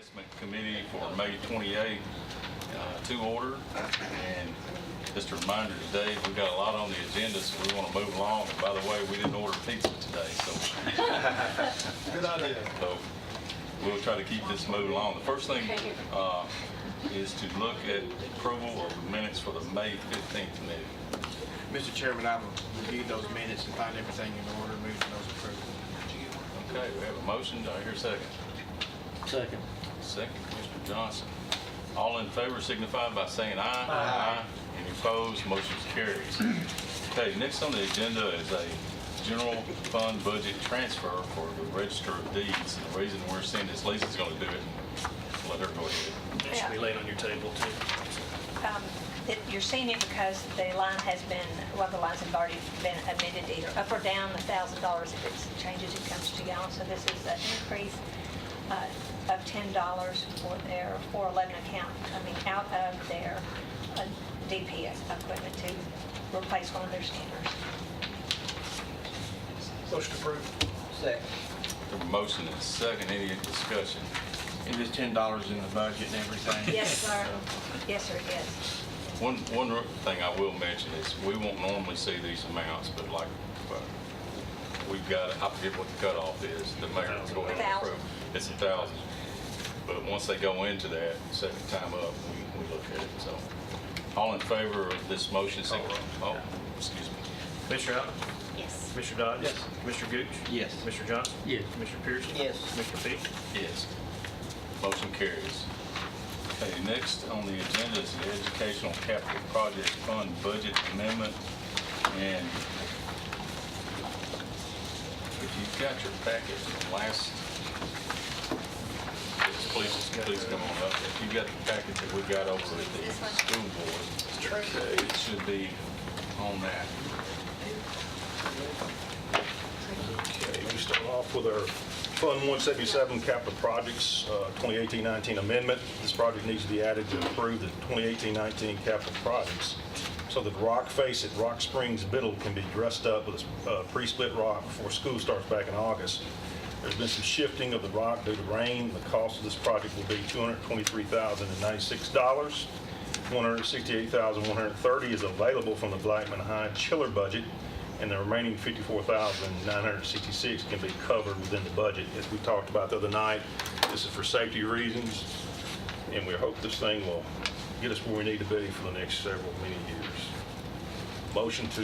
Investment Committee for May 28 to order. And just a reminder today, we've got a lot on the agenda, so we want to move along. And by the way, we didn't order pizza today, so. Good idea. So we'll try to keep this moving along. The first thing is to look at approval of the minutes for the May 15th meeting. Mr. Chairman, I've reviewed those minutes and find everything in order, moving those approved. Okay, we have a motion. Do I hear a second? Second. Second, Mr. Johnson. All in favor signify by saying aye. Aye. Any opposed? Motion carries. Okay, next on the agenda is a general fund budget transfer for the Register of Deeds. And the reason we're seeing this, Lisa's going to do it. Let her go ahead. It should be laid on your table, too. You're seeing it because the line has been, well, the lines have already been amended either up or down $1,000. If it changes, it comes to y'all. So this is an increase of $10 for their 411 account coming out of their DP equipment to replace one of their scanners. Motion approved. Second. The motion is second. Any discussion? And this $10 in the budget and everything? Yes, sir. Yes, sir, it is. One thing I will mention is we won't normally see these amounts, but like we've got, I forget what the cutoff is. The mayor will go ahead and approve. It's 1,000. But once they go into that second time up, we look at it. So, all in favor of this motion? Oh, excuse me. Commissioner Allen? Yes. Commissioner Dodge? Yes. Commissioner Gooch? Yes. Commissioner Johnson? Yes. Commissioner Pearson? Yes. Commissioner Peak? Yes. Motion carries. Okay, next on the agenda is the Educational Capital Project Fund Budget Amendment. And if you've got your packet from last, please come on up. If you've got the packet that we got over at the school board, it should be on that. Okay, we start off with our Fund 177 Capital Projects 2018-19 amendment. This project needs to be added to approve the 2018-19 capital projects so that the rock face at Rock Springs Middle can be dressed up with a pre-split rock before school starts back in August. There's been some shifting of the rock due to rain. The cost of this project will be $223,096. $168,130 is available from the Blackman High chiller budget, and the remaining $54,966 can be covered within the budget. As we talked about the other night, this is for safety reasons, and we hope this thing will get us where we need to be for the next many years. Motion to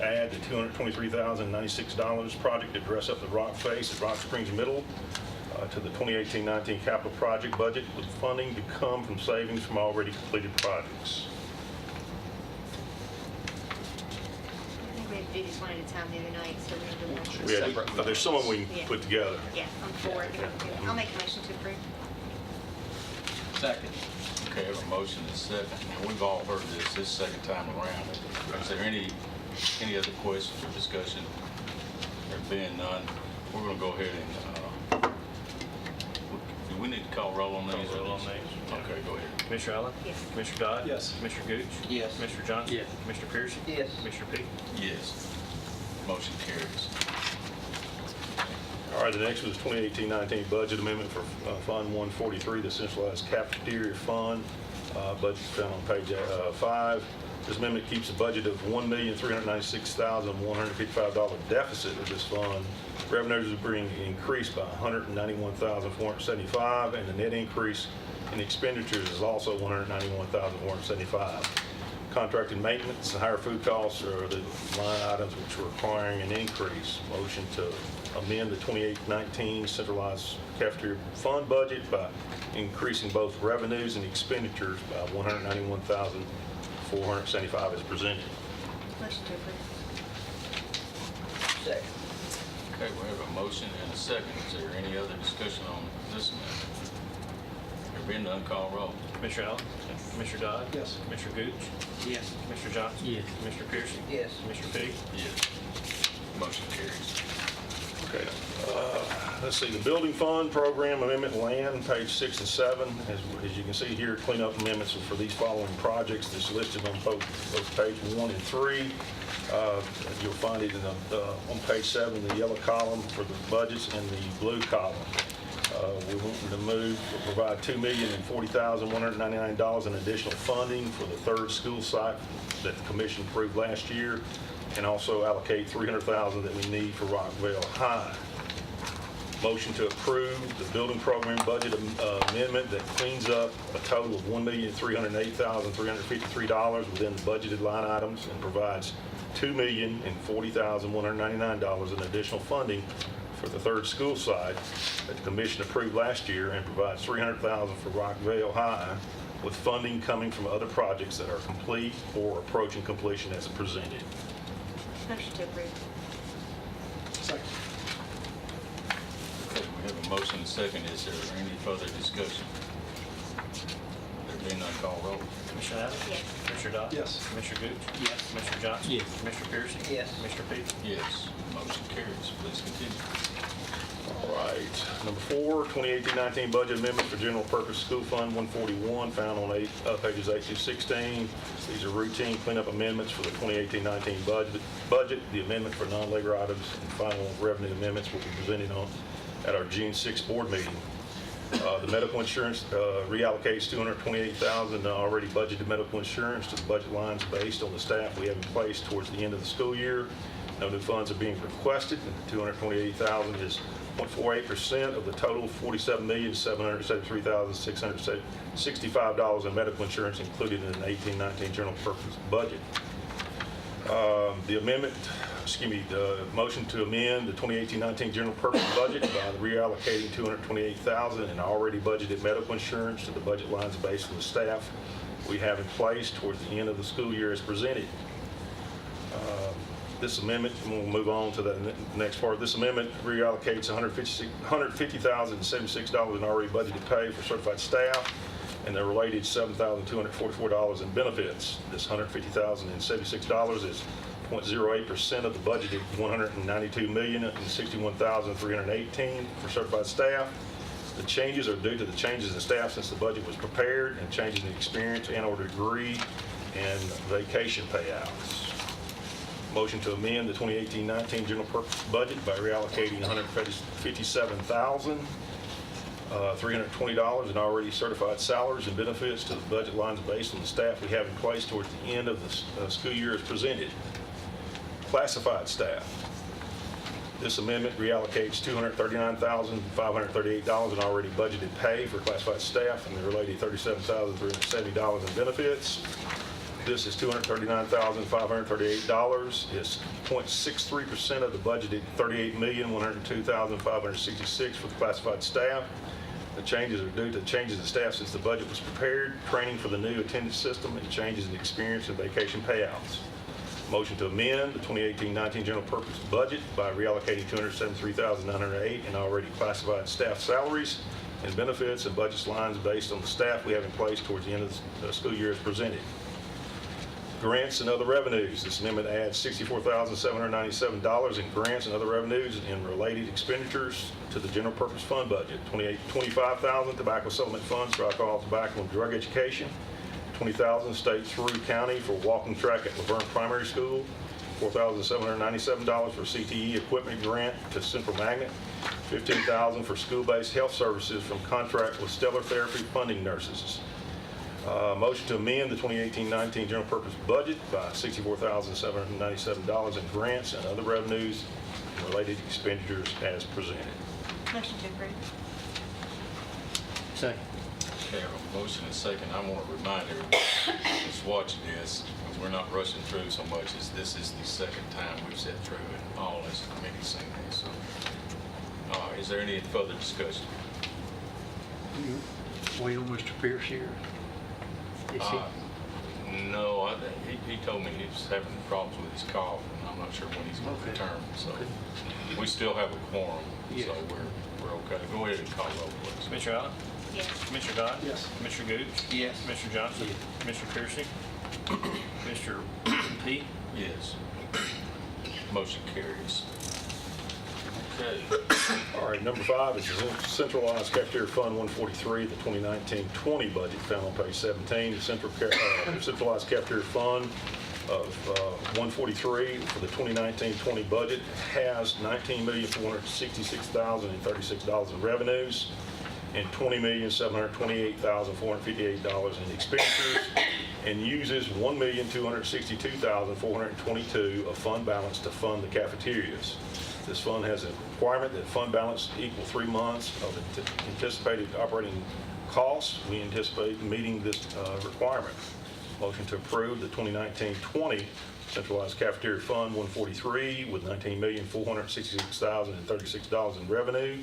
add the $223,096 project to dress up the rock face at Rock Springs Middle to the 2018-19 capital project budget, with funding to come from savings from already completed projects. I think we had to do this one at a time the other night, so we're going to do one. There's some we can put together. Yeah, I'm for it. I'll make a motion to approve. Second. Okay, I have a motion and a second. And we've all heard this second time around. Is there any other questions or discussion? There being none, we're going to go ahead and, do we need to call roll on these? Roll on these. Okay, go ahead. Commissioner Allen? Yes. Commissioner Dodd? Yes. Commissioner Gooch? Yes. Commissioner Johnson? Yes. Commissioner Pearson? Yes. Commissioner Peak? Yes. Motion carries. All right, the next one is 2018-19 budget amendment for Fund 143, the centralized cafeteria fund. Budget found on page 5. This amendment keeps a budget of $1,396,155 deficit of this fund. Revenues are being increased by $191,475, and the net increase in expenditures is also $191,475. Contracted maintenance and higher food costs are the line items which are requiring an increase. Motion to amend the 2018-19 centralized cafeteria fund budget by increasing both revenues and expenditures by $191,475 as presented. Motion to approve. Second. Okay, we have a motion and a second. Is there any other discussion on this amendment? There being none, call roll. Commissioner Allen? Yes. Commissioner Dodd? Yes. Commissioner Gooch? Yes. Commissioner Johnson? Yes. Commissioner Pearson? Yes. Commissioner Peak? Yes. Motion carries. Okay. Let's see, the building fund program amendment land, page 6 and 7. As you can see here, cleanup amendments are for these following projects that's listed on both page 1 and 3. You'll find it in on page 7, the yellow column for the budgets and the blue column. We want to provide $2,040,199 in additional funding for the third school site that the commission approved last year, and also allocate $300,000 that we need for Rockville High. Motion to approve the building program budget amendment that cleans up a total of $1,308,353 within the budgeted line items and provides $2,040,199 in additional funding for the third school site that the commission approved last year, and provides $300,000 for Rockville High, with funding coming from other projects that are complete or approaching completion as presented. Motion to approve. Second. Okay, we have a motion and a second. Is there any further discussion? There being none, call roll. Commissioner Evans? Yes. Commissioner Dodd? Yes. Commissioner Gooch? Yes. Commissioner Johnson? Yes. Commissioner Pearson? Yes. Commissioner Peak? Yes, motion carries. Please continue. All right. Number 4, 2018-19 budget amendment for general purpose school fund 141, found on pages 8 through 16. These are routine cleanup amendments for the 2018-19 budget. The amendment for non-labor items and final revenue amendments will be presented at our June 6th board meeting. The medical insurance reallocates $228,000 in already budgeted medical insurance to the budget lines based on the staff we have in place towards the end of the school year. No new funds are being requested, and the $228,000 is 0.48% of the total $47,773,665 in medical insurance included in the 18-19 general purpose budget. The motion to amend the 2018-19 general purpose budget by reallocating $228,000 in already budgeted medical insurance to the budget lines based on the staff we have in place towards the end of the school year as presented. This amendment, and we'll move on to the next part. This amendment reallocates $150,076 in already budgeted pay for certified staff and the related $7,244 in benefits. This $150,076 is 0.08% of the budgeted $192,061,318 for certified staff. The changes are due to the changes in staff since the budget was prepared, and changes in experience and/or degree and vacation payouts. Motion to amend the 2018-19 general purpose budget by reallocating $157,320 in already certified salaries and benefits to the budget lines based on the staff we have in place towards the end of the school year as presented. Classified staff. This amendment reallocates $239,538 in already budgeted pay for classified staff and the related $37,370 in benefits. This is $239,538. It's 0.63% of the budgeted $38,102,566 for the classified staff. The changes are due to changes in staff since the budget was prepared, training for the new attendance system, and changes in experience and vacation payouts. Motion to amend the 2018-19 general purpose budget by reallocating $273,908 in already classified staff salaries and benefits and budget lines based on the staff we have in place towards the end of the school year as presented. Grants and other revenues. This amendment adds $64,797 in grants and other revenues and related expenditures to the general purpose fund budget. $25,000 tobacco settlement funds for alcohol, tobacco, and drug education. $20,000 state through county for walking track at Laverne Primary School. $4,797 for CTE equipment grant to Central Magnet. $15,000 for school-based health services from contract with Stellar Therapy Funding Nurses. Motion to amend the 2018-19 general purpose budget by $64,797 in grants and other revenues and related expenditures as presented. Motion to approve. Second. Okay, I have a motion and a second. I want to remind everybody who's watching this, we're not rushing through so much as this is the second time we've sat through it all as a committee seen this. So, is there any further discussion? Wait on Mr. Pierce here. Is he? No, he told me he was having problems with his cough, and I'm not sure when he's going to Okay. return. So Okay. we still have a quorum, Yes. so we're okay. Go ahead and call roll, please. Commissioner Allen? Yes. Commissioner Dodd? Yes. Commissioner Gooch? Yes. Commissioner Johnson? Yes. Commissioner Pearson? Commissioner Peak? Yes. Motion carries. Okay. All right, number 5 is the centralized cafeteria fund 143, the 2019-20 budget found on page 17. The centralized cafeteria fund of 143 for the 2019-20 budget has $19,466,036 in revenues. and $20,728,458 in expenditures, and uses $1,262,422 of fund balance to fund the cafeterias. This fund has a requirement that fund balance equal 3 months of anticipated operating costs. We anticipate meeting this requirement. Motion to approve the 2019-20 centralized cafeteria fund 143 with $19,466,036 in revenue,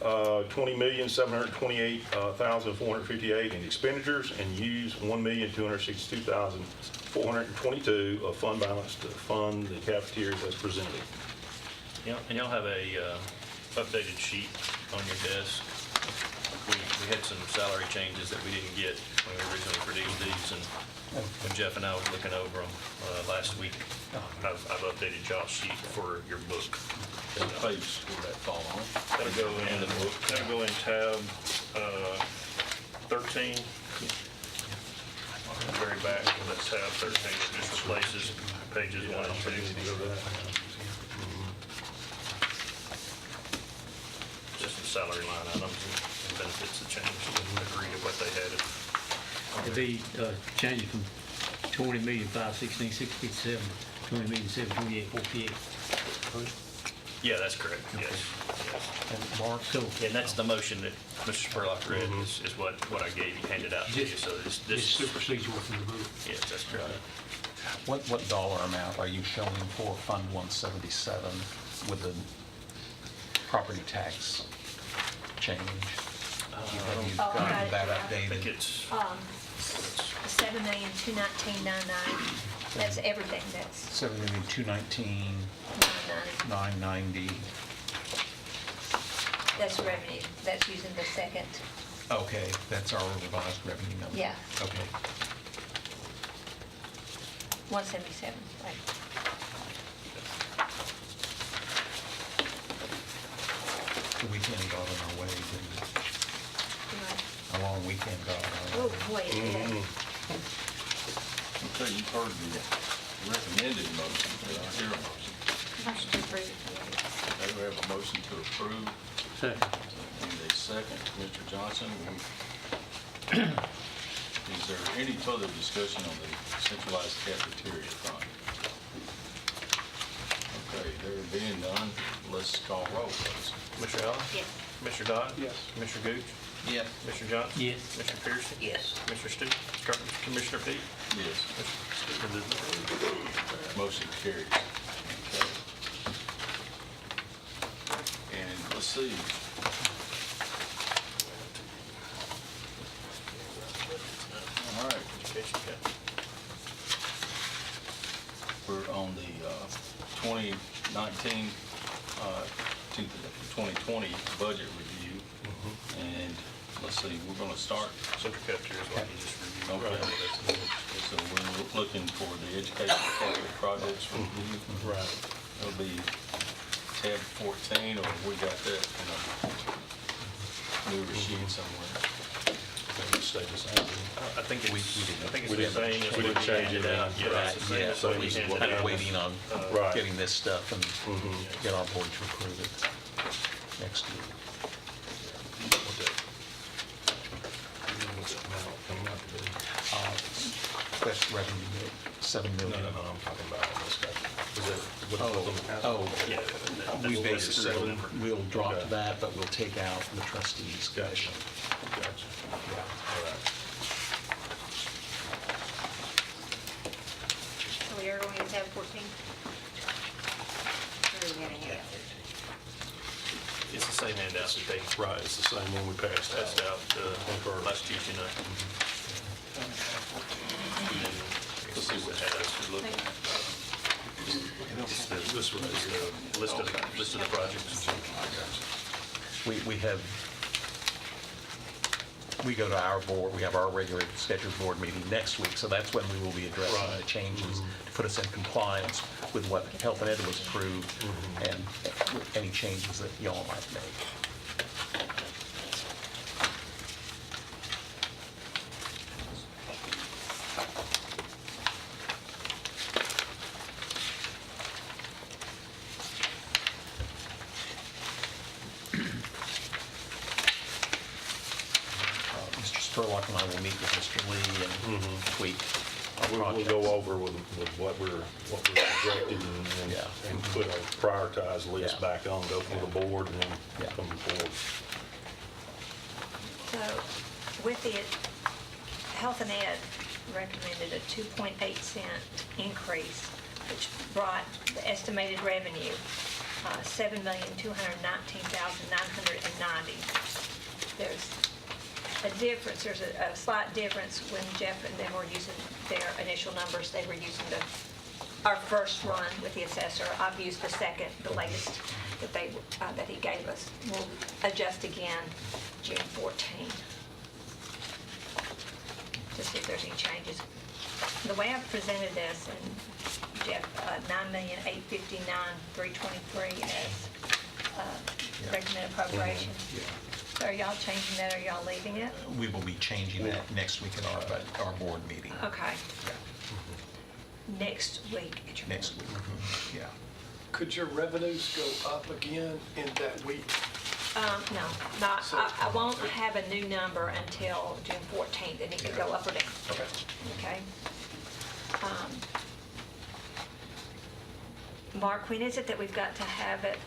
$20,728,458 in expenditures, and use $1,262,422 of fund balance to fund the cafeterias as presented. Yeah, and y'all have a updated sheet on your desk. We had some salary changes that we didn't get when we originally produced these, and when Jeff and I was looking over them last week, I've updated y'all's sheet for your book. What page will that fall on? That'll go in the book. That'll go in tab 13. On the very back of that tab 13, it just replaces pages 1 and 2. Just the salary line items and benefits that changed, agree to what they had. It'd be changing from 20,516,657 to 20,728,458. Yeah, that's correct, yes. Mark, so And that's the motion that Mr. Spurlock read is what I gave you, handed out to you, so this this, supersedes what's in the book. yes, that's correct. What dollar amount are you showing for Fund 177 with the property tax change? Have you Oh, I got gotten it. that I think updated? it's, $7,219,990. That's everything, that's 7,219,990. that's revenue. That's using the second, Okay, that's our revised revenue number. Yeah. Okay. 177, right. The weekend got on our way, didn't it? A long weekend got on our Oh, way. boy, it is. Okay, you've heard the recommended motion, do I hear a motion? Motion to approve. Okay, we have a motion to approve, Second. and a second, Mr. Johnson. Is there any further discussion on the centralized cafeteria fund? Okay, there being none, let's call roll, please. Mr. Allen? Yes. Mr. Dodd? Yes. Mr. Gooch? Yes. Mr. Johnson? Yes. Mr. Pearson? Yes. Mr. Commissioner Pete? Yes, Mr. motion carries. Okay. And let's see. All right, Education cut. we're on the 2019 to the 2020 budget review. And let's see, we're going to start. Central cafeteria is what you just reviewed. Okay. So we're looking for the educational capital projects review. Right. It'll be tab 14, or we got that in a newer sheet somewhere. Stay the same. I think it's, I think it's we the didn't same as we what didn't we change it handed out. out. Yeah, it's the same Yeah, as so what we we're handed kind of out. waiting on Right. getting this stuff and get our board to approve it next year. Best revenue, 7 No, million. I'm talking about on this guy. Is that what it was on the past? Oh, Yeah, we that's basically, we'll drop Okay. that, but we'll take out the trustees. Gotcha. Gotcha. Yeah. All right. So we are going to tab 14? Or are we gonna have? It's the same handout that they Right, it's the same one we passed passed out. out last Tuesday night. Let's see what that's looking at. It's the This one is the list of the projects. We go to our board, we have our regular scheduled board meeting next week, so that's when we will be addressing the Right. changes to put us in compliance with what Health and Ed was approved and any changes that y'all might make. Spurlock and I will meet with Mr. Lee and tweak our We'll projects. go over with what we're projected Yeah. and put a prioritized list Yeah. back on, go to the board and then Yeah. come forward. So with it, Health and Ed recommended a 2.8 cent increase, which brought the estimated revenue, $7,219,990. There's a difference, there's a slight difference when Jeff and them were using their initial numbers. They were using our first run with the assessor. I've used the second, the latest that he gave us. We'll adjust again June 14 to see if there's any changes. The way I've presented this, and Jeff, $9,859,323 as recommended appropriation. So are y'all changing that, or y'all leaving it? We will be changing that next week at our board meeting. Okay, Yeah, next week at your next week. Yeah. Could your revenues go up again in that week? No, I won't have a new number until June 14th, and it can go up or down. Okay. Okay. Mark, when is it that we've got to have it?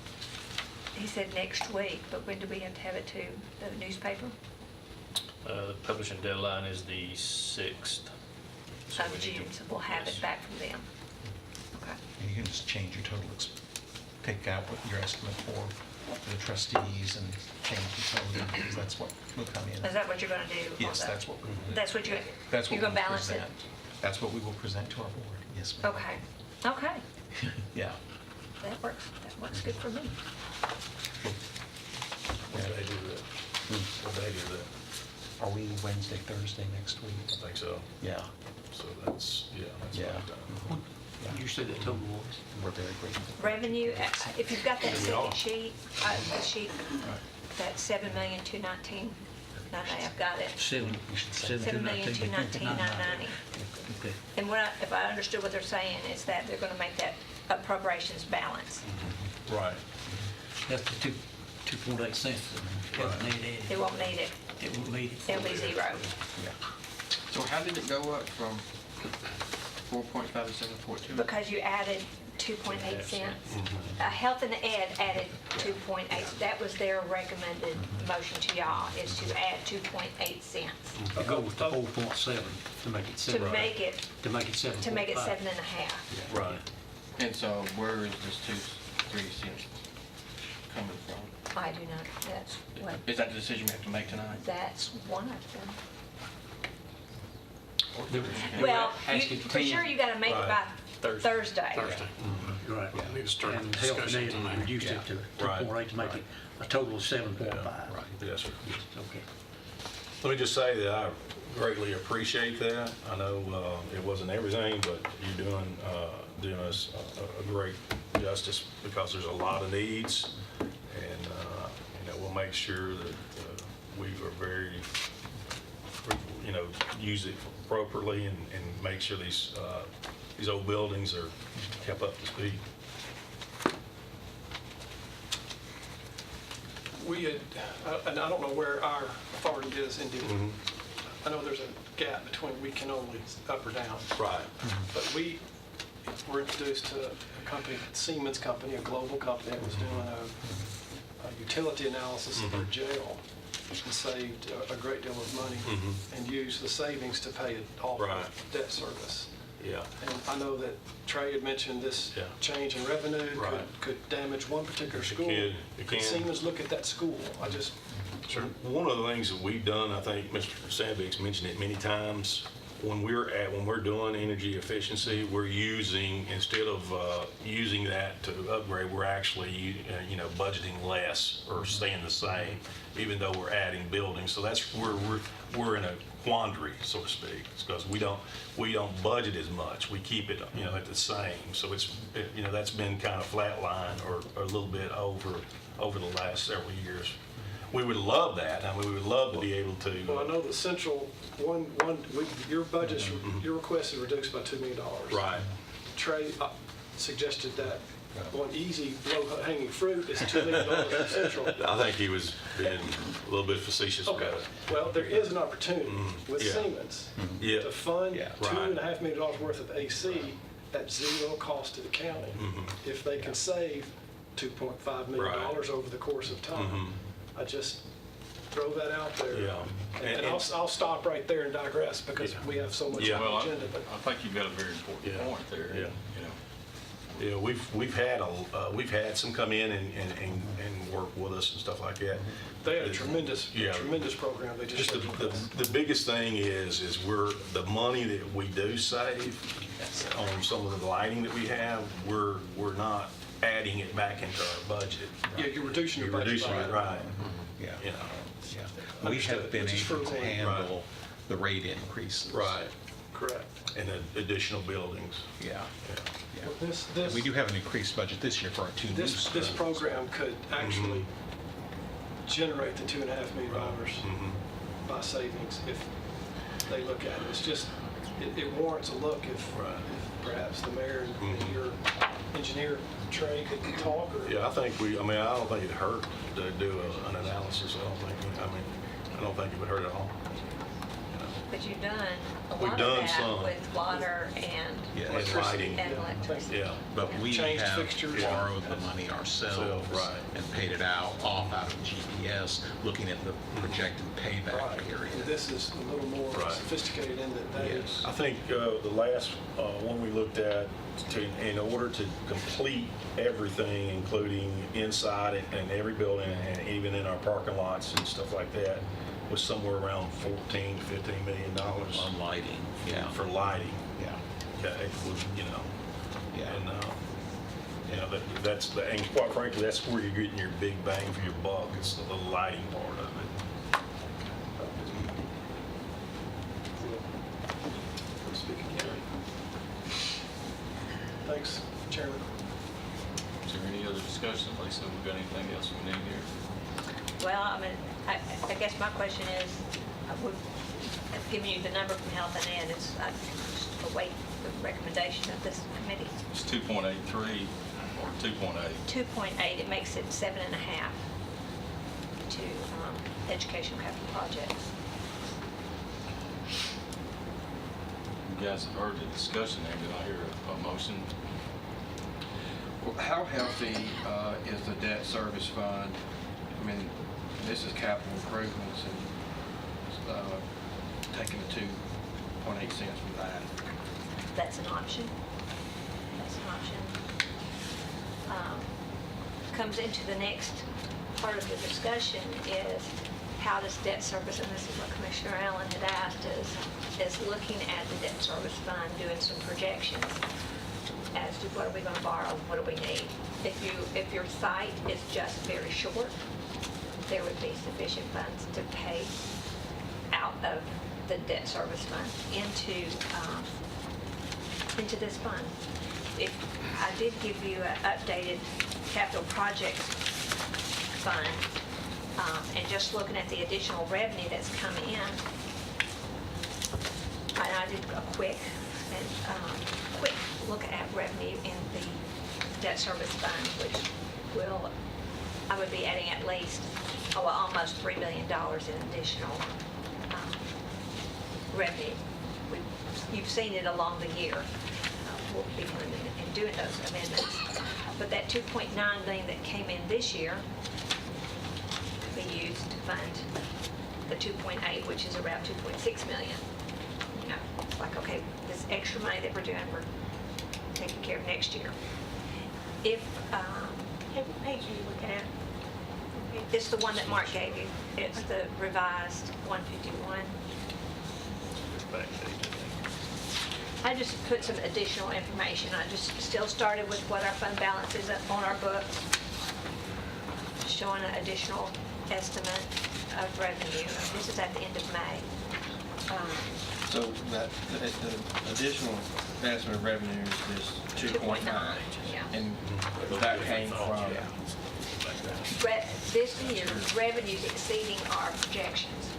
He said next week, but when do we have to have it to the newspaper? The publishing deadline is the 6th. So we Of need to- June, so we'll have yes. it back from them. Okay. And you can just change your total, take out what your estimate for the trustees and change the total, because that's what will come in. Is that what you're going to do? on Yes, the- that's what, That's what you're that's what going to we'll balance it? present. That's what we will present to our board, yes, ma'am. Okay, okay. Yeah. That works good for me. What day do that? What day is that? Are we Wednesday, Thursday next week? I think so. Yeah. So that's Yeah. fine. Yeah. You said the total was? We're very grateful. Revenue, if you've got that We second are. sheet, the sheet, that 7,219,990, I've got it. You should say. 7,219,990. Okay. And if I understood what they're saying, is that they're going to make that appropriations balance. Right. That's the 2.8 cents. It won't need it. It won't need it. It'll be zero. Yeah. So how did it go up from 4.5 to 7.2? Because you added 2.8 cents. Health and Ed added 2.8. That was their recommended motion to y'all, is to add 2.8 cents. It goes to 4.7 to make it To 7. make it, 7.5. to make it 7.5. Right. And so where is this 3 cents coming from? I do not, that's what, Is that the decision we have to make tonight? that's one of them. They were Well, asking for 10. sure you got to make it by Thursday. Right. Need to start And the Health and discussion Ed tonight. reduced it to Right. 2.8 to make it a total of 7.5. Right. Yes, sir. Okay. Let me just say that I greatly appreciate that. I know it wasn't everything, but you're doing us a great justice, because there's a lot of needs, and we'll make sure that we are very, use it appropriately and make sure these old buildings are kept up to speed. We had, and I don't know where our authority is in doing, I know there's a gap between we can only up or down. Right. But we were introduced to a company, Siemens Company, a global company that was doing a utility analysis of their jail, and saved a great deal of money and used the savings to pay it off Right. debt service. Yeah. And I know that Trey had mentioned this Yeah. change in revenue Right. could damage one particular school. It Could can. Siemens look at that school? I just, Sure. One of the things that we've done, I think Mr. Sandvik's mentioned it many times, when we're doing energy efficiency, we're using, instead of using that to upgrade, we're actually, budgeting less or staying the same, even though we're adding buildings. So that's where we're in a quandary, so to speak. It's because we don't budget as much. We keep it, at the same. So that's been kind of flatline or a little bit over the last several years. We would love that. I mean, we would love to be able to. well, I know the central, your budget's, your request is reduced by $2 million. Right. Trey suggested that one easy low-hanging fruit is $2 million from Central. I think he was being a little bit facetious about Okay, it. well, there is an opportunity with Yeah. Siemens Yeah. to fund Yeah. $2.5 million worth of AC at zero cost to the county if they can save $2.5 million Right. over the course of time. I just throw that out there. Yeah. And I'll stop right there and digress because we have so much Yeah. on Well, the agenda. But I think you've got a very important Yeah. point there. Yeah. You know, Yeah, we've had some come in and work with us and stuff like that. they had a tremendous Yeah. program. They Just just the biggest thing is the money that we do save on some of the lighting that we have, we're not adding it back into our budget. Yeah, you're reducing your You're budget reducing by it, that. right. Yeah. You know, Yeah. We Understood, have been which is able to frugal. handle the rate increases. right, Correct. and the additional buildings. Yeah. Yeah. Yeah. Well, this And we do have an increased budget this year for our two new This schools. program could actually generate the $2.5 million Mhm. by savings if they look at it. It's just, it warrants a look if Right. if perhaps the mayor and your engineer, Trey, could talk or. Yeah, I don't think it'd hurt to do an analysis. I don't think it would hurt at all. But you've done a We've lot done of that some. with water and Yeah. And lighting. and electricity. Yeah. But we Changed have fixtures. borrowed the money ourselves Right. and paid it out of GPS, looking at the projected payback Right. period. And this is a little more Right. sophisticated in that that Yes. is. I think the last one we looked at, in order to complete everything, including inside and every building and even in our parking lots and stuff like that, was somewhere around $14, $15 million On lighting, yeah. for lighting. Yeah. Okay, Yeah. and and quite frankly, that's where you're getting your big bang for your buck. It's the lighting part of it. Speaking Gary. Thanks, Chairman. is there any other discussion? Lisa, we got anything else we need here? Well, I mean, I guess my question is, I've given you the number from Health and Ed, it's, I just await the recommendation of this committee. It's 2.83 or 2.8. 2.8, it makes it 7.5 to education capital projects. You guys have heard the discussion there. Did I hear a motion? Well, how healthy is the debt service fund? I mean, this is capital improvements and taking the 2.8 cents from that. That's an option. That's an option. Comes into the next part of the discussion is how does debt service, and this is what Commissioner Allen had asked, is looking at the debt service fund, doing some projections as to what are we going to borrow, what do we need. If your site is just very short, there would be sufficient funds to pay out of the debt service fund into this fund. If I did give you an updated capital projects fund, and just looking at the additional revenue that's come in, and I did a quick look at revenue in the debt service fund, which I would be adding at least, almost $3 million in additional revenue. You've seen it along the year. We'll be coming in and doing those amendments. But that $2.9 million that came in this year could be used to fund the 2.8, which is around 2.6 million. You know, it's like, okay, this extra money that we're doing, we're taking care of next year. If, what page are you looking at? It's the one that Mark gave you. It's the revised 151. I just put some additional information. I just still started with what our fund balance is on our books, showing an additional estimate of revenue. This is at the end of May. So that, the additional estimate of revenue is 2.9. Yeah. And that came from, This year, revenues exceeding our projections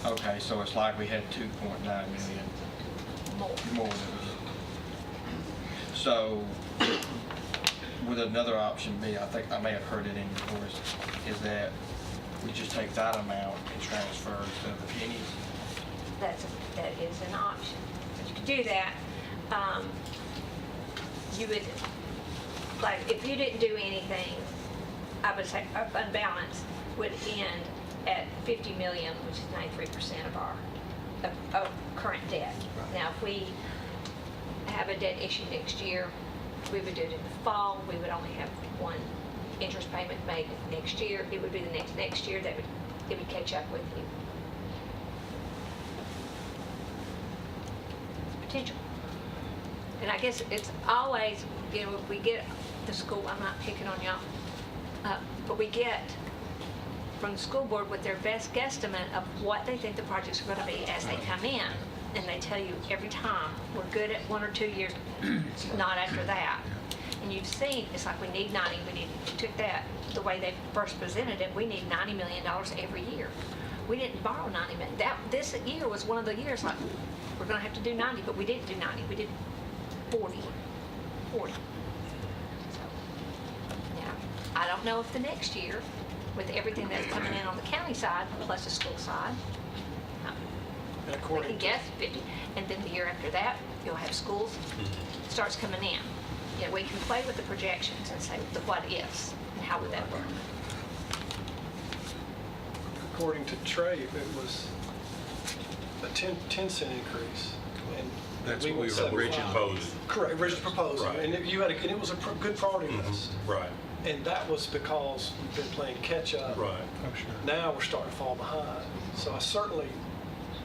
okay, so it's like we had 2.9 million more. more than we. So would another option be, I think I may have heard it in yours, is that we just take that amount and transfer instead of the pennies? That is an option. But you could do that. You would, like, if you didn't do anything, I would say our fund balance would end at 50 million, which is 93% of our of current debt. Now, if we have a debt issue next year, we would do it in the fall. We would only have one interest payment made next year. It would be the next year that it would catch up with you. Potential. And I guess it's always, you know, we get the school, I'm not picking on y'all, but we get from the school board with their best guesstimate of what they think the projects are going to be as they come in. And they tell you every time, we're good at 1 or 2 years, not after that. And you've seen, it's like we need 90, we took that, the way they first presented it, we need $90 million every year. We didn't borrow 90 million. This year was one of the years like, we're going to have to do 90, but we didn't do 90, we did 40. So, yeah, I don't know if the next year, with everything that's coming in on the county side, plus the school side, And we according can to, guess 50. And then the year after that, you'll have schools, starts coming in. You know, we can play with the projections and say the what ifs, and how would that work? according to Trey, it was a 10-cent increase. And That's we what we went were originally 75. proposing. Correct, original proposal. Right. And you had, and it was a good priority list. Right, And that was because we've been playing catch-up. right. Now we're starting to fall behind. So I certainly,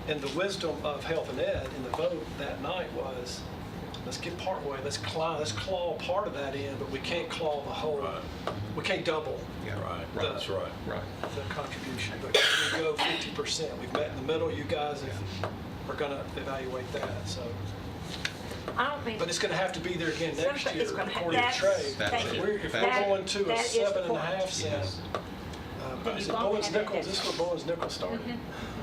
and the wisdom of Health and Ed in the vote that night was, let's get part way, let's claw part of that in, but we can't claw the whole, Right. we can't double Right, the- that's right. Right. the contribution, but we go 50%. We've met in the middle, you guys are gonna evaluate that, so. I don't mean. But it's gonna have to be there again next Something- year, it's gonna ha- according to that's- Trey. That's thank it. you. If That- we're going to a that is the 7.5 point. cent, Yes. Then is you it won't Bowens have that Nichols? This is where Bowens Nichols started.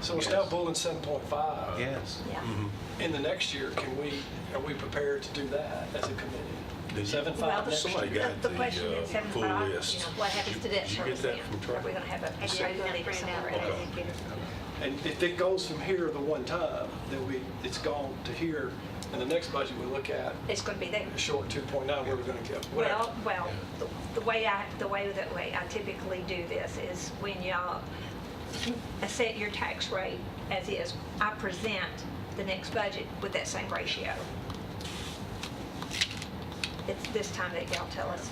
So it's Yes. now Bowens 7.5. Yes. Yeah. In the next year, are we prepared to do that as a committee? Did you- 7.5 Well, next Somebody year? got The question the is full 75, list. you know, what happens to debt Did you service get then? that from Are we Trey? going to have a I did not stability print it out, somewhere but I else? did get it. And if it goes from here the one time, then it's gone to here, and the next budget we look at, It's going to be there. a short 2.9, where we're going to go. Whatever. Well, the way I typically do this is when y'all set your tax rate as is, I present the next budget with that same ratio. It's this time that y'all tell us.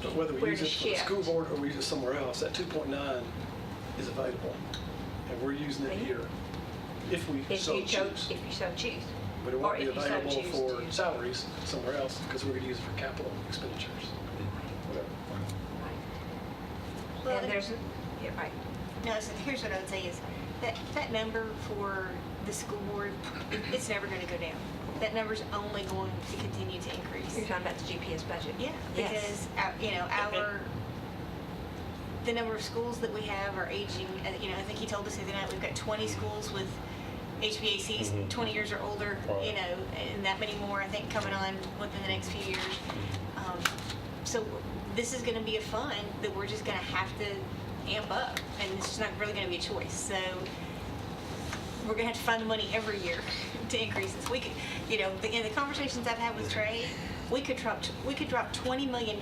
But whether we where use to it for the shift. school board or we use it somewhere else, that 2.9 is available, and we're using it Right. here, if we If so you choose. if you so choose. But it Or won't be if you so available choose for to. salaries somewhere else, because we're going to use it for capital expenditures. Whatever. Well, And there's, yeah, right. No, so here's what I would say is, that number for the school board, it's never gonna go down. That number's only going to continue to increase. You're talking about the GPS budget? Yeah, Yes. because, the number of schools that we have are aging, I think he told us the other night, we've got 20 schools with HVACs, 20 years or older, Right. and that many more, I think, coming on within the next few years. So this is gonna be a fund that we're just gonna have to amp up, and it's just not really gonna be a choice. So we're gonna have to find the money every year to increase this. We could, in the conversations I've had with Trey, we could drop $20 million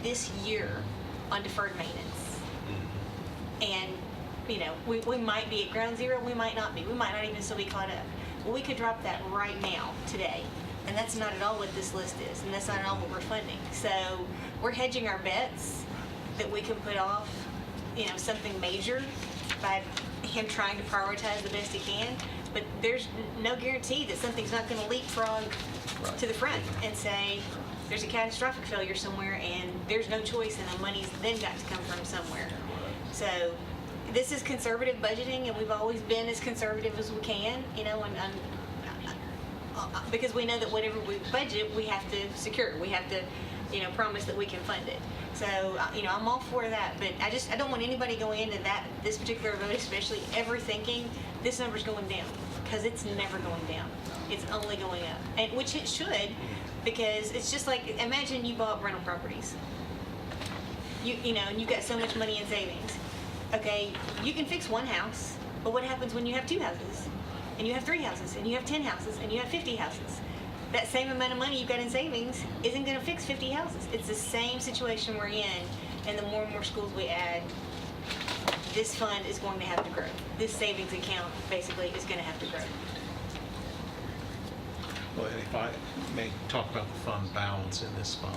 this year on deferred maintenance. And, we might be at ground zero, we might not be. We might not even still be caught up. Well, we could drop that right now, today. And that's not at all what this list is, and that's not at all what we're funding. So we're hedging our bets that we can put off, something major by him trying to prioritize the best he can. But there's no guarantee that something's not going to leapfrog to the front and say, there's a catastrophic failure somewhere and there's no choice and the money's then got to come from somewhere. So this is conservative budgeting, and we've always been as conservative as we can, because we know that whatever we budget, we have to secure. We have to, promise that we can fund it. So, I'm all for that, but I don't want anybody going into this particular vote, especially ever thinking this number's going down, because it's never going down. It's only going up, and which it should, Because it's just like, imagine you bought rental properties. You know, and you've got so much money in savings. Okay, you can fix one house, but what happens when you have 2 houses? And you have 3 houses, and you have 10 houses, and you have 50 houses? That same amount of money you've got in savings isn't gonna fix 50 houses. It's the same situation we're in, and the more and more schools we add, this fund is going to have to grow. This savings account basically is gonna have to grow. Well, and if I may talk about the fund balance in this fund,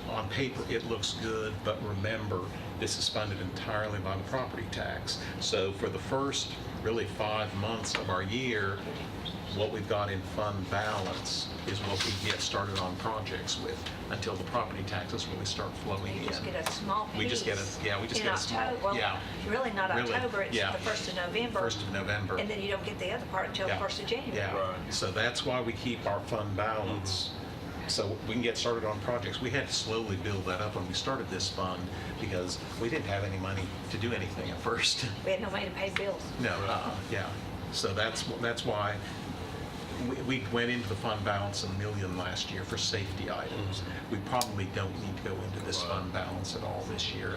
on paper, it looks good, but remember, this is funded entirely by the property tax. So for the first really 5 months of our year, what we've got in fund balance is what we get started on projects with until the property taxes really start flowing in. You just get a small piece. We just get in a small, October. Well, yeah. really not Really, October, it's yeah. the 1st of November. 1st of November. And then you don't get the other part until the Yeah. 1st of January. Yeah, Right. so that's why we keep our fund balance, so we can get started on projects. We had to slowly build that up when we started this fund because we didn't have any money to do anything at first. We had no money to pay bills. No, yeah, so that's why we went into the fund balance $1 million last year for safety items. We probably don't need to go into this fund balance at all this year,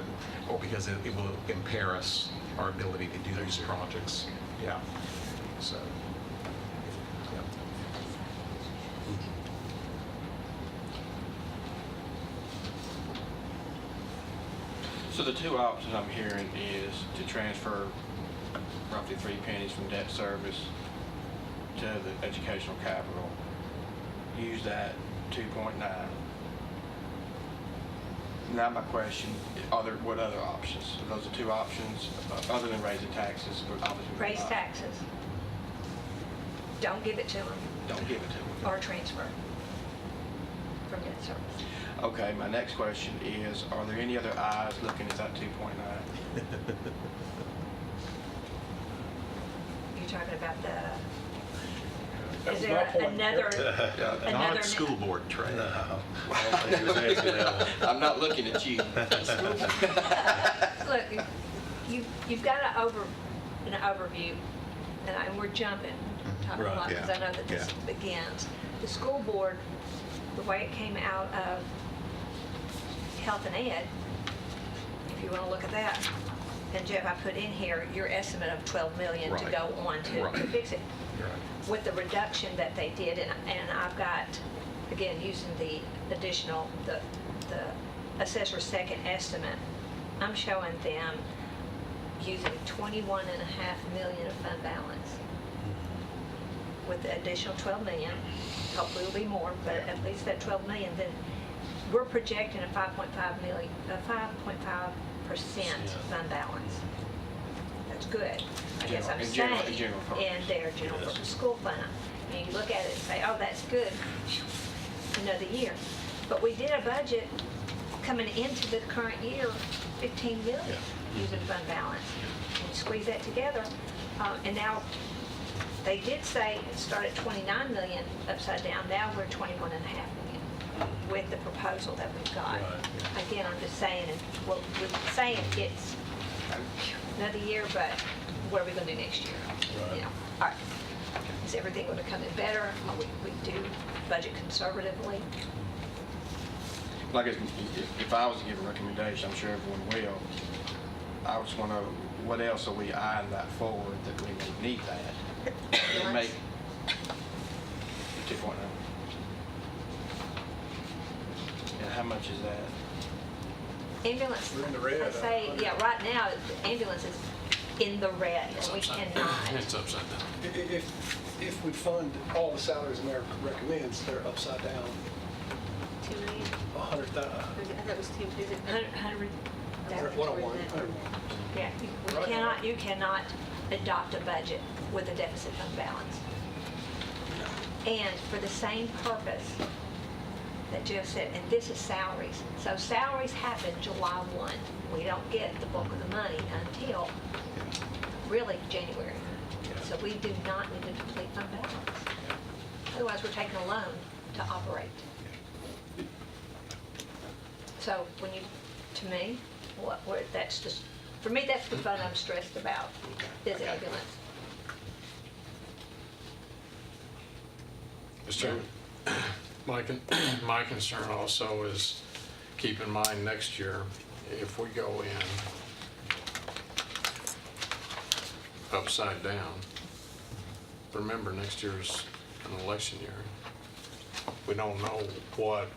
or because it will impair us, our ability to do these projects. Yeah, so, yeah. So the 2 options I'm hearing is to transfer roughly 3 pennies from debt service to the educational capital, use that 2.9. Now my question, what other options? Are those the 2 options, other than raising taxes? But obviously we're Raise not. taxes. Don't give it to them, Don't give it to them. or transfer from debt service. Okay, my next question is, are there any other eyes looking at that 2.9? You're talking about the, That is was there my point. another, another? Not school board trade. I'm not looking at you. Look, you've got an overview, and we're jumping, talking a lot, because I know that this begins. The school board, the way it came out of health and ed, if you want to look at that, and Jeff, I put in here your estimate of 12 million to Right. go on to Right. fix it. Right. With the reduction that they did, and I've got, again, using the additional, the assessor's second estimate, I'm showing them using 21.5 million of fund balance. With the additional 12 million, hopefully it'll be more, but at least that 12 million, then we're projecting a 5.5% fund balance. That's good. I guess I'm In saying, general purpose. in their general purpose school fund. And you look at it and say, oh, that's good, another year. But we did a budget coming into the current year, 15 million using fund balance. And squeeze that together, and now, they did say it started at 29 million upside down, now we're 21.5 million with the proposal that we've got. Again, I'm just saying, well, we're saying it's another year, but what are we gonna do next year? You know, all right, is everything gonna come in better? We do budget conservatively? Like, if I was to give a recommendation, I'm sure everyone will, I just want to, what else are we eyeing that forward that we may need that? To make 2.9. And how much is that? Ambulance, We're in the red, I say, yeah, right now, the ambulance is in the red, and we cannot. It's upside down. If we fund all the salaries America recommends, they're upside down 2 million? 100,000. I thought it was 2, is it? 100, 101. yeah, you cannot adopt a budget with a deficit fund balance. And for the same purpose that Jeff said, and this is salaries. So salaries happen July 1. We don't get the bulk of the money until really January. So we do not need to complete fund balance. Otherwise, we're taking a loan to operate. So when you, to me, that's just, for me, that's the fund I'm stressed about, is ambulance. Mr. Chairman, My concern also is, keep in mind next year, if we go in upside down, remember next year's an election year. We don't know what,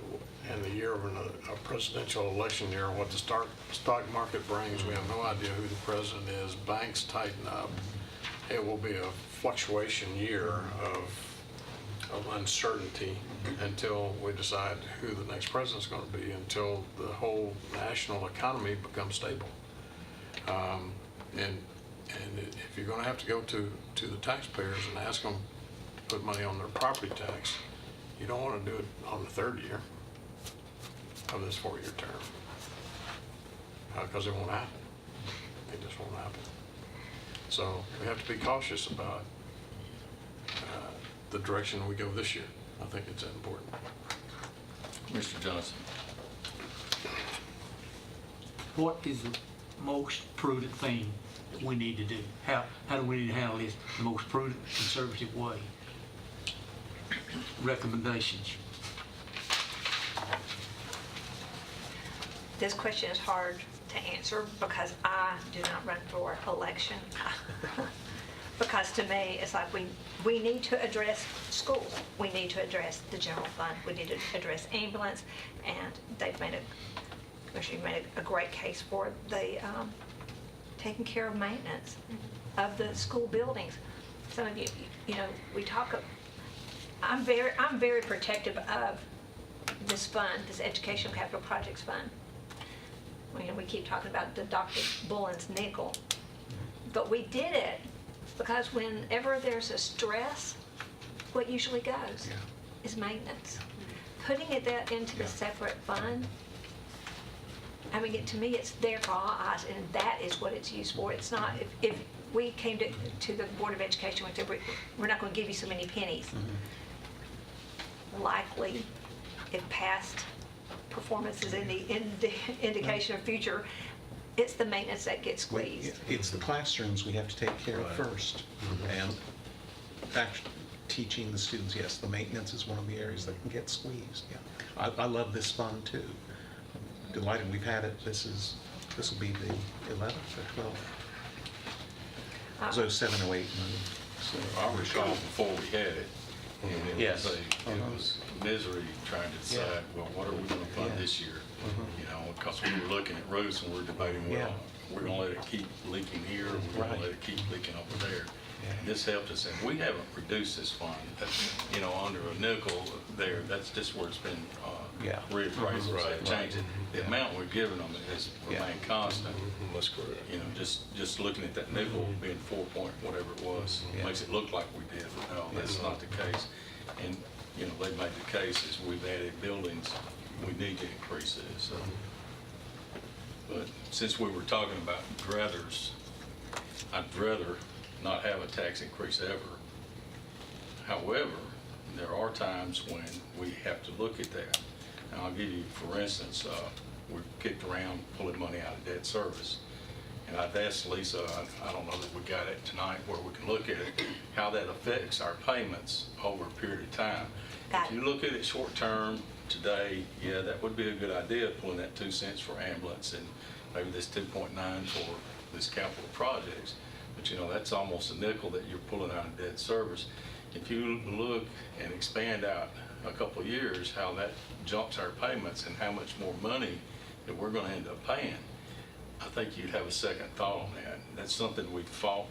in the year of a presidential election year, what the stock market brings. We have no idea who the president is. Banks tighten up. It will be a fluctuation year of uncertainty until we decide who the next president's going to be, until the whole national economy becomes stable. And if you're going to have to go to the taxpayers and ask them to put money on their property tax, you don't want to do it on the third year of this 4-year term, because it won't happen. It just won't happen. So we have to be cautious about the direction we go this year. I think it's important. Mr. Johnson. What is the most prudent thing that we need to do? How do we need to handle this the most prudent, conservative way? Recommendations. This question is hard to answer because I do not run for election. Because to me, it's like we need to address schools. We need to address the general fund. We need to address ambulance. And they've made Commissioner, you made a great case for the taking care of maintenance of the school buildings. Some of you know, we talk, I'm very protective of this fund, this Educational Capital Projects Fund. We keep talking about the Dr. Bullen's nickel, but we did it because whenever there's a stress, what usually goes is maintenance. Putting it into the separate fund, I mean, to me, it's there for all eyes, and that is what it's used for. It's not, if we came to the Board of Education, we said, we're not going to give you so many pennies. Likely, if past performance is in the indication of future, it's the maintenance that gets squeezed. It's the classrooms we have to take care of first. And actually, teaching the students, yes, the maintenance is one of the areas that can get squeezed. Yeah, I love this fund too. I'm delighted we've had it. This will be the 11th or 12th. So 7 or 8 months. So I recall before we had it, and it was misery trying to decide, well, what are we going to fund this year? You know, because we were looking at roofs and we were debating, well, we're going to let it keep leaking here, or we're going to let it keep leaking over there. This helped us, and we haven't reduced this fund. You know, under a nickel there, that's just where it's been reappraised, right, changed it. The amount we've given them has remained constant. That's correct. You know, just looking at that nickel being 4 point whatever it was, makes it look like we did, but no, that's not the case. And, you know, they made the case as we've added buildings, we need to increase this. But since we were talking about druthers, I'd rather not have a tax increase ever. However, there are times when we have to look at that. And I'll give you, for instance, we've kicked around pulling money out of debt service. And I've asked Lisa, I don't know that we got it tonight where we can look at it, how that affects our payments over a period of time. If you look at it short term today, yeah, that would be a good idea, pulling that 2 cents for ambulance and maybe this 2.9 for this capital projects. But you know, that's almost a nickel that you're pulling out of debt service. If you look and expand out a couple of years, how that jumps our payments and how much more money that we're going to end up paying, I think you'd have a second thought on that. That's something we fought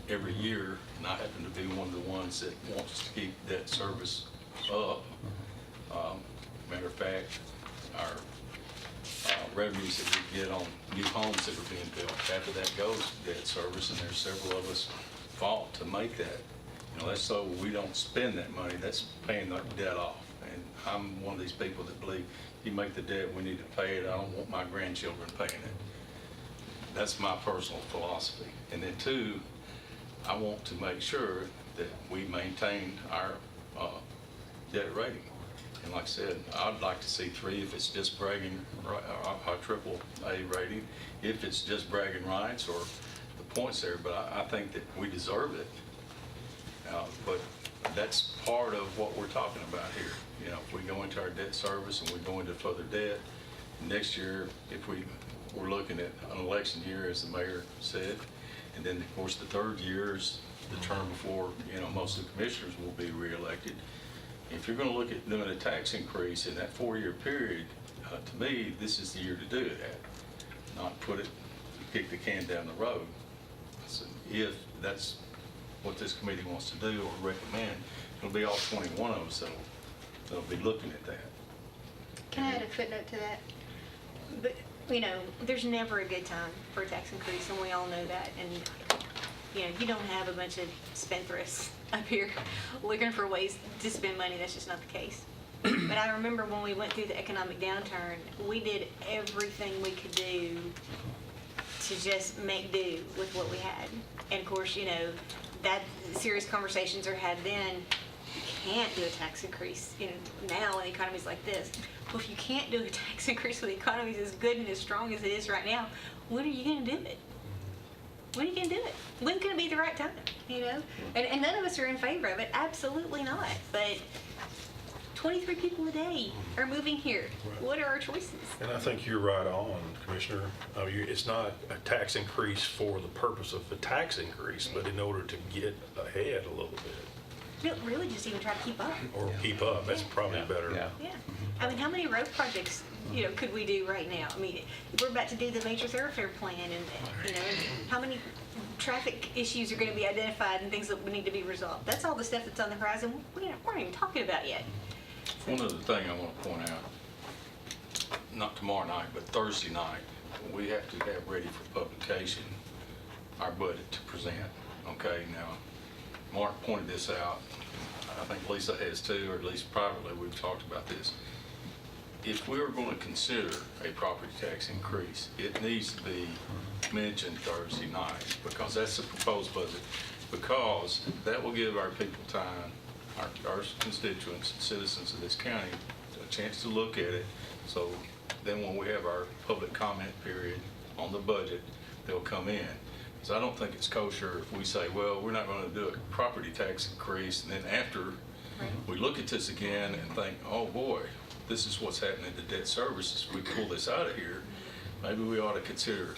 every year, and I happen to be one of the ones that wants to keep debt service up. Matter of fact, our revenues that we get on new homes that are being built, after that goes to debt service, and there's several of us fought to make that. You know, that's so we don't spend that money, that's paying the debt off. And I'm one of these people that believe you make the debt, we need to pay it. I don't want my grandchildren paying it. That's my personal philosophy. And then two, I want to make sure that we maintain our debt rating. And like I said, I'd like to see 3 if it's just bragging, our triple A rating, if it's just bragging rights or the points there, but I think that we deserve it. But that's part of what we're talking about here. You know, if we go into our debt service and we go into further debt, next year, if we're looking at an election year, as the mayor said, and then, of course, the third year is the term before, you know, most of the commissioners will be reelected. If you're going to look at doing a tax increase in that 4-year period, to me, this is the year to do it at, not kick the can down the road. So if that's what this committee wants to do or recommend, it'll be all 21 of us that'll be looking at that. Can I add a footnote to that? But, you know, there's never a good time for a tax increase, and we all know that. And, you know, you don't have a bunch of spendthrifts up here looking for ways to spend money. That's just not the case. But I remember when we went through the economic downturn, we did everything we could do to just make do with what we had. And of course, you know, that serious conversations are had then. You can't do a tax increase, you know, now in economies like this. Well, if you can't do a tax increase when the economy is as good and as strong as it is right now, when are you going to do it? When are you going to do it? When's going to be the right time, you know? And none of us are in favor of it. Absolutely not. But 23 people a day are moving here. What are our choices? And I think you're right on, Commissioner. It's not a tax increase for the purpose of the tax increase, but in order to get ahead a little bit. Really just even try to keep up. Or keep up, that's probably better. Yeah. Yeah. I mean, how many road projects, you know, could we do right now? I mean, we're about to do the major thoroughfare plan, and, you know, how many traffic issues are going to be identified and things that would need to be resolved? That's all the stuff that's on the horizon we're not even talking about yet. One other thing I want to point out, not tomorrow night, but Thursday night, we have to have ready for publication our budget to present, okay? Now, Mark pointed this out. I think Lisa has too, or at least privately, we've talked about this. If we are going to consider a property tax increase, it needs to be mentioned Thursday night, because that's the proposed budget, because that will give our people time, our constituents, citizens of this county, a chance to look at it. So then when we have our public comment period on the budget, they'll come in. So I don't think it's kosher if we say, well, we're not going to do a property tax increase, and then after we look at this again and think, oh boy, this is what's happening to debt services, we pull this out of here, maybe we ought to consider,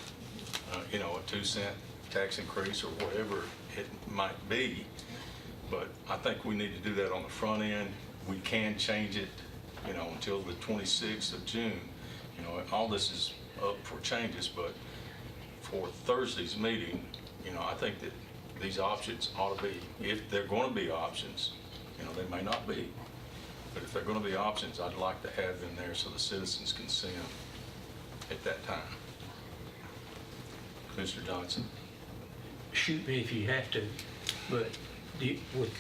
you know, a 2-cent tax increase or whatever it might be. But I think we need to do that on the front end. We can change it, you know, until the 26th of June. You know, all this is up for changes, but for Thursday's meeting, you know, I think that these options ought to be, if they're going to be options, you know, they may not be, but if they're going to be options, I'd like to have them there so the citizens can see them at that time. Mr. Johnson? Shoot me if you have to, but with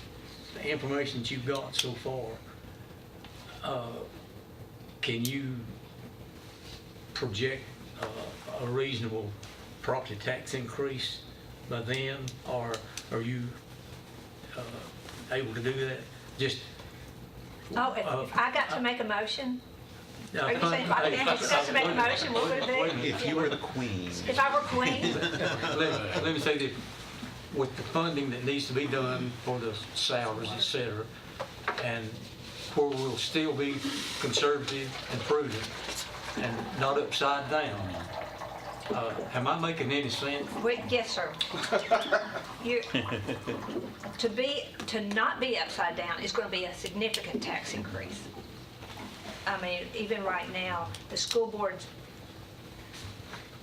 the information that you've got so far, can you project a reasonable property tax increase by then, or are you able to do that? Just Oh, if I got to make a motion, are you saying if I Hey, got to make a motion, what would it wait a be? minute. If you were the queen. If I were queen? Let me say that with the funding that needs to be done for the salaries, et cetera, and where we'll still be conservative and prudent and not upside down, am I making any sense? Yes, sir. To not be upside down is going to be a significant tax increase. I mean, even right now, the school boards,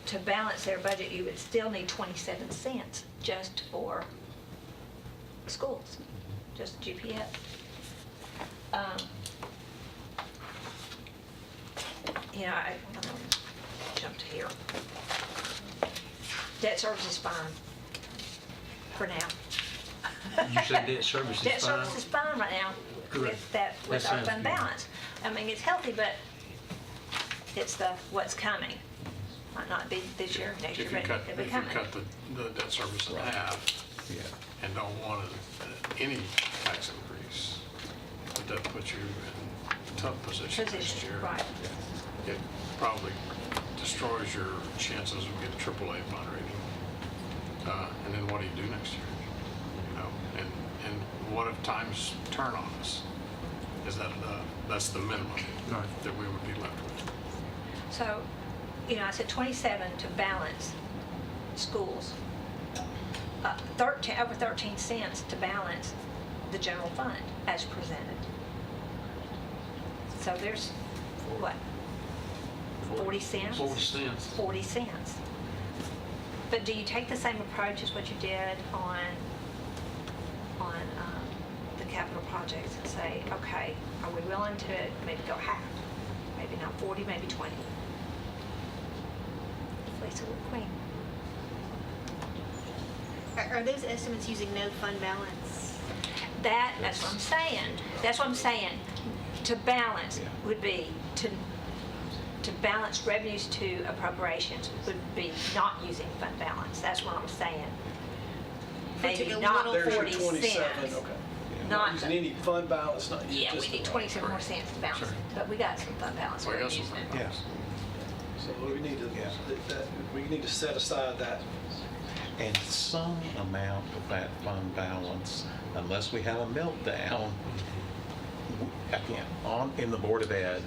to balance their budget, you would still need 27 cents just for schools, just GPS. You know, I'm gonna jump to here. Debt service is fine for now. You said debt service is fine? Debt service is fine right now Good. with our sounds fund good. balance. I mean, it's healthy, but it's what's coming. Might not be this year, next year, If you but cut, it'll be if you coming. cut the debt service in half Yeah. and don't want any tax increase, would that put you in a tough position next year? Right. It probably destroys your chances of getting AAA bond rating. And then what do you do next year? You know, know, and what if times turn on us? Is that that's the minimum Right. that we would be left with? So, I said 27 to balance schools. 13, over 13 cents to balance the general fund as presented. So there's, what, 40 cents? 40 cents. 40 cents. But do you take the same approach as what you did on the capital projects and say, okay, are we willing to maybe go half? Maybe not 40, maybe 20? Lisa Queen. Are those estimates using no fund balance? That's what I'm saying. That's what I'm saying. To balance would be, to balance revenues to appropriations would be not using fund balance. That's what I'm saying. Take Maybe a not little- There's your 40 27, cents. okay. Not, Not using any fund balance, not yeah, we just need the- 27 more cents to balance, but we got some fund balance. We We're got some using fund it. balance. So we need to, Yeah. we need to set aside that. And some amount of that fund balance, unless we have a meltdown, again, in the Board of Ed,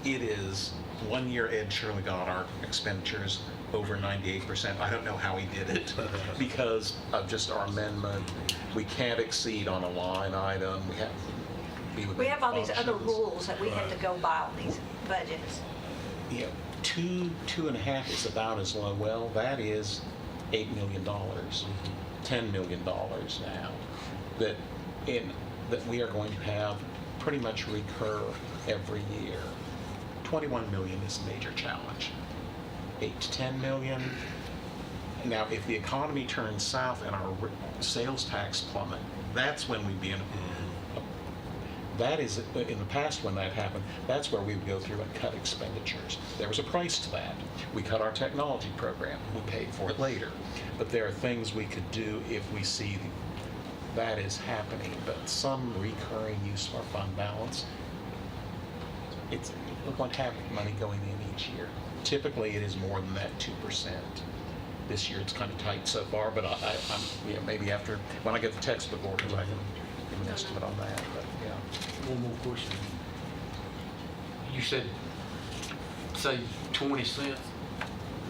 it is, one year Ed Shirley got our expenditures over 98%. I don't know how he did it because of just our amendment. We can't exceed on a line item. We have all these other functions. rules that we have to go by on these budgets. You know, 2.5 is about as low. Well, that is $8 million, $10 million now that we are going to have pretty much recur every year. 21 million is a major challenge. 8 to 10 million. Now, if the economy turns south and our sales tax plummet, that's when we'd be in. That is, in the past when that happened, that's where we would go through and cut expenditures. There was a price to that. We cut our technology program. We paid for it later. But there are things we could do if we see that is happening. But some recurring use of our fund balance, we won't have money going in each year. Typically, it is more than that 2%. This year, it's kind of tight so far, but I'm maybe after, when I get the textbook orders, I can give an estimate on that, but yeah. One more question. You said, say 20 cents,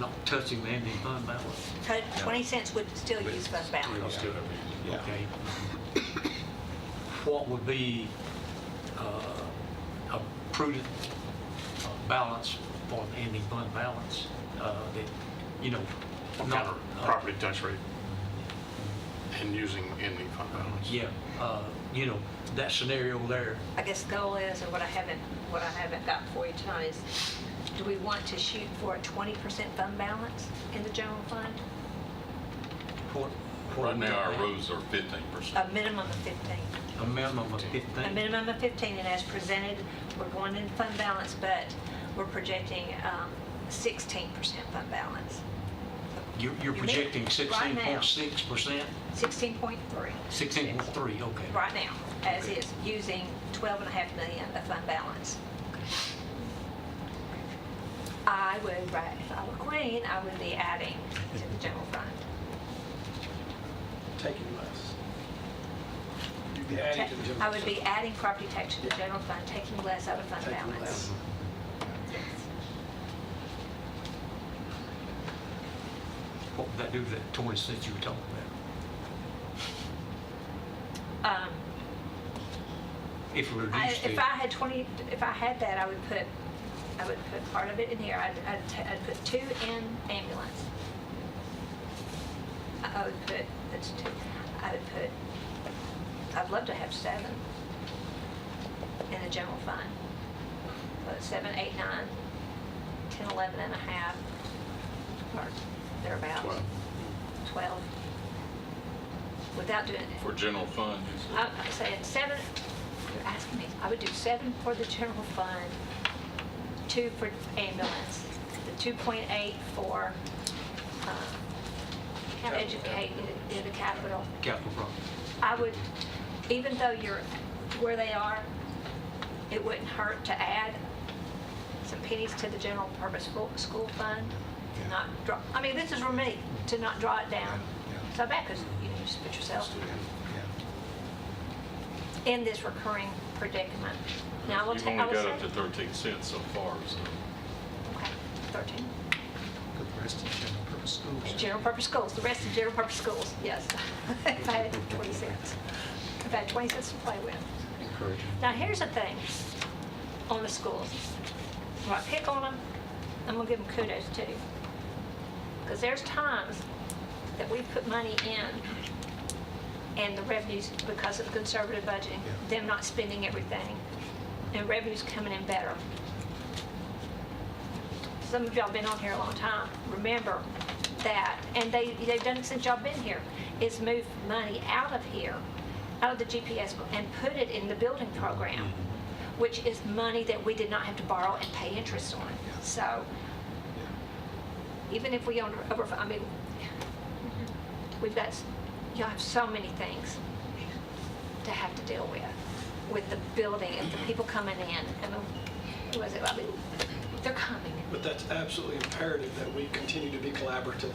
not touching the ending fund balance. 20 cents would still use fund balance. Yeah. Okay. What would be a prudent balance for the ending fund balance that, What kind of property tax rate and using ending fund balance? Yeah, that scenario there. I guess the goal is, or what I haven't got for you tonight is, do we want to shoot for a 20% fund balance in the general fund? Right now, our rules are 15%. A minimum of 15. A minimum of 15. A minimum of 15, and as presented, we're going in fund balance, but we're projecting 16% fund balance. You're projecting Right now. 16.6%? 16.3. 16.3, okay. Right now, as is, using 12.5 million of fund balance. I would, if I were Queen, I would be adding to the general fund. Taking less. You'd be adding to the general. I would be adding property tax to the general fund, taking less out of fund Taking balance. less. Yes. What would that do to that 20 cents you were talking about? If we reduced it? If I had that, I would put part of it in here. I'd put 2 in ambulance. I would put, that's 2. I'd love to have 7 in the general fund. But 7, 8, 9, 10, 11 and a half, or thereabouts. 12. Without doing it. For general fund, you said? I'm saying 7, you're asking me, I would do 7 for the general fund, 2 for ambulance, the 2.8 for educate in the capital. Capital project. I would, even though you're where they are, it wouldn't hurt to add some pennies to the general purpose school fund. To not draw, I mean, this is for me, to not draw it down so bad, because you just put yourself in this recurring predicament. Now, I will You've take, only I will got say, up to 13 cents so far, so. okay, 13. The rest of general purpose schools. General purpose schools, the rest of general purpose schools, yes. If I had 20 cents. If I had 20 cents to play with. Encouraging. Now, here's the thing on the schools. When I pick on them, I'm gonna give them kudos too. Because there's times that we put money in and the revenues, because of the conservative budgeting, them not spending everything, and revenues coming in better. Some of y'all been on here a long time. Remember that, and they've done it since y'all been here, is move money out of here, out of the GPS, and put it in the building program, which is money that we did not have to borrow and pay interest on. So even if we I mean, we've got, y'all have so many things to have to deal with the building and the people coming in. I mean, who was it? I mean, they're coming. But that's absolutely imperative that we continue to be collaborative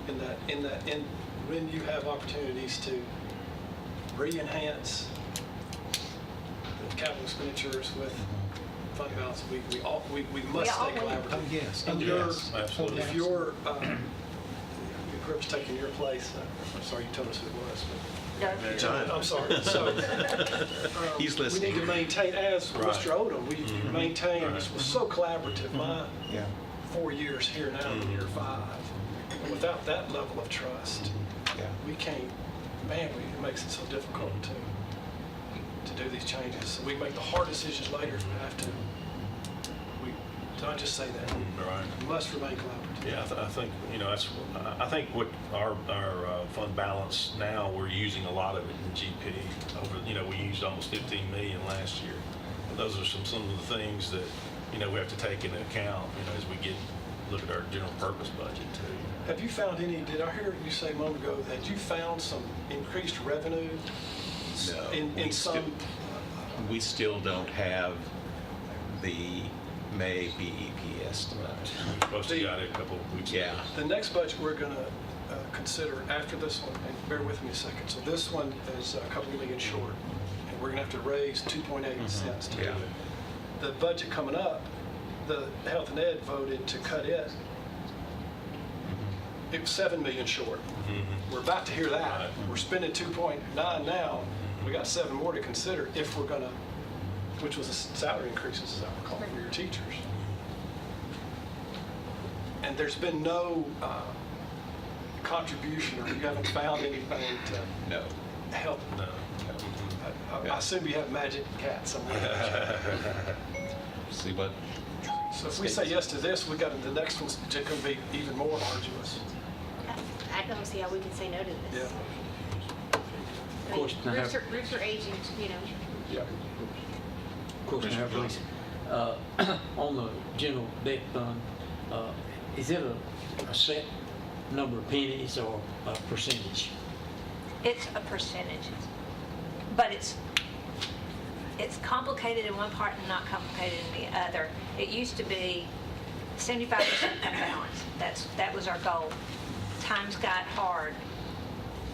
in when you have opportunities to re-enhance the capital expenditures with fund balance, we must stay collaborative. Oh, yes. And Yes, absolutely. if you're, whoever's taking your place, I'm sorry you told us who it was, but No, I'm sorry. So He's we listening. need to maintain, as Right. Mr. Odom, we maintain, Right. this was so collaborative, my Yeah. 4 years here now, in year 5. And without that level of trust, Yeah. we can't, man, it makes it so difficult to do these changes. So we make the hard decisions later if we have to. Don't just say that. Right. We must remain collaborative. Yeah, I think, I think what our fund balance now, we're using a lot of it in GP. Over, we used almost 15 million last year. And those are some of the things that, we have to take into account, as we look at our general purpose budget too. Have you found any, did I hear you say a moment ago, had you found some increased revenue No, in we some? We still don't have the May BEP estimate. We're supposed to got it a couple of weeks ago. Yeah. The next budget we're going to consider after this one, and bear with me a second. So this one is a couple of million short, and we're going to have to raise 2.8 cents to do Yeah. it. The budget coming up, the Health and Ed voted to cut it. It was 7 million short. We're about to hear that. Right. We're spending 2.9 now. We got 7 more to consider if we're going to, which was the salary increases, as I recall, for your teachers. And there's been no contribution, or you haven't found anything to No. help. No. I assume you have magic cat somewhere. See what? So if we say yes to this, we got the next one's going to be even more arduous. I don't see how we can say no to Yeah. this. Of course, I mean, now have- roofs are aging, Yeah. Of course, now, please, on the general debt fund, is it a set number of pennies or a percentage? it's a percentage, but it's complicated in one part and not complicated in the other. It used to be 75% fund balance. That was our goal. Times got hard,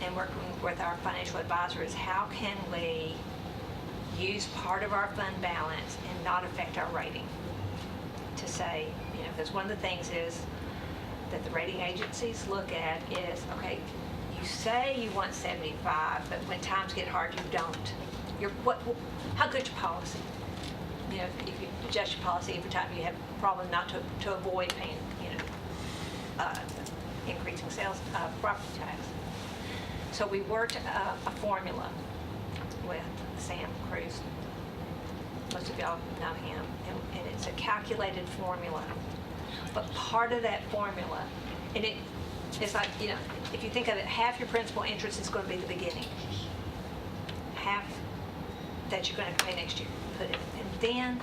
and working with our financial advisors, how can we use part of our fund balance and not affect our rating? To say, because one of the things is that the rating agencies look at is, okay, you say you want 75, but when times get hard, you don't. How good's your policy? If you adjust your policy every time you have a problem, not to avoid paying, increasing sales, property tax. So we worked a formula with Sam Cruz. Most of y'all know him, and it's a calculated formula. But part of that formula, and it's like, if you think of it, half your principal interest is going to be the beginning. Half that you're going to pay next year, put it. And then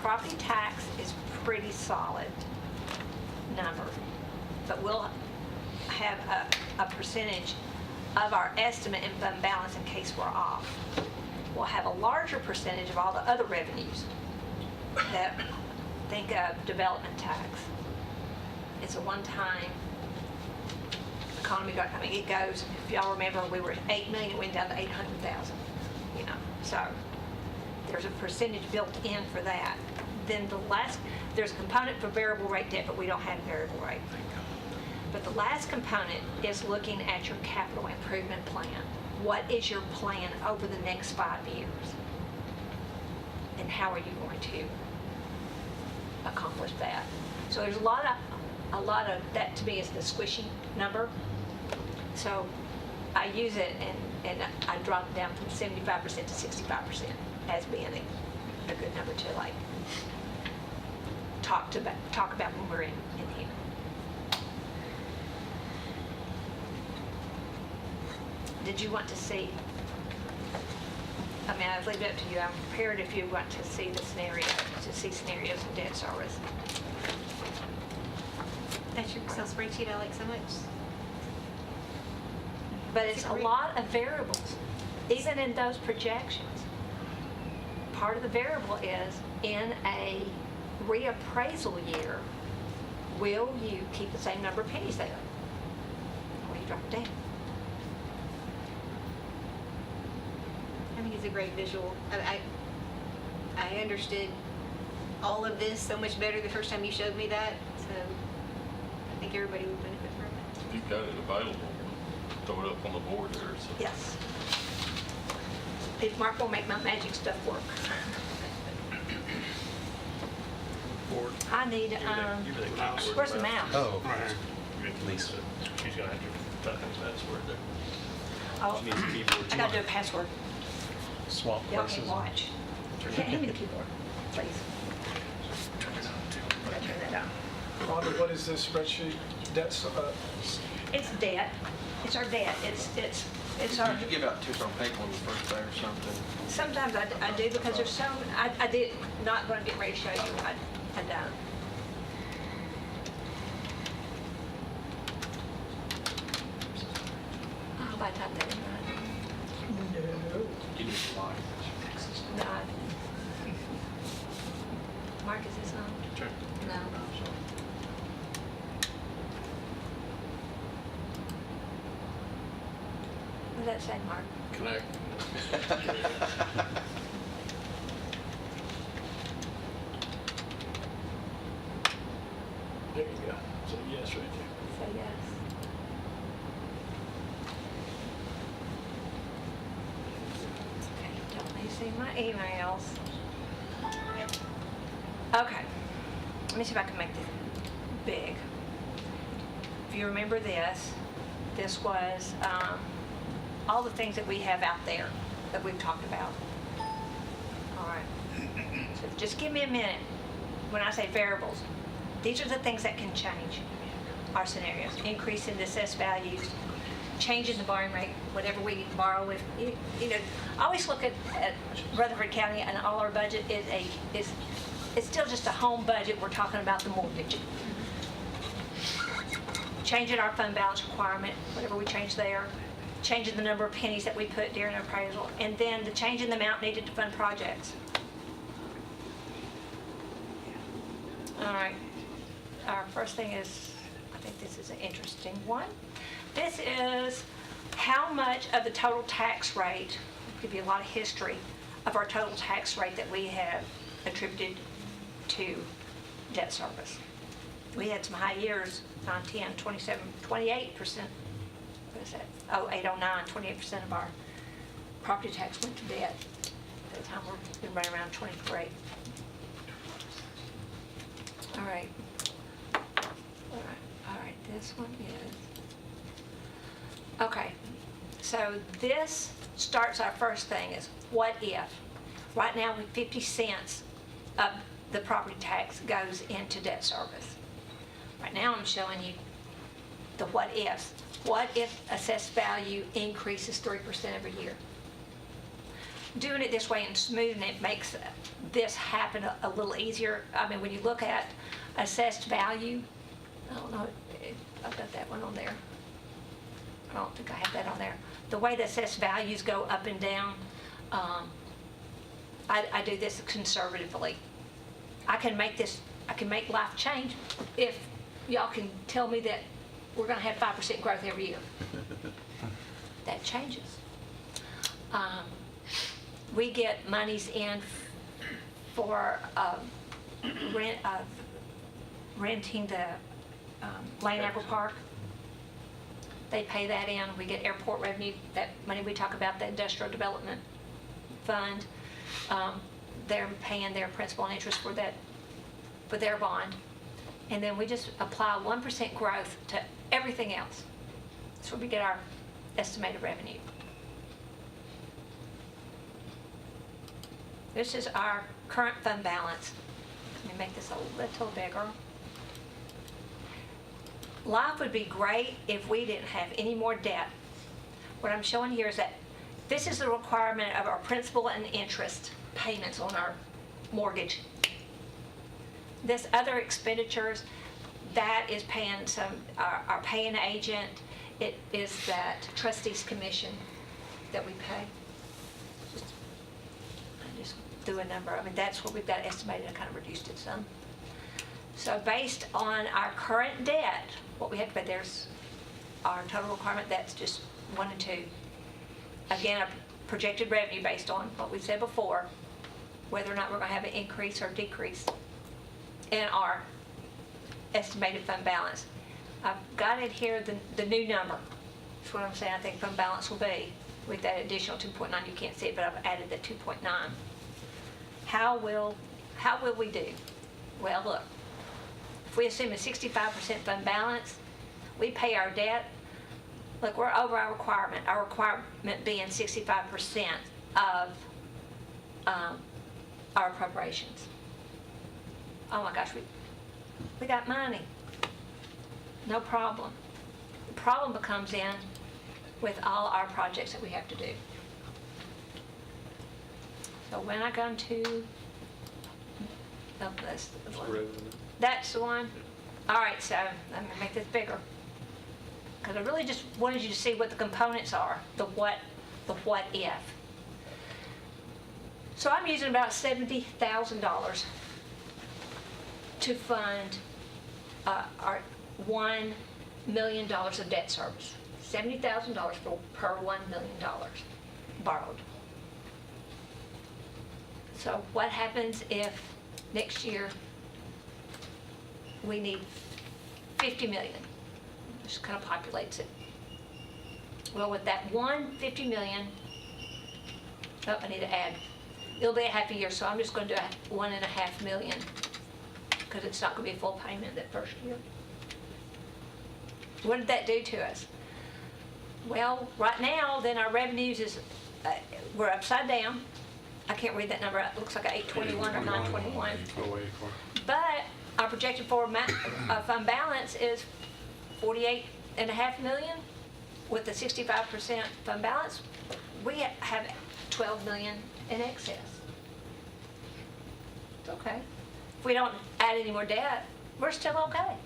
property tax is pretty solid number, but we'll have a percentage of our estimate in fund balance in case we're off. We'll have a larger percentage of all the other revenues that, think of development tax. It's a one-time economy, I mean, it goes, if y'all remember, we were at 8 million, it went down to 800,000, you know, so there's a percentage built in for that. Then there's a component for variable rate debt, but we don't have variable rate. But the last component is looking at your capital improvement plan. What is your plan over the next 5 years? And how are you going to accomplish that? So there's a lot of that, to me, is the squishy number. So I use it and I drop it down from 75% to 65% as being a good number to like talk about when we're in here. Did you want to see? I mean, I'll leave it up to you. I'm prepared if you want to see the scenario, to see scenarios in debt service. That's your Excel spreadsheet I like so much. But it's a lot of variables, even in those projections. Part of the variable is in a reappraisal year, will you keep the same number of pennies there? Or will you drop it down? I think it's a great visual. I understood all of this so much better the first time you showed me that, so I think everybody would benefit from it. If you've got it available, throw it up on the board there, so. Yes. If Mark will make my magic stuff work. Board. I need, where's the mouse? Oh, Right. Lisa. She's gonna have to type in the password there. Oh, She needs a keyboard. I gotta do a password. Swap Y'all places. can watch. Hand me the keyboard, please. Gotta turn that on. Rhonda, what is this spreadsheet? That's, It's debt. It's our debt. It's our, Did you give out two on paper on the first day or something? sometimes I do because there's so, I did, not gonna get ready to show you. I don't. I hope I typed that in right. You need to lie. No. Mark, is this on? Sure. No. What does that say, Mark? Connect. there you go. So yes, right there. Say yes. Okay, don't let me see my emails. Okay, let me see if I can make this big. If you remember this was all the things that we have out there that we've talked about. All right, so just give me a minute. When I say variables, these are the things that can change our scenarios. Increase in the assessed values, change in the borrowing rate, whatever we borrow with. You know, I always look at Rutherford County and all our budget is it's still just a home budget. We're talking about the mortgage. Changing our fund balance requirement, whatever we change there. Changing the number of pennies that we put during appraisal. And then the change in the amount needed to fund projects. All right. Our first thing is, I think this is an interesting one. This is how much of the total tax rate, I'll give you a lot of history, of our total tax rate that we have attributed to debt service. We had some high years, 9, 10, 27, 28%. What is that? 08, 09, 28% of our property tax went to debt. At the time, we've been right around 23. All right. All right, this one is, okay. So this starts, our first thing is, what if? Right now, 50 cents of the property tax goes into debt service. Right now, I'm showing you the what ifs. What if assessed value increases 3% every year? Doing it this way and smoothing it makes this happen a little easier. I mean, when you look at assessed value, I don't know if I've got that one on there. I don't think I have that on there. The way the assessed values go up and down, I do this conservatively. I can make life change if y'all can tell me that we're gonna have 5% growth every year. That changes. We get monies in for renting the Lane Agri Park. They pay that in. We get airport revenue, that money we talk about, the industrial development fund. They're paying their principal and interest for that, for their bond. And then we just apply 1% growth to everything else. That's where we get our estimated revenue. This is our current fund balance. Let me make this a little bigger. Life would be great if we didn't have any more debt. What I'm showing here is that this is the requirement of our principal and interest payments on our mortgage. This other expenditures, that is paying our paying agent. It is that trustees commission that we pay. I just threw a number. I mean, that's what we've got estimated. I kind of reduced it some. So based on our current debt, what we have to pay, there's our total requirement. That's just 1 and 2. Again, our projected revenue based on what we said before, whether or not we're going to have an increase or decrease in our estimated fund balance. I've got it here, the new number. That's what I'm saying I think fund balance will be with that additional 2.9. You can't see it, but I've added the 2.9. How will we do? Well, look, if we assume a 65% fund balance, we pay our debt. Look, we're over our requirement being 65% of our appropriations. Oh my gosh, we got money. No problem. The problem becomes in with all our projects that we have to do. So when I come to, that's the one. All right, so let me make this bigger. Because I really just wanted you to see what the components are, the what if. So I'm using about $70,000 to fund our $1 million of debt service. $70,000 per $1 million borrowed. So what happens if next year we need 50 million? Just kind of populates it. Well, with that 150 million, oh, I need to add. It'll be a half a year, so I'm just going to do 1.5 million because it's not going to be a full payment that first year. What did that do to us? Well, right now, then our revenues is, we're upside down. I can't read that number. It looks like 821 or 921. But our projected forward fund balance is 48.5 million. With the 65% fund balance, we have 12 million in excess. It's okay. If we don't add any more debt, we're still okay.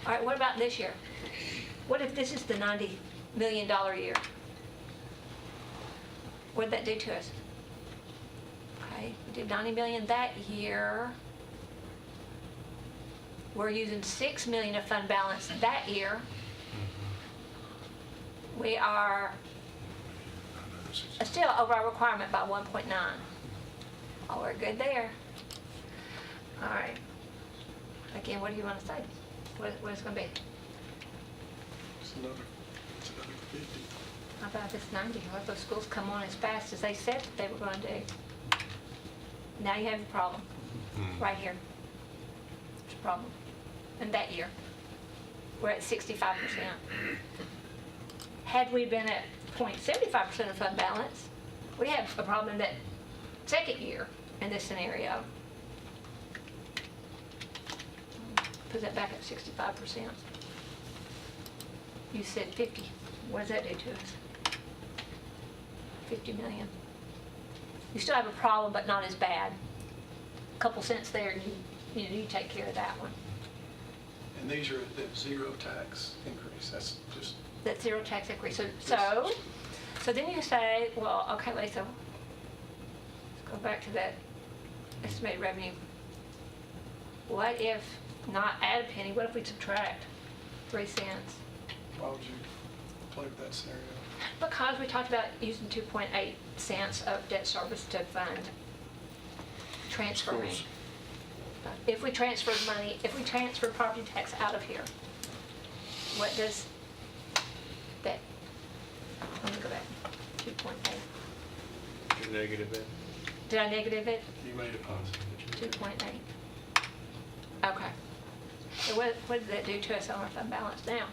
All right, what about this year? What if this is the $90 million year? What did that do to us? Okay, we did 90 million that year. We're using 6 million of fund balance that year. We are still over our requirement by 1.9. Oh, we're good there. All right. Again, what do you want to say? What is it going to be? It's another 50. How about this 90? What if those schools come on as fast as they said that they were going to do? Now you have a problem. Right here. There's a problem. And that year, we're at 65%. Had we been at 0.75% of fund balance, we have a problem in that second year in this scenario. Put that back at 65%. You said 50. What does that do to us? 50 million. You still have a problem, but not as bad. A couple cents there, and you take care of that one. And these are the zero tax increase. That's just. That zero tax increase. So then you say, well, okay, wait, so let's go back to that estimated revenue. What if not add a penny? What if we subtract? 3 cents. Why would you play with that scenario? Because we talked about using 2.8 cents of debt service to fund transferring. Schools. If we transfer money, if we transfer property tax out of here, what does that, let me go back, 2.8. You're negative in. Did I negative it? You made it positive. 2.8. Okay. So what did that do to us on our fund balance now?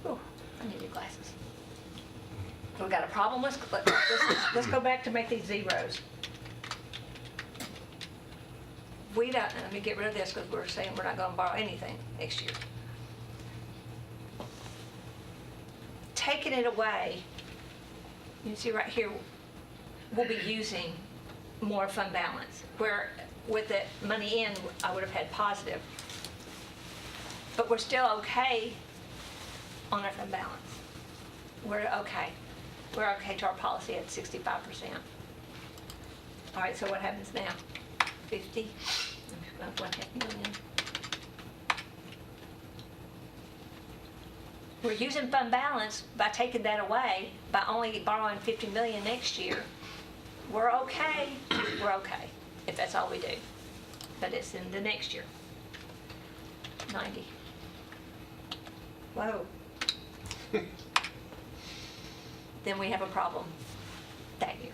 Oh, I need new glasses. So we got a problem, let's go back to make these zeros. We don't, let me get rid of this because we're saying we're not gonna borrow anything next year. Taking it away, you can see right here, we'll be using more fund balance, where with the money in, I would have had positive. But we're still okay on our fund balance. We're okay. We're okay to our policy at 65%. All right, so what happens now? 50, 1/2 million. We're using fund balance by taking that away, by only borrowing 50 million next year. We're okay, if that's all we do. But it's in the next year. 90. Whoa. Then we have a problem that year.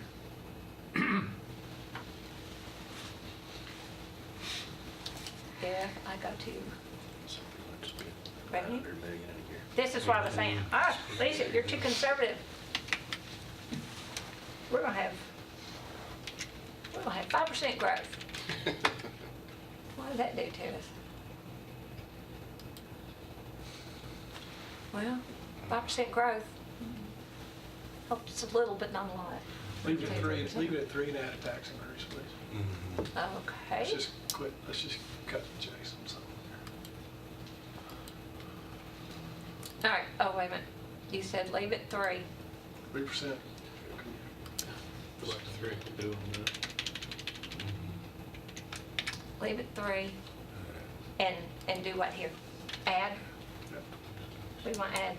If I go to revenue, this is what I was saying. Lisa, you're too conservative. We're gonna have 5% growth. What does that do to us? Well, 5% growth helps us a little, but not a lot. Leave it at 3 and add a tax increase, please. Okay. Let's just cut the chase on something All right, oh, wait a minute. You said leave it 3. there. 3%. What the three can do on that. Leave it 3. And do what here? Add? Yep. What do you want to add?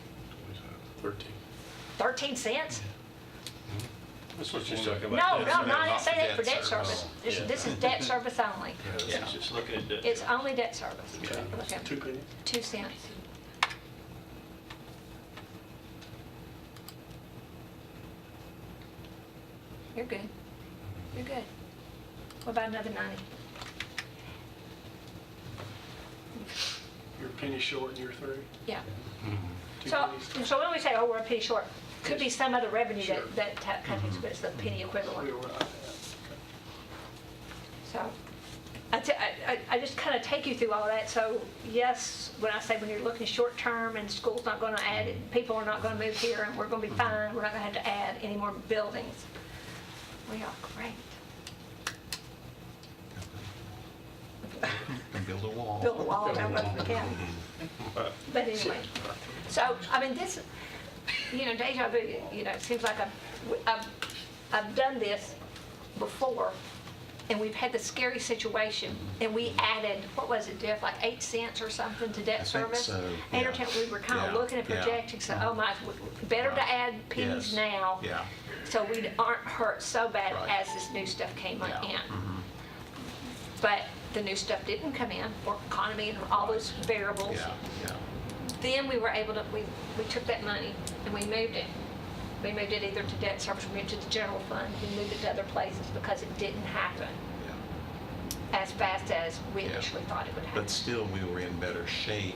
13. 13 cents? That's what she's talking No, about. no, I didn't say that for debt service. This is debt service only. Yeah, just looking at that. It's only debt service. Okay. 2 pennies. 2 cents. You're good. You're good. What about another 90? You're a penny short in year 3. Yeah. 2 So, pennies. so when we say, oh, we're a penny short, could be some other revenue Sure. that kind of, but it's the penny equivalent. We were right. So I just kind of take you through all that. So yes, when I say when you're looking short term and school's not going to add it, people are not going to move here and we're going to be fine, we're not going to have to add any more buildings. We are great. And build a wall. Build a wall down Rutherford County. But anyway, so I mean this, deja vu. It seems like I've done this before, and we've had the scary situation, and we added, what was it, Jeff, like 8 cents or something to debt I think service? so, 8 or yeah. 10. We were kind of Yeah, looking at yeah. projecting. So oh my, better to Right. add pennies Yes. now. Yeah. So we aren't hurt so bad Right. as this new stuff came Yeah. in. But the new stuff didn't come in, or economy and all those variables. Yeah, yeah. Then we were able to, we took that money and we moved it. We moved it either to debt service, we moved it to the general fund, we moved it to other places because it didn't happen Yeah. as fast as we Yeah. initially thought it would happen. But still, we were in better shape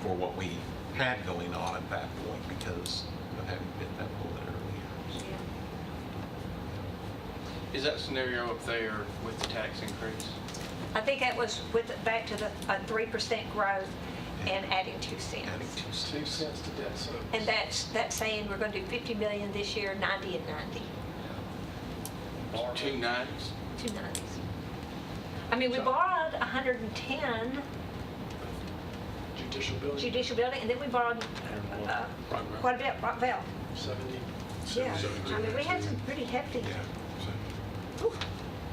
for what we had going on at that point because of having bit that bullet earlier. Yeah. Is that scenario up there with the tax increase? I think that was back to the 3% growth and adding 2 cents. Adding 2 cents. 2 cents to debt service. And that's saying we're going to do 50 million this year, 90 and 90. 2 nines? 2 90s. I mean, we borrowed 110 Judicial building, judicial building, and then we borrowed quite a bit, Rockville. 70. Yeah, I mean, we had some pretty hefty, Yeah. Oof.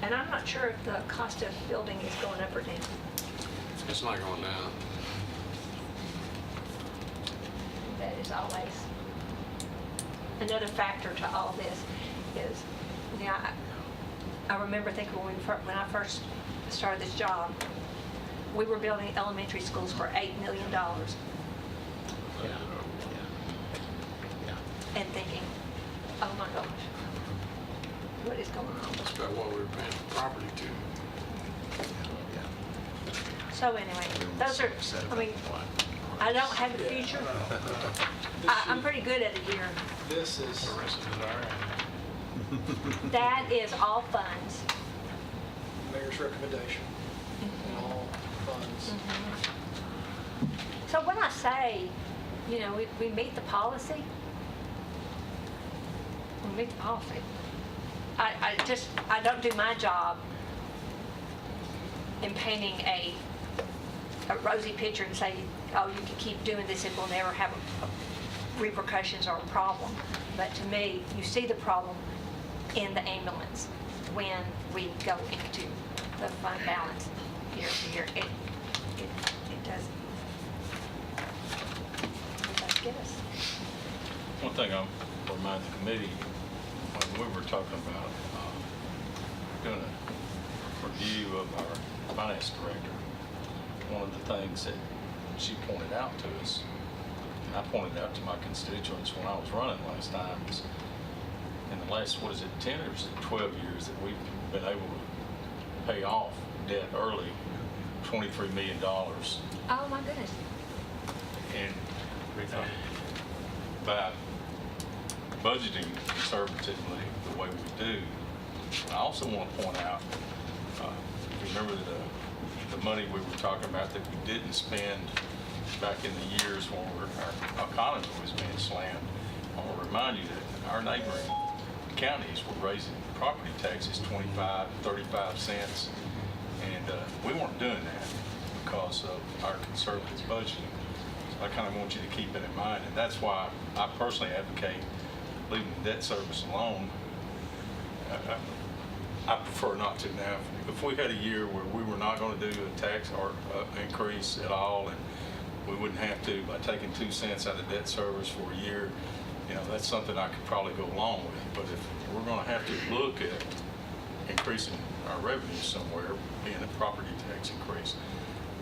And I'm not sure if the cost of building is going up or down. It's not going down. is always, another factor to all this is, you know, I remember thinking when I first started this job, we were building elementary schools for $8 million Yeah. Yeah. and thinking, oh my gosh, what is going on? That's about what we were paying for property to. Yeah. So anyway, those are, I mean, I don't have the future. I'm pretty good at a year. This is, The rest of it, all right. That is all funds. mayor's recommendation, and all funds. So when I say, you know, we meet the policy, we meet the policy. I don't do my job in painting a rosy picture and say, oh, you can keep doing this, it will never have repercussions or a problem. But to me, you see the problem in the ambulance when we go into the fund balance year to year. It does get us. One thing I'll remind the committee, when we were talking about doing a review of our finance director, one of the things that she pointed out to us, and I pointed out to my constituents when I was running last time, is in the last, 10 or 12 years that we've been able to pay off debt early, $23 million. Oh, my goodness. And by budgeting conservatively the way we do, I also want to point out, remember the money we were talking about that we didn't spend back in the years when our economy was being slammed. I want to remind you that our neighboring counties were raising property taxes 25, 35 cents, and we weren't doing that because of our conservative budgeting. So I kind of want you to keep it in mind, and that's why I personally advocate leaving the debt service alone. I prefer not to now. If we had a year where we were not going to do a tax or increase at all, and we wouldn't have to by taking 2 cents out of debt service for a year, you know, that's something I could probably go along with. But if we're going to have to look at increasing our revenue somewhere, being a property tax increase,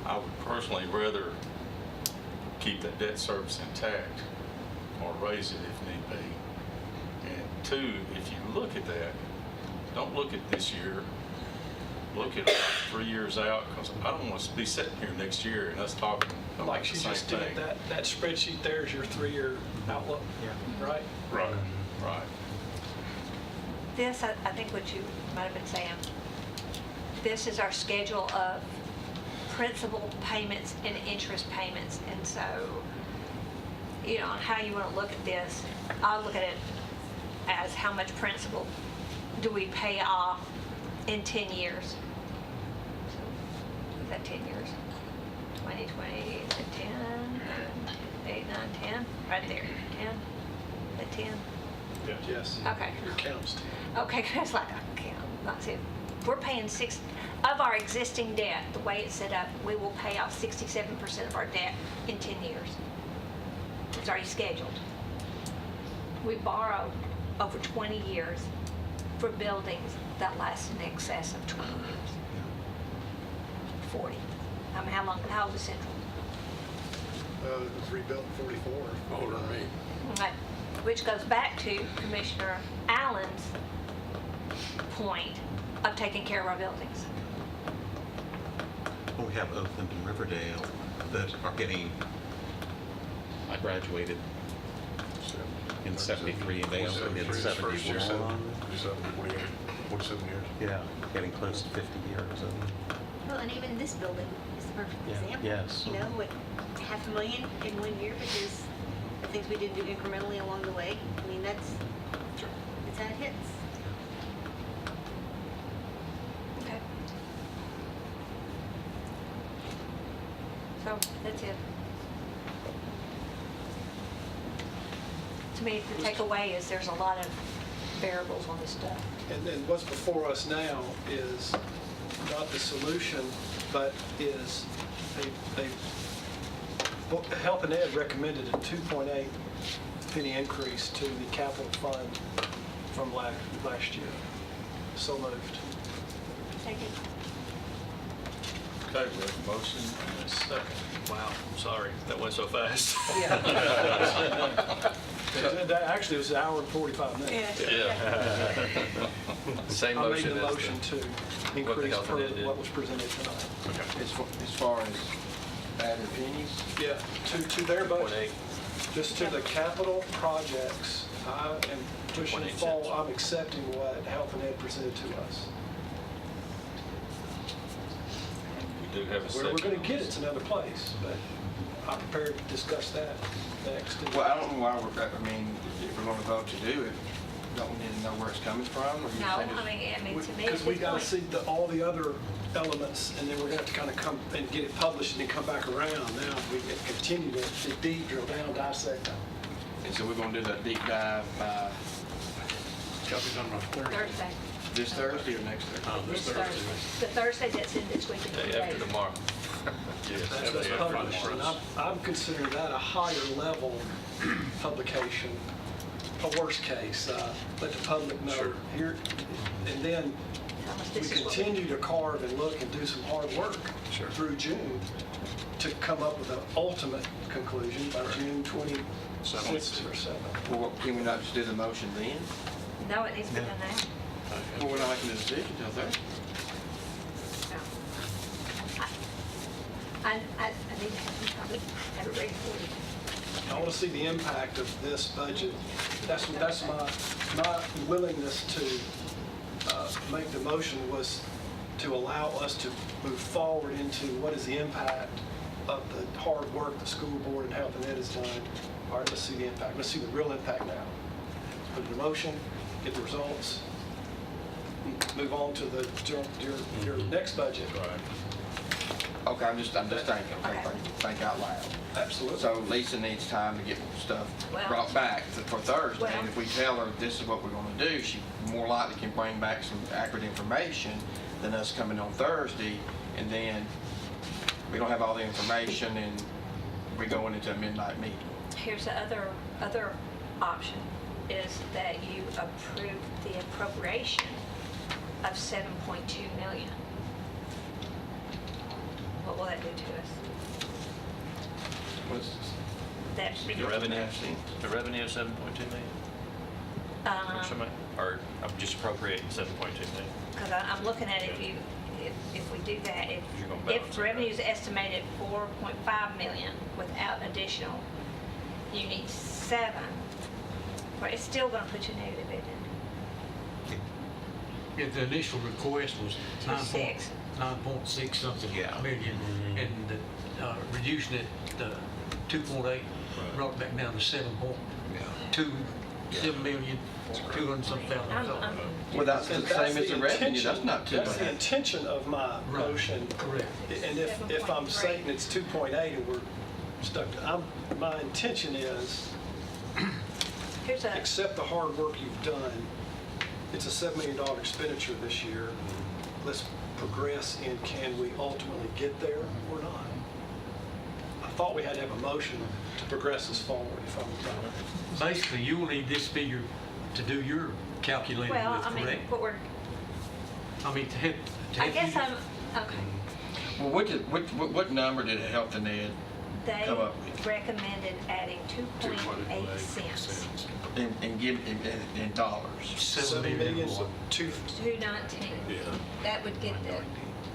I would personally rather keep that debt service intact or raise it if need be. And two, if you look at that, don't look at this year, look at 3 years out, because I don't want to be sitting here next year and us talking about Like the she same just thing. did, that spreadsheet there is your 3-year outlook, right? Right, right. This, I think what you might have been saying, this is our schedule of principal payments and interest payments. And so, you know, on how you want to look at this, I'll look at it as how much principal do we pay off in 10 years. So, is that 10 years? 2020, 10, 8, 9, 10, right there, 10, at 10? Yes. Okay. Your counts. Okay, that's like, okay, I'm not saying, we're paying of our existing debt, the way it's set up, we will pay off 67% of our debt in 10 years. It's already scheduled. We borrow over 20 years for buildings that last in excess of 20 years. 40. I mean, how old is Central? It was rebuilt in 44. Older than me. Okay. Which goes back to Commissioner Allen's point of taking care of our buildings. Well, we have Oakland and Riverdale that are getting, I graduated in 73 and they opened in 71. 47 years. Yeah, getting close to 50 years. Well, and even this building is the perfect Yeah, example. yes. You know, with $500,000 in 1 year because the things we did do incrementally along the way. I mean, that's how it hits. Okay. So that's it. To me, the takeaway is there's a lot of variables on this stuff. And then what's before us now is not the solution, but is a Well, Health and Ed recommended a 2.8 penny increase to the capital fund from last year. So moved. Second. Okay, we have a motion and a second. Wow, I'm sorry, that went so fast. Actually, it was an hour and 45 minutes. Yeah. Same I made motion the as motion to what the increase Health per and Ed did. what was presented tonight. As far as adding pennies, Yeah, to their budget, 2.8. just to the capital projects, I am pushing 2.8 forward, cents. I'm accepting what Health and Ed presented to us. We do have a Where second. we're going to get it's another place, but I'm prepared to discuss that next. well, I don't know why I mean, if we're gonna vote to do it, don't we need to know where it's coming from? Or you No, think it's- I mean, to me, at Because we this got to point, see all the other elements, and then we're going to have to kind of come and get it published and then come back around. Now, we can continue to deep drill down, dissect them. And so we're gonna do that deep dive by Got to be done by Thursday. Thursday. this Thursday or next Thursday? Oh, This Thursday. The Thursday that's in this week and 2 Day after days. tomorrow. Yes. That's what's published, and I'm considering that a higher level publication, a worst case, let the public know Sure. here, and then Tell us we this is what continue to carve and look and do some hard work Sure. through June to come up with an ultimate conclusion by June 26th or 7th. Well, can we not just do the motion then? No, it needs to be done now. Well, we're not making a decision until Thursday. No. I need to have it ready for you. I want to see the impact of this budget. That's my willingness to make the motion was to allow us to move forward into what is the impact of the hard work the school board and Health and Ed has done. All right, let's see the impact. Let's see the real impact now. Put it in motion, get the results, move on to your next budget. Okay, I'm just thinking, Okay. think out loud. Absolutely. So Lisa needs time to get stuff Well- brought back for Thursday. Well- And if we tell her this is what we're gonna do, she more likely can bring back some accurate information than us coming on Thursday. And then we don't have all the information and we going into a midnight meeting. Here's the other option, is that you approve the appropriation of 7.2 million. What will that do to us? What's That, The revenue of 7.2 million? Or something? Or I'm just appropriating 7.2 million? because I'm looking at if we do that, You're gonna balance if it, revenue is estimated 4.5 million without additional, you need 7, but it's still going to put you negative, isn't it? Yeah, the initial request was 6. 9.6 something Yeah. million, and reducing it to 2.8, brought it back down to 7.2, 7,200,000 I'm- dollars. Well, that's the And same as the revenue, intention- that's not too That's the bad. intention of my Right. motion. Correct. And if I'm saying it's 2.8 and we're stuck, my intention is, Here's a, accept the hard work you've done. It's a $7 million expenditure this year. Let's progress in, can we ultimately get there or not? I thought we had to have a motion to progress this forward, if I'm right. Basically, you will need this figure to do your calculating well, with, I mean, correct? what we're, I mean, to help I guess you- I'm, okay. Well, what number did Health and Ed They come up with? recommended adding 2.8 cents, And give, in dollars? 7 $7 million. million, so 219. That would get the,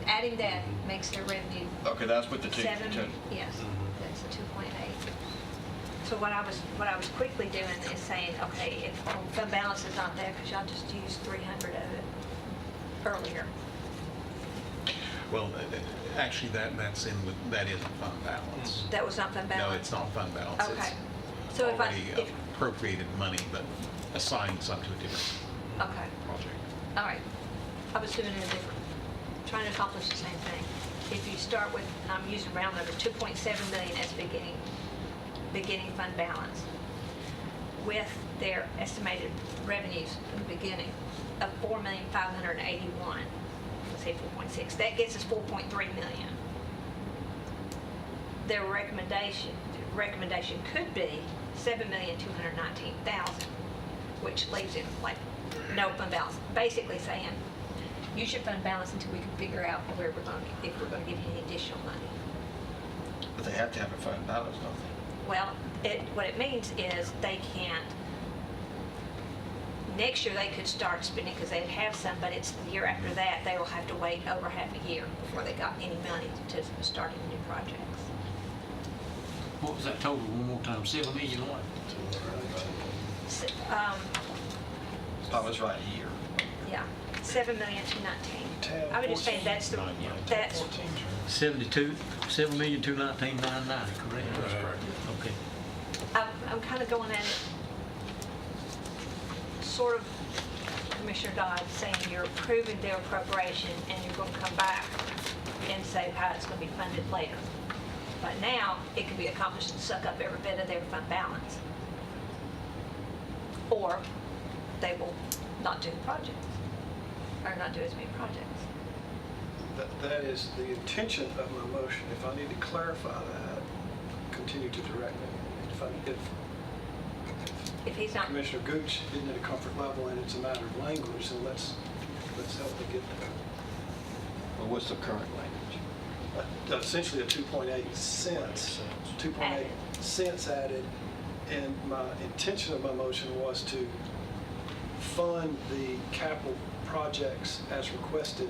adding that makes their revenue Okay, that's what the two. 7, yes, that's a 2.8. So what I was quickly doing is saying, okay, if fund balance is not there, because y'all just used 300 of it earlier. Well, actually, that's that isn't fund balance. That was not fund No, balance? it's not fund balance. Okay. It's So if I, already if, appropriated money, but assigned some to a different okay, project. all right. I was doing it a different, trying to accomplish the same thing. If you start with, I'm using round numbers, 2.7 million as beginning fund balance, with their estimated revenues from the beginning of 4,581,000. Let's say 4.6. That gets us 4.3 million. their recommendation could be $7,219,000, which leaves it like no fund balance. Basically saying, you should fund balance until we can figure out where we're going, if we're going to give you any additional money. But they have to have a fund balance, don't they? Well, what it means is they can't, next year they could start spending because they'd have some, but it's the year after that, they will have to wait over half a year before they got any money to start any new projects. What was that total, one more time, 7 million what? So, I was right here. yeah, $7,219,000. I would just say that's the, that's, 7,219,990, correct? That's correct. Okay. I'm kind of going at it, sort of, Commissioner Dodd saying you're approving their appropriation and you're going to come back and say how it's going to be funded later. But now, it can be accomplished to suck up every bit of their fund balance. Or they will not do the projects, or not do as many projects. That is the intention of my motion. If I need to clarify that, continue to direct me. If he's not, Commissioner Gooch isn't at a comfort level and it's a matter of language, then let's help me get there. Well, what's the current language? Essentially a 2.8 cents, 2.8 cents added, and my intention of my motion was to fund the capital projects as requested.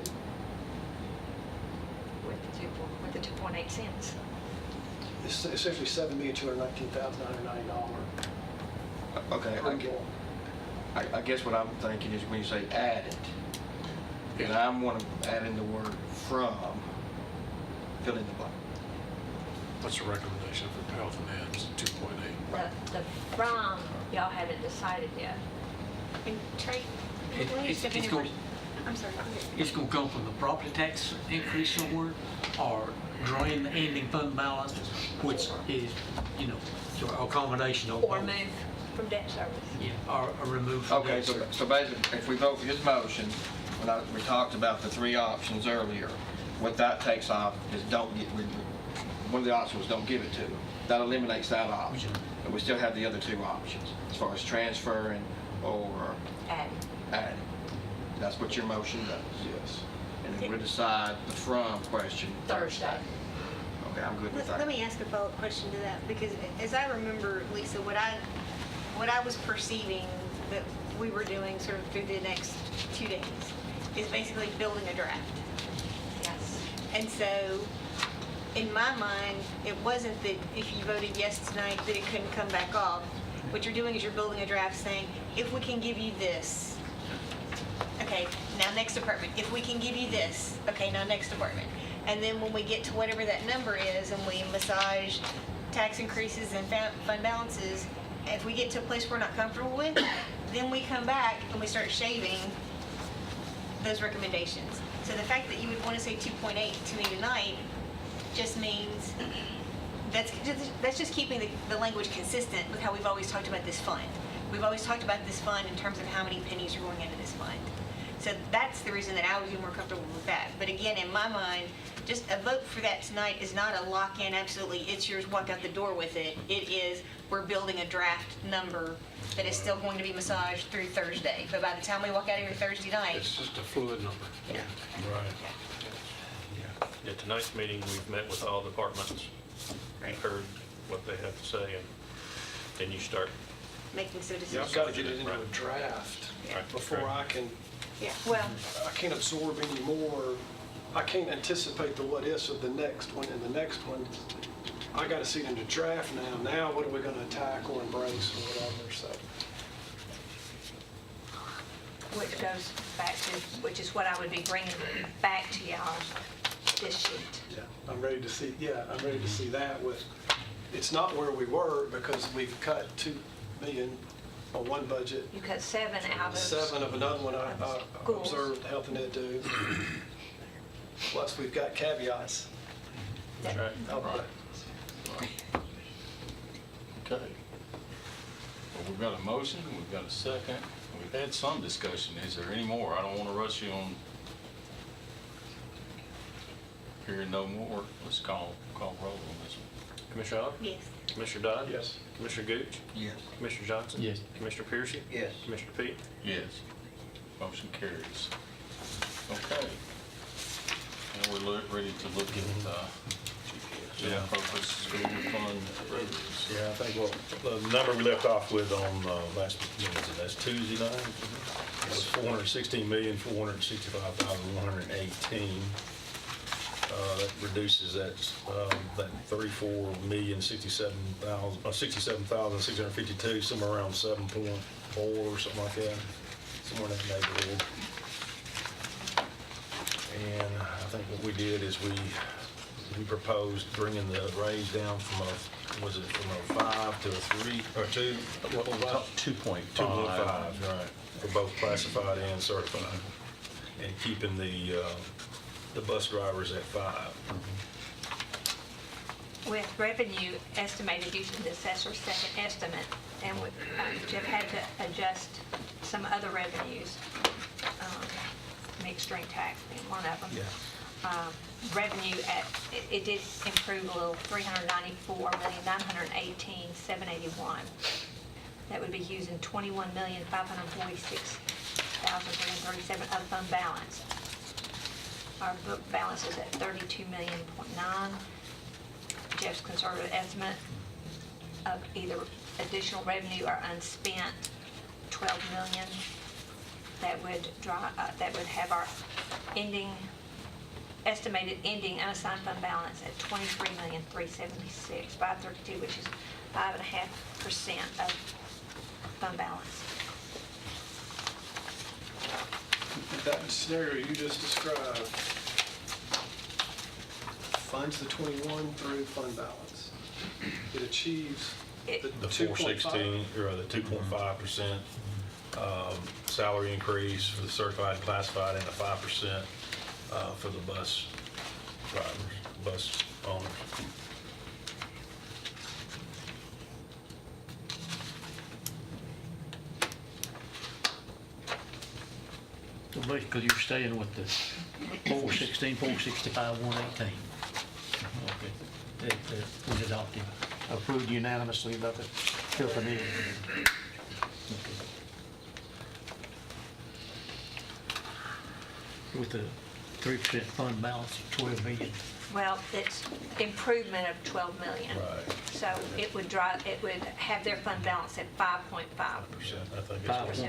with the 2.8 cents. It's essentially $7,219,990 Okay, per year. I guess what I'm thinking is when you say added, and I want to add in the word from, fill in the blank. What's the recommendation for health and ed? Is it 2.8? The from, y'all haven't decided yet. And Trey, It- let me it's- step in it's here. going- I'm sorry. go ahead. It's gonna come from the property tax increase somewhere, or drain the ending fund balance, which is, you know, sort of a combination of. Or both. move from debt service. Yeah, or remove from Okay, debt so service. basically, if we vote for his motion, we talked about the three options earlier, what that takes off is one of the options was don't give it to them. That eliminates that option, but we still have the other two options, as far as transferring or Add. adding. That's what your motion does. Yes. And then we'll decide the from question Thursday. Okay, I'm good with Let that. me ask a follow-up question to that, because as I remember, Lisa, what I was perceiving that we were doing sort of through the next 2 days is basically building a draft. Yes. And so, in my mind, it wasn't that if you voted yes tonight that it couldn't come back off. What you're doing is you're building a draft saying, if we can give you this, okay, now next department. If we can give you this, okay, now next department. And then when we get to whatever that number is and we massage tax increases and fund balances, if we get to a place we're not comfortable with, then we come back and we start shaving those recommendations. So the fact that you would want to say 2.8 to me tonight just means that's just keeping the language consistent with how we've always talked about this fund. We've always talked about this fund in terms of how many pennies are going into this fund. So that's the reason that I would be more comfortable with that. But again, in my mind, just a vote for that tonight is not a lock-in, absolutely, it's yours, walk out the door with it. It is, we're building a draft number that is still going to be massaged through Thursday. But by the time we walk out of here Thursday night, It's just a fluid number. yeah. Right. Yeah, tonight's meeting, we've met with all departments. We've heard what they have to say, and then you start. Making some Yeah, decisions. I've got to get it into a Right. draft Yeah. before I can, Yeah, well, I can't absorb any more. I can't anticipate the what-ifs of the next one and the next one. I got to see it in the draft now. Now, what are we going to attack or embrace or whatever, so. Which goes back to, which is what I would be bringing back to y'all, this sheet. Yeah, I'm ready to see that with, it's not where we were because we've cut 2 million on one budget, You cut 7 out of. 7 of another one I Schools. observed health and ed do. Plus, we've got caveats. That's right. How about it? Okay. Well, we've got a motion, we've got a second, we've had some discussion. Is there any more? I don't want to rush you on. Hearing no more, let's call roll on this one. Commissioner Arnold? Yes. Commissioner Dodd? Yes. Commissioner Gooch? Yes. Commissioner Johnson? Yes. Commissioner Piercy? Yes. Commissioner Pete? Yes. Motion carries. Okay. And we're ready to look at general purpose school fund revenues. Yeah, I think, well, the number we left off with on last, that's Tuesday night, it was $416,465,118. That reduces that 67,652, somewhere around 7.4 or something like that, somewhere in that neighborhood. And I think what we did is we proposed bringing the raise down from from a 5 to a 3, or 2? 2.5. 2.5, right, for both classified and certified, and keeping the bus drivers at 5. With revenue estimated using the assessor's second estimate, and Jeff had to adjust some other revenues, mixed drink tax being one of them. Yeah. Revenue it did improve a little, $394,918,781. That would be using $21,546,337 of fund balance. Our book balance is at $32 million. Jeff's conservative estimate of either additional revenue or unspent, $12 million. That would have our estimated ending unassigned fund balance at $23,376,532, which is 5.5% of fund balance. That scenario you just described funds the 21 through fund balance. It achieves the The 2.5. 416, or the 2.5% salary increase for the certified and classified, and the 5% for the bus drivers, bus owners. So basically, you're staying with the 416, 465, 118. Okay. That was adopted, approved unanimously by the company. With the 3% fund balance of 12 million. Well, it's improvement of $12 million. Right. So it would have their fund balance at 5.5%. I think that's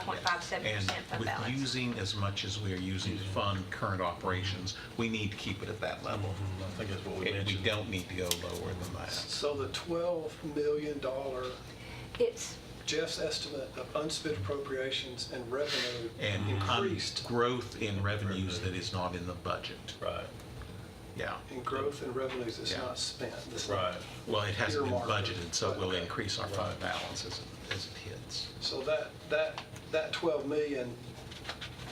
what 5.57% And fund with balance. using as much as we are using to fund current operations, we need to keep it at that level. I think that's what we We mentioned. don't need to go lower than that. So the $12 million It's, Jeff's estimate of unspent appropriations and revenue And increased growth in revenues that is not in the budget. Right, Yeah. in growth in revenues that's Yeah. not spent. That's right. Well, it hasn't been Earmarked. budgeted, so it will Okay. increase our fund balance as it hits. So that 12 million,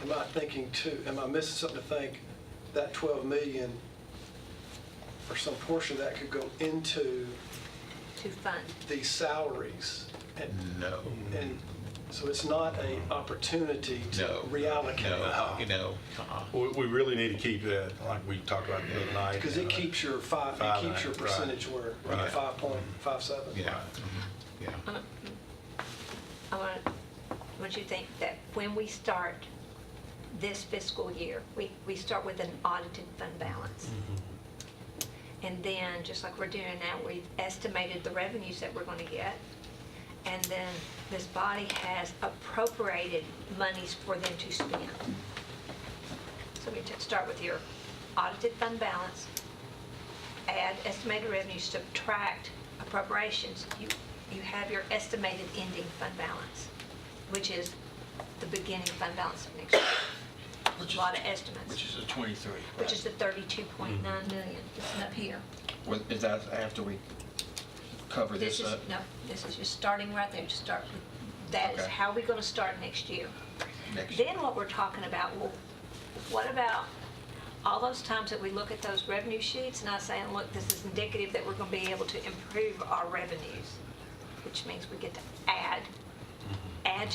am I missing something to think, that 12 million, or some portion of that could go into to fund. these salaries? No. And so it's not a opportunity to No. reallocate. No. We really need to keep that, like we talked about the other night. Because it keeps your Five, right. percentage where, Right. 5.57. Yeah. Yeah. I want you to think that when we start this fiscal year, we start with an audited fund balance. And then, just like we're doing now, we've estimated the revenues that we're going to get. And then this body has appropriated monies for them to spend. So we start with your audited fund balance, add estimated revenues, subtract appropriations. You have your estimated ending fund balance, which is the beginning fund balance of next year. A lot of estimates. Which is a 23. Which is the 32.9 million. It's up here. Is that after we cover this up? No, this is just starting right there. Just start with, that is Okay. how we're going to start next year. Next year. Then what we're talking about, well, what about all those times that we look at those revenue sheets and I saying, look, this is indicative that we're going to be able to improve our revenues, which means we get to add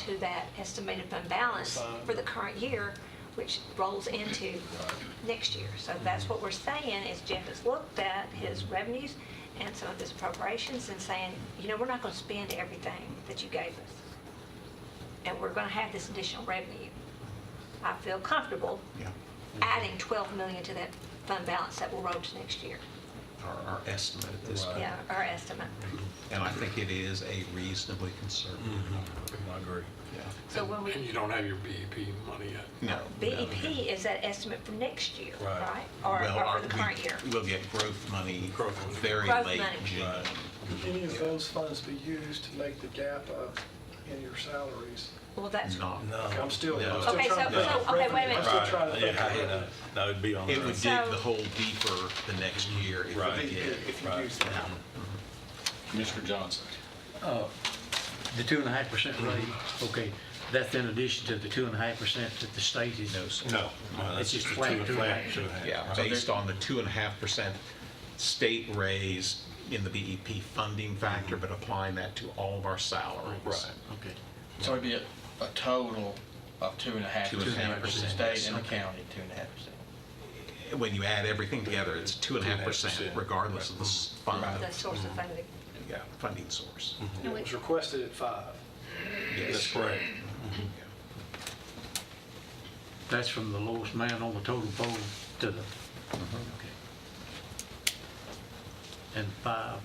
to that estimated fund balance for the current year, which rolls into next year. So that's what we're saying is Jeff has looked at his revenues and some of this appropriations and saying, you know, we're not going to spend everything that you gave us. And we're going to have this additional revenue. I feel comfortable Yeah. adding 12 million to that fund balance that will roll to next year. Our estimate at this point. Yeah, our estimate. And I think it is a reasonably conservative number. I agree. Yeah. So when we, And you don't have your BEP money yet. No. BEP is that estimate for next year, Right. right? Or for the current year? We'll get growth money very Growth late money. June. Can any of those funds be used to make the gap up in your salaries? Well, that's, Not, I'm still No. trying Okay, to so- think so- of okay, wait a revenue. minute. I'm still trying to think of Yeah, revenue. no, it'd be on it there. would dig So- the hole deeper the next year if Right. we did. If you use that. Commissioner Johnson. The 2.5% raise, okay, that's in addition to the 2.5% that the state is. No, sir. No, It's that's just just a flat 2.5. 2.5. Yeah, based on the 2.5% state raise in the BEP funding factor, but applying that to all of our salaries. Right. Okay. So it'd be a total of 2.5% for the 2.5%, state and the okay. county, 2.5%. When you add everything together, it's 2.5% 2.5%, regardless of the fund, the source of funding. yeah, funding source. It was requested at 5. Yes. That's correct. That's from the lowest man on the total pole to the, okay. And 5%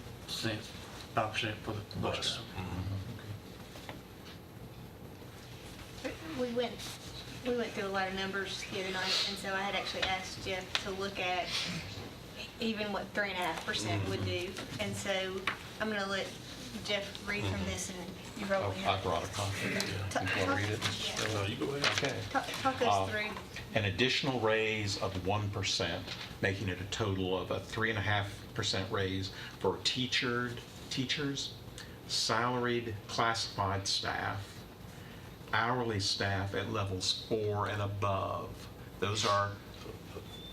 for the bus Bus. driver. We went through a lot of numbers the other night, and so I had actually asked Jeff to look at even what 3.5% would do. And so I'm gonna let Jeff read from this and you roll in. I brought a copy. You want to read it? Yeah. No, you go ahead. Okay. Talk us through. An additional raise of 1%, making it a total of a 3.5% raise for teachers, salaried classified staff, hourly staff at levels 4 and above. Those are,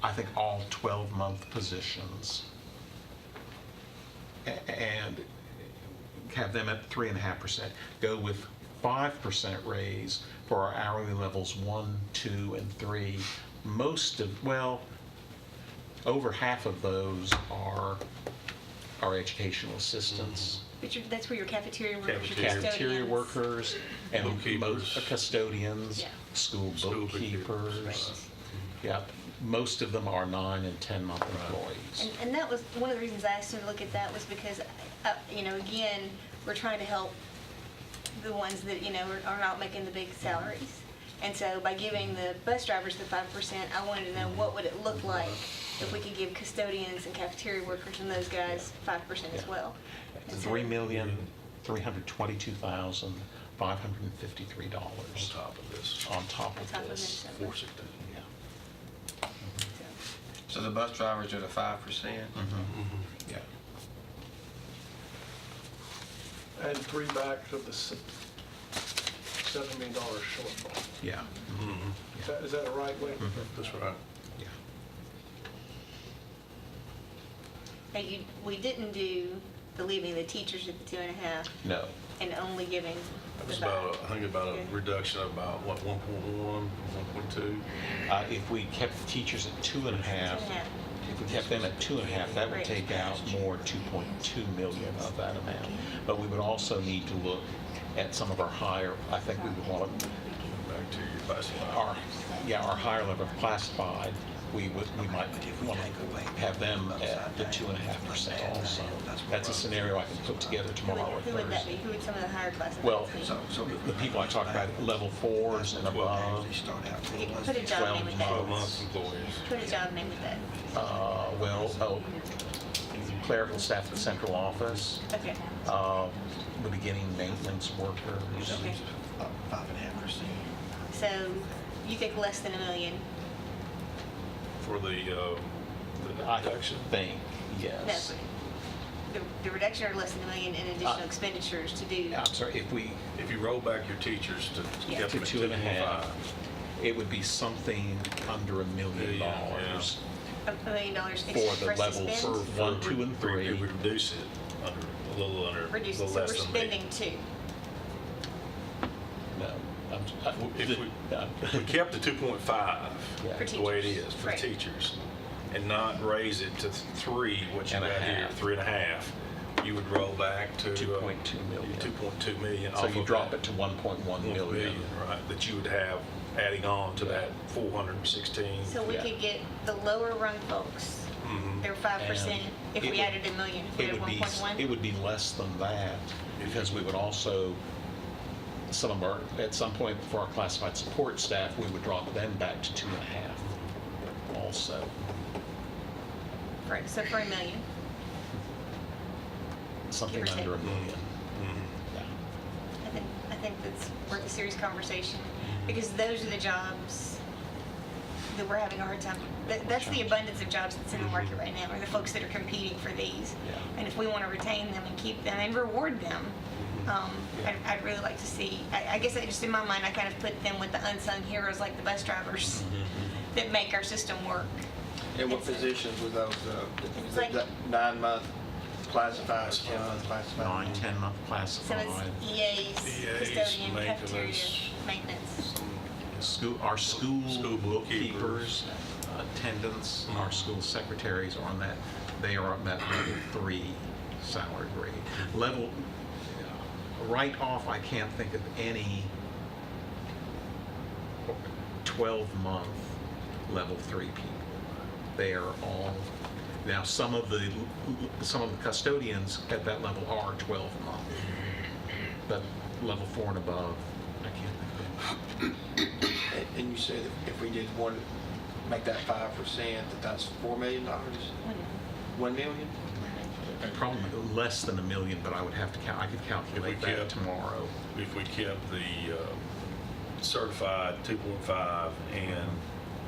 I think, all 12-month positions. And have them at 3.5%. Go with 5% raise for our hourly levels 1, 2, and 3. Most of, well, over half of those are our educational assistants, But that's where your cafeteria workers, your Cafeteria. cafeteria custodians. workers, and Bookkeepers. most custodians, Yeah. school School bookkeepers. bookkeepers. Yeah, most of them are 9 and 10-month employees. And that was, one of the reasons I asked him to look at that was because, you know, again, we're trying to help the ones that, you know, are not making the big salaries. And so by giving the bus drivers the 5%, I wanted to know what would it look like if we could give custodians and cafeteria workers and those guys 5% as well. And so- $3,322,553 On top of this. on top On of top of this. this number. Force it down. Yeah. So the bus drivers are the 5%? Yeah. Add 3 back to the $7 million shortfall. Yeah. Is that the right way? That's right. Yeah. But we didn't do the leaving the teachers at the 2.5 No. and only giving It the was 5. about, I think about a reduction of about, what, 1.1, 1.2? If we kept the teachers at 2.5, 2.5. if we kept them at 2.5, that would Right. take out more 2.2 million of that amount. But we would also need to look at some of our higher, I think we would want to, Back to your classified. our higher level classified, we might want to have them at the 2.5% also. That's a scenario I can put together Who tomorrow or would that Thursday. be? Who would some of the higher classes Well, be? the people I talked about, level 4s and above, Put a job name with 12 that. months employees. Put a job name with that. clerical staff at the central office, Okay. the beginning maintenance workers. Okay. 5.5%. So you think less than $1 million? For the I reduction. think, No. yes. The reduction or less than $1 million in additional expenditures to do? I'm sorry, if If you roll back your teachers to Yeah. get them to at 2.5, 2.5. it would be something under $1 million Yeah. $1 million for extra the for us to levels spend? 1, 2, and 3. Reduce it under, a little under, a Reduce it, little so less we're than spending 2. No, If we kept the 2.5, For the way it teachers. is, for Right. teachers, and not raise it to 3, what you And a got here, half. 3.5, you would roll back to 2.2 million. 2.2 million. So off you of drop that it to 1.1 million. Right, that you would have adding on to that 416. So we Yeah. could get the lower rung folks, their 5%, if it we would- added a million, if we It did would be, 1.1? it would be less than that, because we would also, some of our, at some point for our classified support staff, we would drop them back to 2.5 also. Right, so for a million. Something Give or take. under $1 million. Yeah. I think that's worth a serious conversation, because those are the jobs that we're having a hard time. That's the abundance of jobs that's in the market right now, are the folks that are competing for these. Yeah. And if we want to retain them and keep them and reward them, I'd really like to see, I guess just in my mind, I kind of put them with the unsung heroes like the bus drivers that make our system work. And what positions were those, It's like- 9-month classified, 10-month classified? 9-10-month So classified. it's EAs, custodian, cafeteria, maintenance. maintenance. Our school School bookkeepers, attendants, our school secretaries are on that, they are on that level 3 salary grade. Level, right off, I can't think of any 12-month level 3 people. They are all, now some of the custodians at that level are 12-month, but level 4 and above, I can't think of any. And you said if we did want to make that 5%, that's $4 million? 1 million? Probably less than $1 million, but I would have to I could calculate If we that kept- tomorrow. If we kept the certified 2.5 and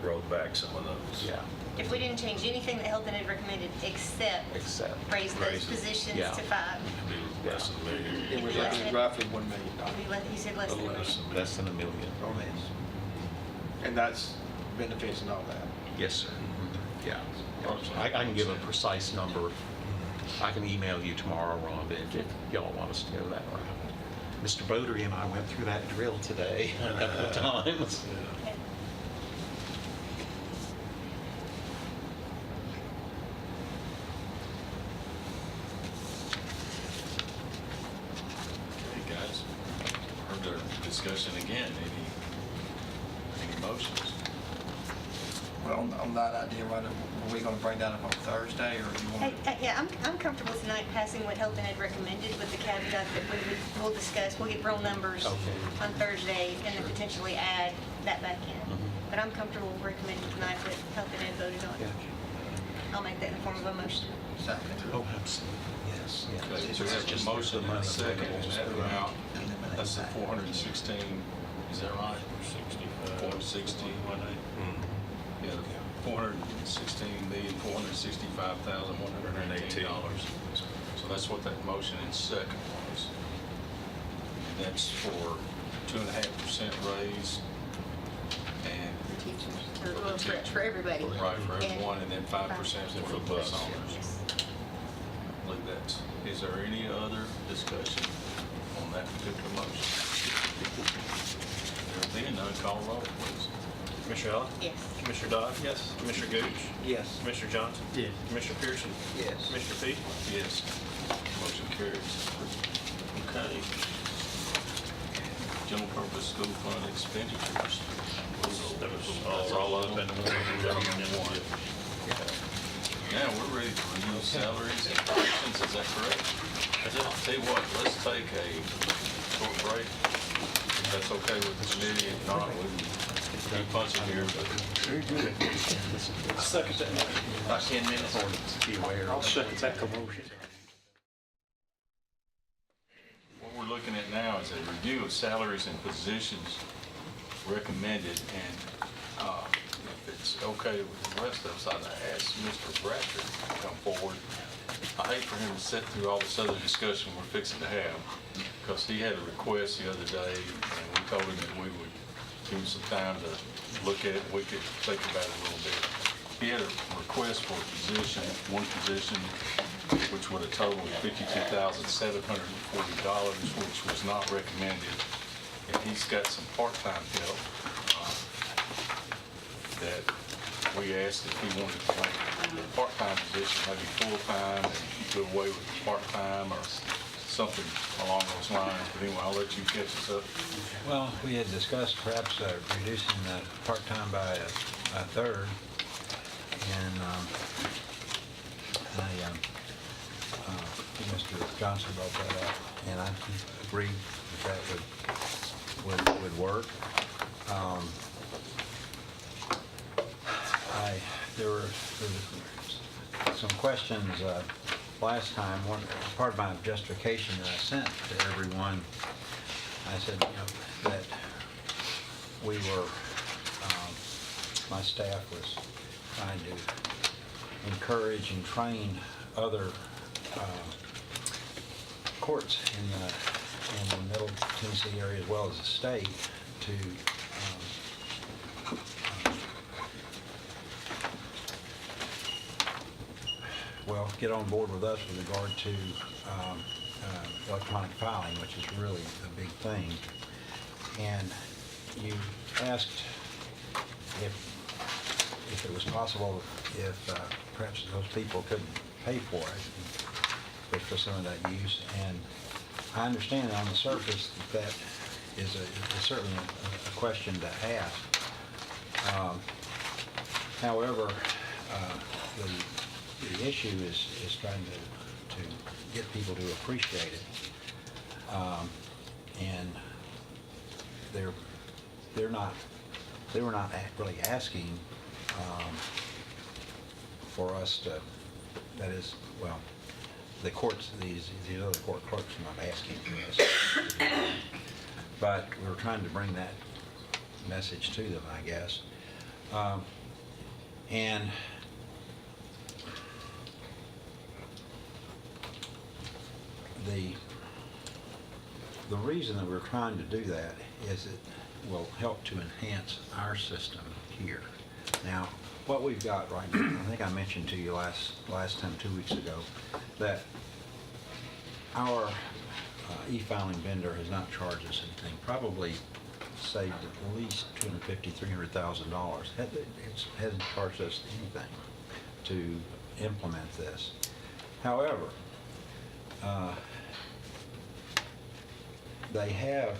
rolled back some of those. Yeah, If we didn't change anything that Health and Ed recommended except except, raise those Raise it. positions Yeah. to 5, It'd be less than $1 million. And we're looking at roughly $1 million. he said less than a million. less than $1 million. Oh, yes. And that's benefits and all that. Yes, sir. Yeah. I can give a precise number. I can email you tomorrow, Rhonda, if y'all want us to go that route. Mr. Bodary and I went through that drill today a couple of times. Okay. Hey, guys, heard their discussion again. Any motions? Well, on that idea, are we going to bring that up on Thursday, or do you want to? Yeah, I'm comfortable tonight passing what Health and Ed recommended with the caveat that we'll discuss, we'll get real numbers Okay. on Thursday and then potentially add that back in. But I'm comfortable recommending tonight what Health and Ed voted on. I'll make that in the form of a motion. Second. Oh, absolutely, yes. Okay, This so we is have just a motion the and a money. second, and that amount, that's the 416, is that right? 460. Yeah, $416,465,118. So that's what that motion in second was. And that's for 2.5% raise and For everybody. right for And everyone, and then 5% for the bus owners. Yes. I believe that's, is there any other discussion on that particular motion? There being none, call roll, please. Commissioner Allen? Yes. Commissioner Dodd? Yes. Commissioner Gooch? Yes. Commissioner Johnson? Yes. Commissioner Pearson? Yes. Commissioner Peak? Yes. Motion carries. Okay. General purpose school fund expenditures. That was all up in one. Now, we're ready to review salaries and functions, is that correct? I'll tell you what, let's take a short break. If that's okay with the committee, if not, we can keep punching here, but Second that motion. About 10 minutes. Be aware. I'll second that motion. what we're looking at now is a review of salaries and positions recommended, and if it's okay with the rest of us, I'd ask Mr. Bradford to come forward. I hate for him to sit through all this other discussion we're fixing to have, because he had a request the other day, and we told him that we would give him some time to look at it, we could think about it a little bit. He had a request for a position, one position, which would have totaled $52,740, which was not recommended. And he's got some part-time help that we asked if he wanted to make the part-time position maybe full-time and do away with part-time or something along those lines. But anyway, I'll let you catch us up. Well, we had discussed perhaps reducing the part-time by a third, and Mr. Johnson brought that up, and I agreed that would work. There were some questions last time. One part of my justification that I sent to everyone, I said, that we were, my staff was trying to encourage and train other courts in the Middle Tennessee area as well as the state to get on board with us with regard to electronic filing, which is really a big thing. And you asked if it was possible if perhaps those people couldn't pay for it, for some of that use. And I understand that on the surface that is certainly a question to ask. However, the issue is trying to get people to appreciate it, and they were not really asking for us to. That is, well, the courts, these other court clerks are not asking for us, but we were trying to bring that message to them, I guess, and. The reason that we're trying to do that is it will help to enhance our system here. Now, what we've got right now, I think I mentioned to you last time, 2 weeks ago, that our e-filing vendor has not charged us anything, probably saved at least $250,000, $300,000. It hasn't charged us anything to implement this. However, they have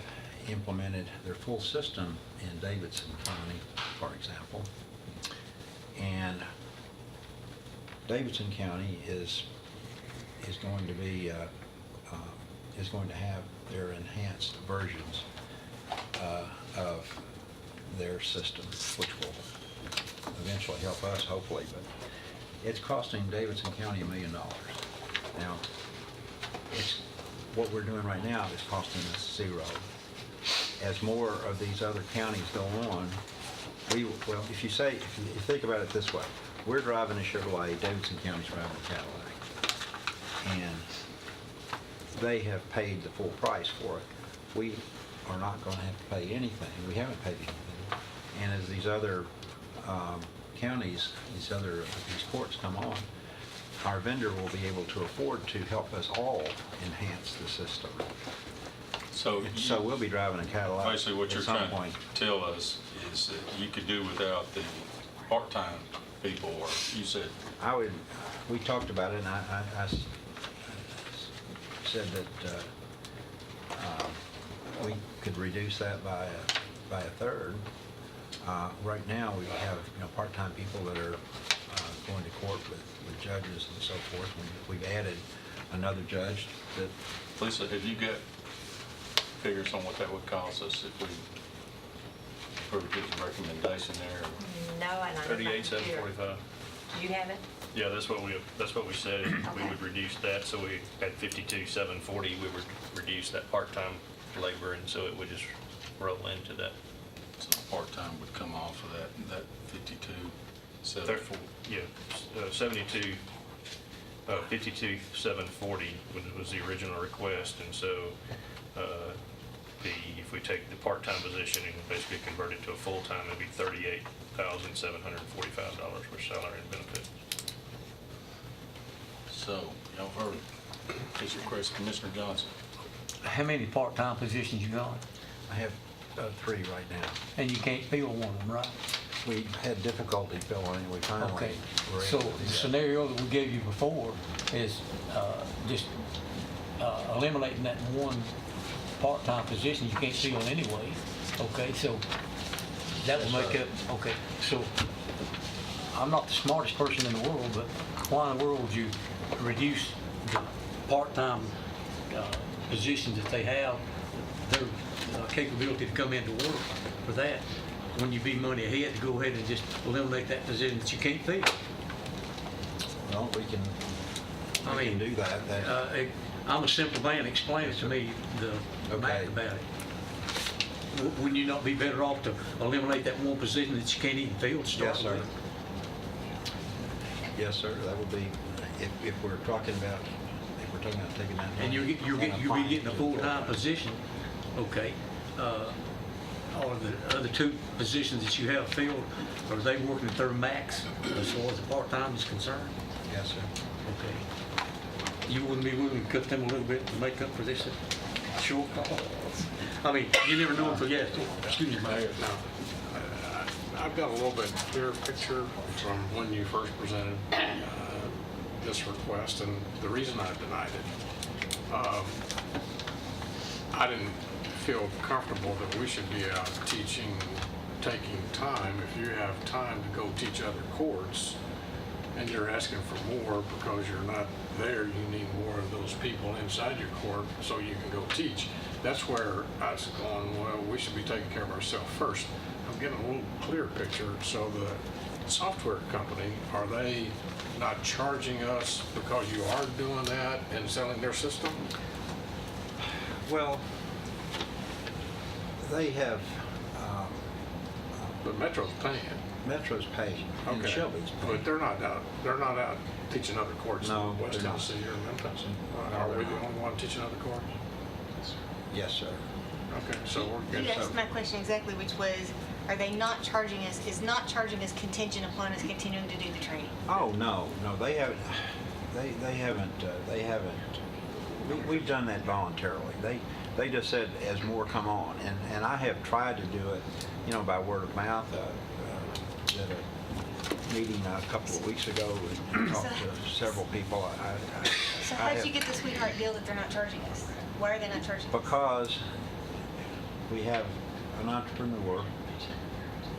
implemented their full system in Davidson County, for example, and Davidson County is going to be is going to have their enhanced versions of their system, which will eventually help us, hopefully. But it's costing Davidson County $1 million. Now, what we're doing right now is costing us $0. As more of these other counties go on, if you think about it this way, we're driving a Chevrolet, Davidson County's driving a Cadillac, and they have paid the full price for it. We are not going to have to pay anything. We haven't paid anything. And as these other counties, these courts come on, our vendor will be able to afford to help us all enhance the system. So we'll be driving a Cadillac basically what at you're some trying point. to tell us is that you could do without the part-time people, or you said. We talked about it, and I said that we could reduce that by a third. Right now, we have part-time people that are going to court with judges and so forth. We've added another judge that. Lisa, have you got figures on what that would cost us if we get the recommendation there? No, I don't. 38,745. Do you have it? Yeah, that's what we said. We Okay. would reduce that, so we had 52,740. We would reduce that part-time labor, and so it would just roll into that. So the part-time would come off of that 52,740. Therefore, yeah, 52,740 was the original request, and so if we take the part-time position and basically convert it to a full-time, it'd be $38,745 for salary and benefits. So, y'all heard, is your question, Commissioner Johnson? How many part-time positions you got? I have 3 right now. And you can't fill one of them, right? we had difficulty filling, we finally Okay, were so able to do the that. scenario that we gave you before is just eliminating that one part-time position you can't fill anyway, okay, so that will make up, okay, so I'm not the smartest person in the world, but why in the world would you reduce the part-time positions that they have, their capability to come into work for that, when you be money ahead to go ahead and just eliminate that position that you can't fill? Well, we can I mean, do that. I'm a simple man, explain it to me, the math Okay. about it. Wouldn't you not be better off to eliminate that one position that you can't even fill to start Yes, sir. with? Yes, sir, that would be, if we're talking about taking that. And you'll be getting a full-time position, okay? Or the other two positions that you have filled, are they working at their max as far as the part-time is concerned? Yes, sir. Okay. You wouldn't be willing to cut them a little bit to make up for this shortfall? I mean, you never know until, yes, excuse me, Mayor. No, I've got a little bit clearer picture from when you first presented this request, and the reason I denied it, I didn't feel comfortable that we should be out teaching, taking time. If you have time to go teach other courts, and you're asking for more because you're not there, you need more of those people inside your court so you can go teach. That's where I was going, well, we should be taking care of ourselves first. I'm getting a little clearer picture. So the software company, are they not charging us because you are doing that and selling their system? Well, they have, But Metro's paying. Metro's paying, and Okay. Shelby's paying. But they're not out teaching other courts No, in West they're not. Tennessee or Memphis. No, Are we they're the not. only one teaching other courts? Yes, sir. Okay, so we're You good. asked my question exactly, which was, are they not charging us, is not charging us contingent upon us continuing to do the training? Oh, no, they haven't, we've done that voluntarily. They just said, as more come on, and I have tried to do it, by word of mouth. Did a meeting a couple of weeks ago and talked to several people. So I how did have- you get the sweetheart deal that they're not charging us? Why are they not charging us? Because we have an entrepreneur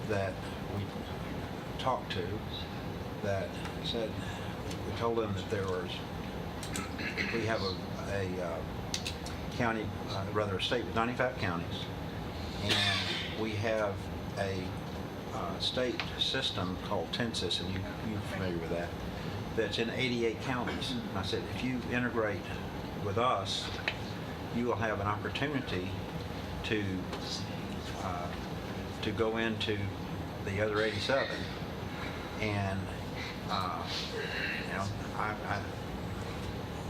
that we talked to that said, we told them that we have a county, rather a state with 95 counties, and we have a state system called Tensis, and you're familiar with that, that's in 88 counties. And I said, if you integrate with us, you will have an opportunity to go into the other 87, and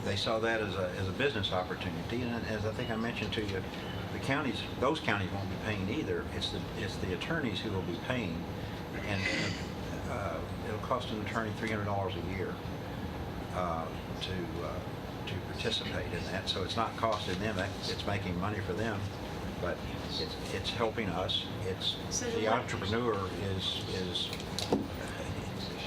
they saw that as a business opportunity. And as I think I mentioned to you, those counties won't be paying either. It's the attorneys who will be paying, and it'll cost an attorney $300 a year to participate in that. So it's not costing them; it's making money for them, but it's helping us. It's So the what- entrepreneur is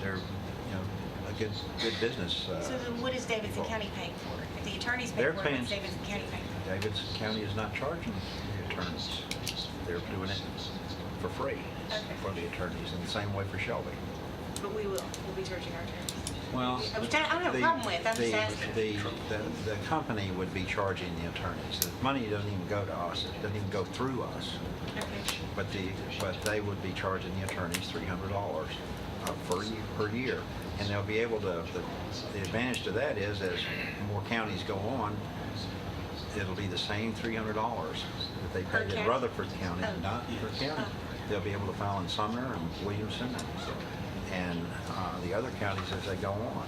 they're a good business. So then what is Davidson County paying for? If the attorneys pay They're for it, paying- what's Davidson County paying for? Davidson County is not charging the attorneys. They're doing it for free for the attorneys, and the same way for Shelby. But we'll be charging our attorneys. Well, Which I don't have a problem with, I'm just asking. The company would be charging the attorneys. The money doesn't even go to us. It doesn't even go through us. Okay. But they would be charging the attorneys $300 per year. And they'll be able to, the advantage to that is, as more counties go on, it'll be the same $300 that they Per paid in county? Rutherford County, Oh. not per county. They'll be able to file in Sumner and Williamson and the other counties as they go on.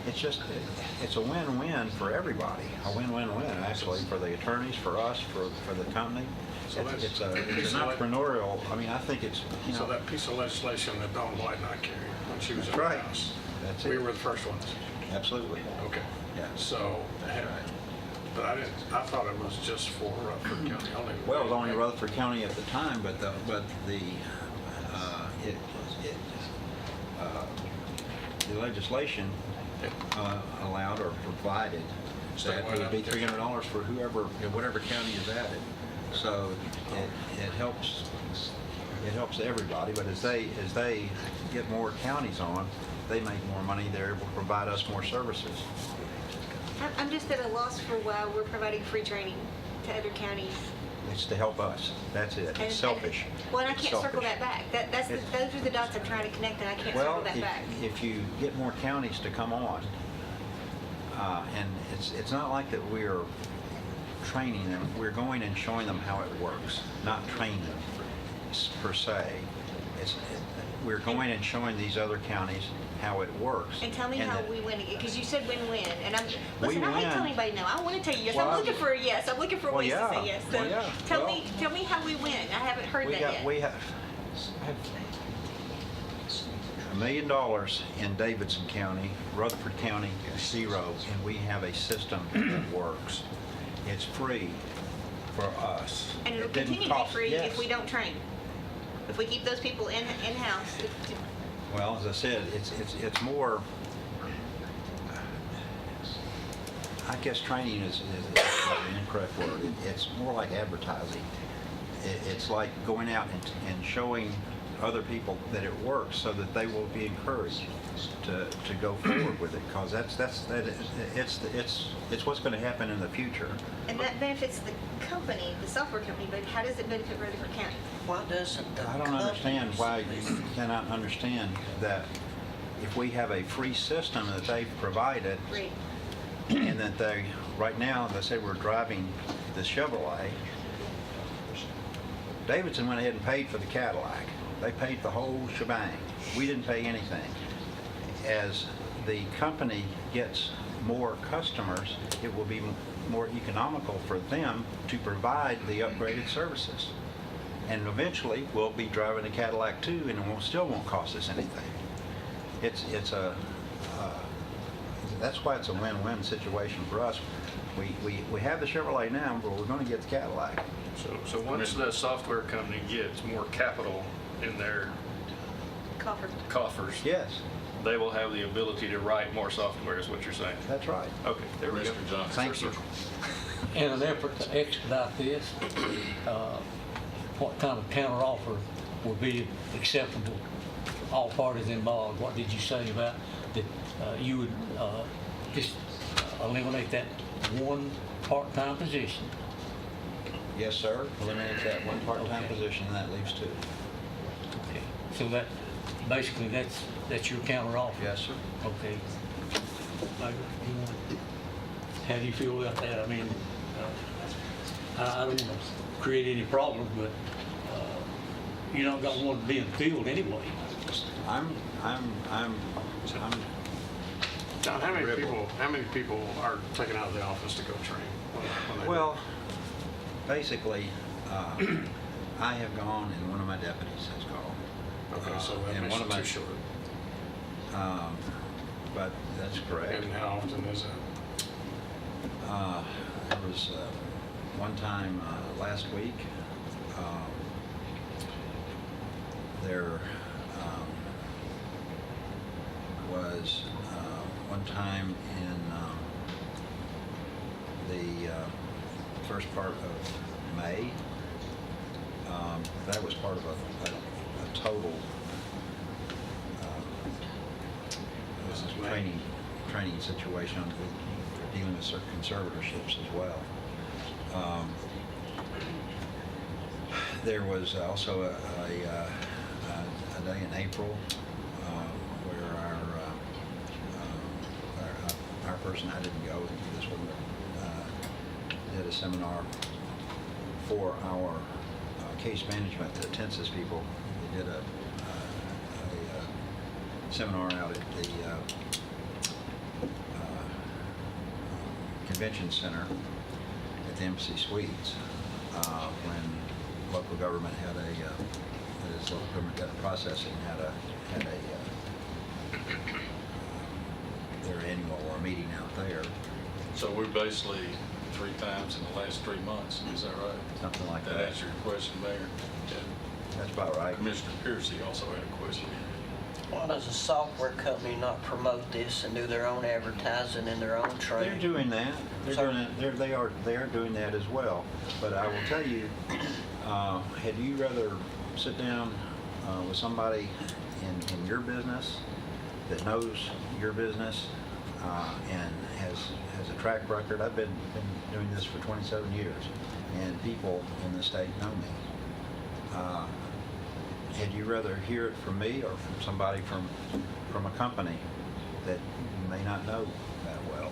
It's a win-win for everybody, a win-win-win, actually, for the attorneys, for us, for the company. So that's- It's an entrepreneurial, I think it's, So that piece of legislation that Dawn White and I carried when she was in That's the right. House. That's We it. were the first ones. Absolutely. Okay. Yeah. So, but I thought it was just for Rutherford County only. Well, it was only Rutherford County at the time, but the legislation allowed or provided that it would be $300 for whoever, whatever county is added. So it helps everybody, but as they get more counties on, they make more money, they're able to provide us more services. I'm just at a loss for why we're providing free training to other counties. It's to help us, that's it, it's selfish. Well, and I can't circle Selfish. that back. Those are the dots I'm trying to connect, and I can't Well, circle that back. if you get more counties to come on, and it's not like that we're training them, we're going and showing them how it works, not training them per se. We're going and showing these other counties how it works. And tell me how that- we win again, because you said win-win, and We listen, I hate win. telling anybody no. I want to tell you yes. Well, I'm looking for a yes. I'm looking for well, ways to yeah. say yes. So Well, yeah. tell me how we win. I haven't heard that yet. We have $1 million in Davidson County, Rutherford County, 0, and we have a system that works. It's free for us. And it'll It didn't continue to be cost- free yes. if we don't train. If we keep those people in-house. Well, as I said, it's more, I guess training is an incorrect word. It's more like advertising. It's like going out and showing other people that it works so that they will be encouraged to go forward with it, because it's what's going to happen in the future. And that benefits the company, the software company, but how does it benefit Rutherford County? Why doesn't the I don't understand why you cannot understand that if we have a free system that they've provided, Great. and that they, right now, they say we're driving the Chevrolet, Davidson went ahead and paid for the Cadillac. They paid the whole shebang. We didn't pay anything. As the company gets more customers, it will be more economical for them to provide the upgraded services. And eventually, we'll be driving a Cadillac too, and it still won't cost us anything. That's why it's a win-win situation for us. We have the Chevrolet now, but we're going to get the Cadillac. So once the software company gets more capital in their Coffer. coffers, Yes, they will have the ability to write more software, is what you're saying? that's right. Okay, there we go. Mr. Johnson. Thank you. In an effort to expedite this, what kind of counteroffer would be acceptable to all parties involved? What did you say about that you would just eliminate that one part-time position? Yes, sir. Eliminate that one part-time Okay. position, and that leaves 2. Okay, so that, basically, that's your counteroffer? Yes, sir. Okay. How do you feel about that? I mean, I don't want to create any problems, but you're not going to want to be in the field anyway. I'm John, how many people are taken out of the office to go train? when they do? well, basically, I have gone and one of my deputies has gone. Okay, so that and makes one it of my- too short. But that's correct. And how often is that? There was one time last week, there was one time in the first part of May. That was part of a total This is May. training situation. We're dealing with certain conservatorships as well. There was also a day in April where our person, I didn't go to this one, did a seminar for our case management, the Tensis people. They did a seminar out at the convention center at the Embassy Suites when local government had local government data processing had their annual meeting out there, So we're basically 3 times in the last 3 months, is that right? something like That that. answer your question, Mayor? Yeah. That's about right. Commissioner Piercy also had a question. Why does a software company not promote this and do their own advertising and their own trade? They're doing that. They're Sorry? doing that. They are doing that as well. But I will tell you, had you rather sit down with somebody in your business that knows your business and has a track record? I've been doing this for 27 years, and people in the state know me. Had you rather hear it from me or from somebody from a company that you may not know that well?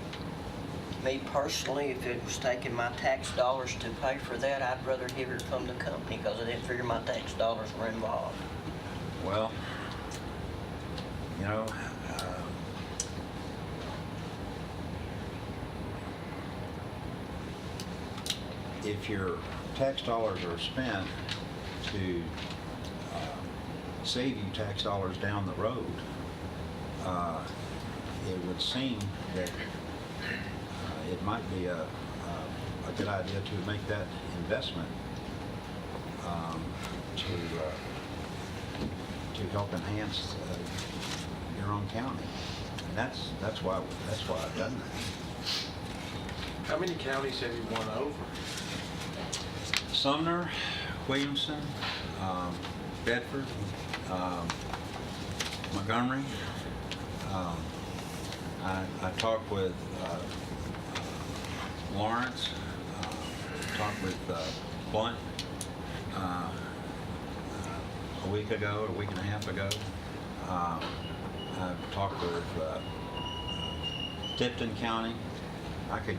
Me personally, if it was taking my tax dollars to pay for that, I'd rather hear it from the company because I didn't figure my tax dollars were involved. Well, you know, if your tax dollars are spent to save you tax dollars down the road, it would seem that it might be a good idea to make that investment to help enhance your own county. And that's why I've done that. How many counties have you won over? Sumner, Williamson, Bedford, Montgomery. I talked with Lawrence, talked with Blunt a week ago, a week and a half ago. I've talked with Tipton County. I could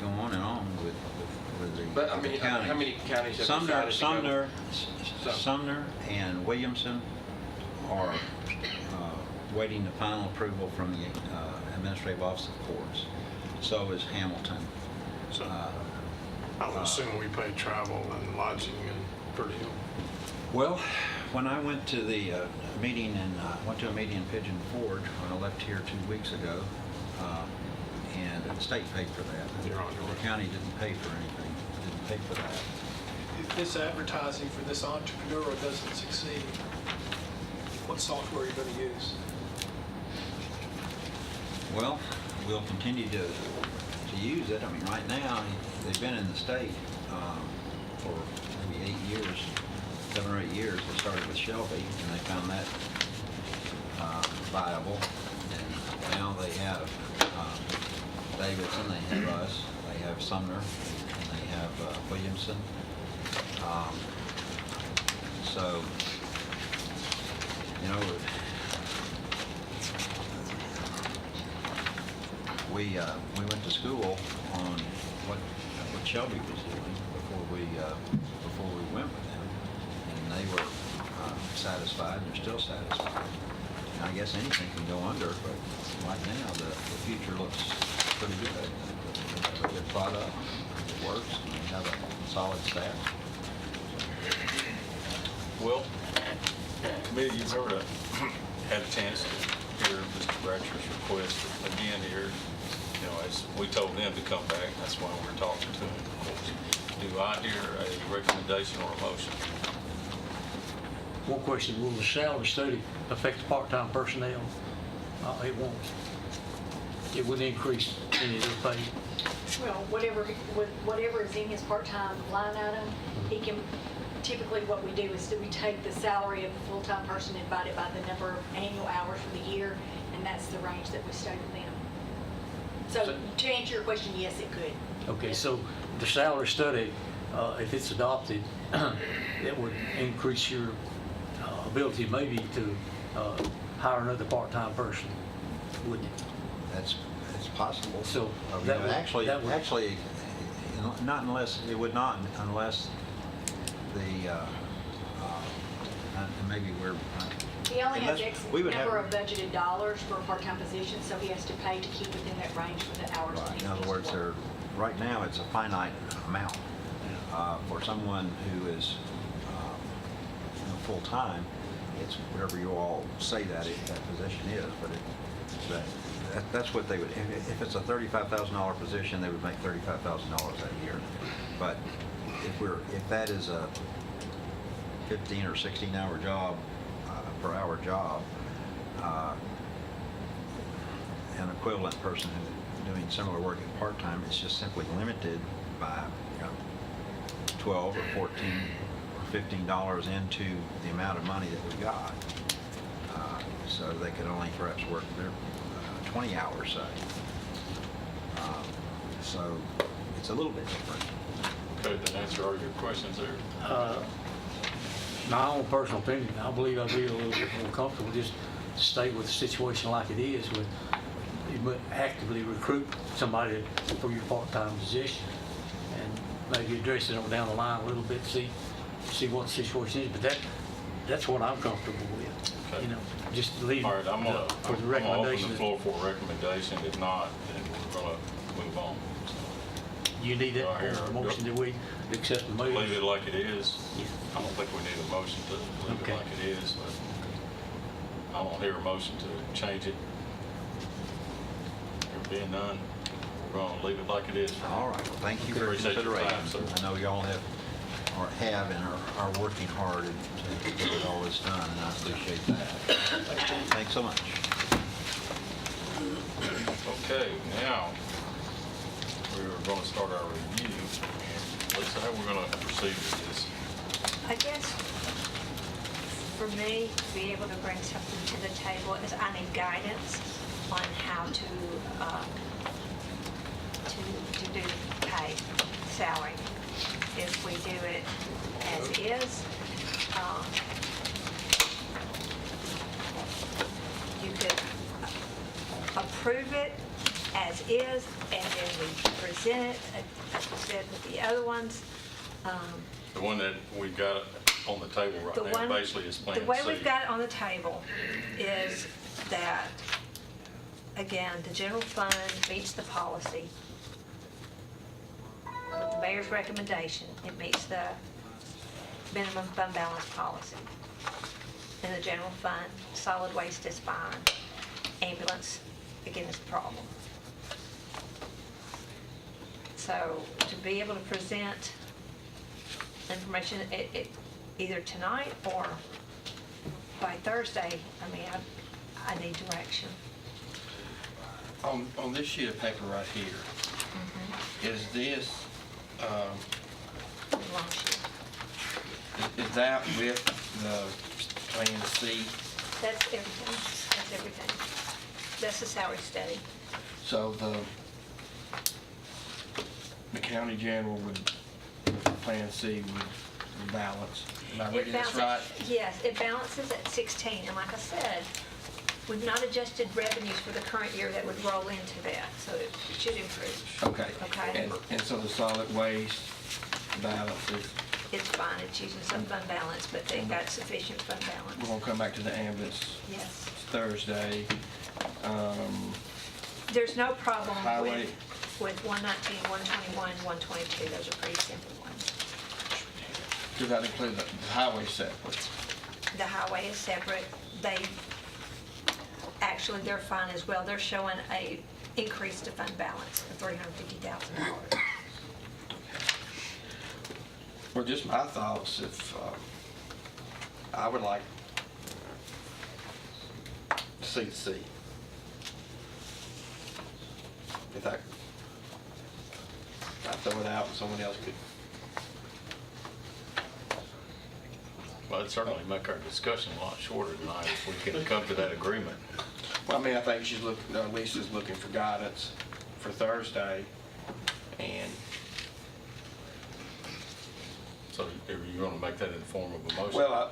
go on and on with the But I mean, counties. how many counties have decided to go? Sumner and Williamson are waiting the final approval from the Administrative Office of Courts. So is Hamilton. So I would assume we pay travel and lodging and per diem. Well, when I went to the meeting went to a meeting in Pigeon Forge when I left here 2 weeks ago, and the state paid for that. You're on your way. The county didn't pay for anything, didn't pay for that. If this advertising for this entrepreneur doesn't succeed, what software are you going to use? Well, we'll continue to use it. I mean, right now, they've been in the state for maybe 8 years, 7 or 8 years. They started with Shelby, and they found that viable. And now they have Davidson, they have us, they have Sumner, and they have Williamson. So, you know, we went to school on what Shelby was doing before we went with them, and they were satisfied, and they're still satisfied. And I guess anything can go under, but right now the future looks pretty good. They have a good product, it works, and they have a solid staff. Well, committee, you've heard, had a chance to hear Mr. Bratcher's request again here. You know, as we told them to come back, that's why we're talking to him, of course. Do I hear a recommendation or a motion? One question, will the salary study affect the part-time personnel? It won't. It wouldn't increase any of their pay. Well, whatever is in his part-time line item, he can, typically what we do is that we take the salary of the full-time person and divide it by the number of annual hours for the year, and that's the range that we stay with them. So to answer your question, yes, it could. Okay, so the salary study, if it's adopted, it would increase your ability maybe to hire another part-time person, wouldn't it? It's possible. So You that know, would- actually, that would- actually, not unless, it would not unless the, and maybe we're. He only has unless- X we would number have- of budgeted dollars for a part-time position, so he has to pay to keep within that range for the hours that Right, he in other needs to words, work. right now, it's a finite amount. For someone who is full-time, it's whatever you all say that position is, but that's what they would, if it's a $35,000 position, they would make $35,000 that year. But if that is 15 or 16-hour job, per hour job, an equivalent person who's doing similar work at part-time is just simply limited by 12 or 14 or $15 into the amount of money that we got. So they could only perhaps work their 20 hours, say. So it's a little bit different. Okay, then answer all your questions there. My own personal opinion, I believe I'd be a little bit more comfortable just to stay with the situation like it is, with you actively recruit somebody for your part-time position, and maybe address it on down the line a little bit, see what the situation is. But that's what I'm comfortable with. Okay. You know, just leave All right, I'm gonna for the open recommendation. the floor for a recommendation. If not, then we're gonna move on. You need that Do I hear for a a- motion that we accept the move. Leave it like it is. Yeah. I don't think we need a motion to leave it Okay. like it is, but I don't hear a motion to change it. There being none, we're gonna leave it like it is. All right, well, thank you for your Appreciate your consideration. time, sir. I know y'all have and are working hard to get all this done, and I appreciate that. Thanks so much. Okay, now, we're gonna start our review. And Lisa, how we're gonna proceed with this? I guess for me, to be able to bring something to the table is I need guidance on how to do pay, salary. If we do it as is, you could approve it as is, and then we present it, as we said with the other ones. The one that we've got on the table The right now one- basically is Plan C. The way we've got it on the table is that, again, the general fund meets the policy. With the mayor's recommendation, it meets the minimum fund balance policy. In the general fund, solid waste is fine. Ambulance, again, is a problem. So to be able to present information either tonight or by Thursday, I mean, I need direction. On this sheet of paper right here, is this, Long sheet. is that with the Plan C? That's everything. That's everything. That's the salary study. So the county general would, Plan C would balance. Am I reading this right? Yes, it balances at 16, and like I said, we've not adjusted revenues for the current year that would roll into that, so it should improve. Okay. Okay. And so the solid waste balance is, It's fine, it's using some fund balance, but they've got sufficient fund we're balance. gonna come back to the ambulance Yes. Thursday. There's no problem Highway. with 119, 121, 122, those are pretty simple ones. Does that include the highway separate? The highway is separate. Actually, they're fine as well. They're showing a increase to fund balance of $350,000. Well, just my thoughts, if, I would like to see the C. If I'd throw it out and someone else could. Well, it'd certainly make our discussion a lot shorter tonight if we can come to that agreement. Well, I mean, I think she's looking, Lisa's looking for guidance for Thursday, and So are you gonna make that in the form of a motion? well,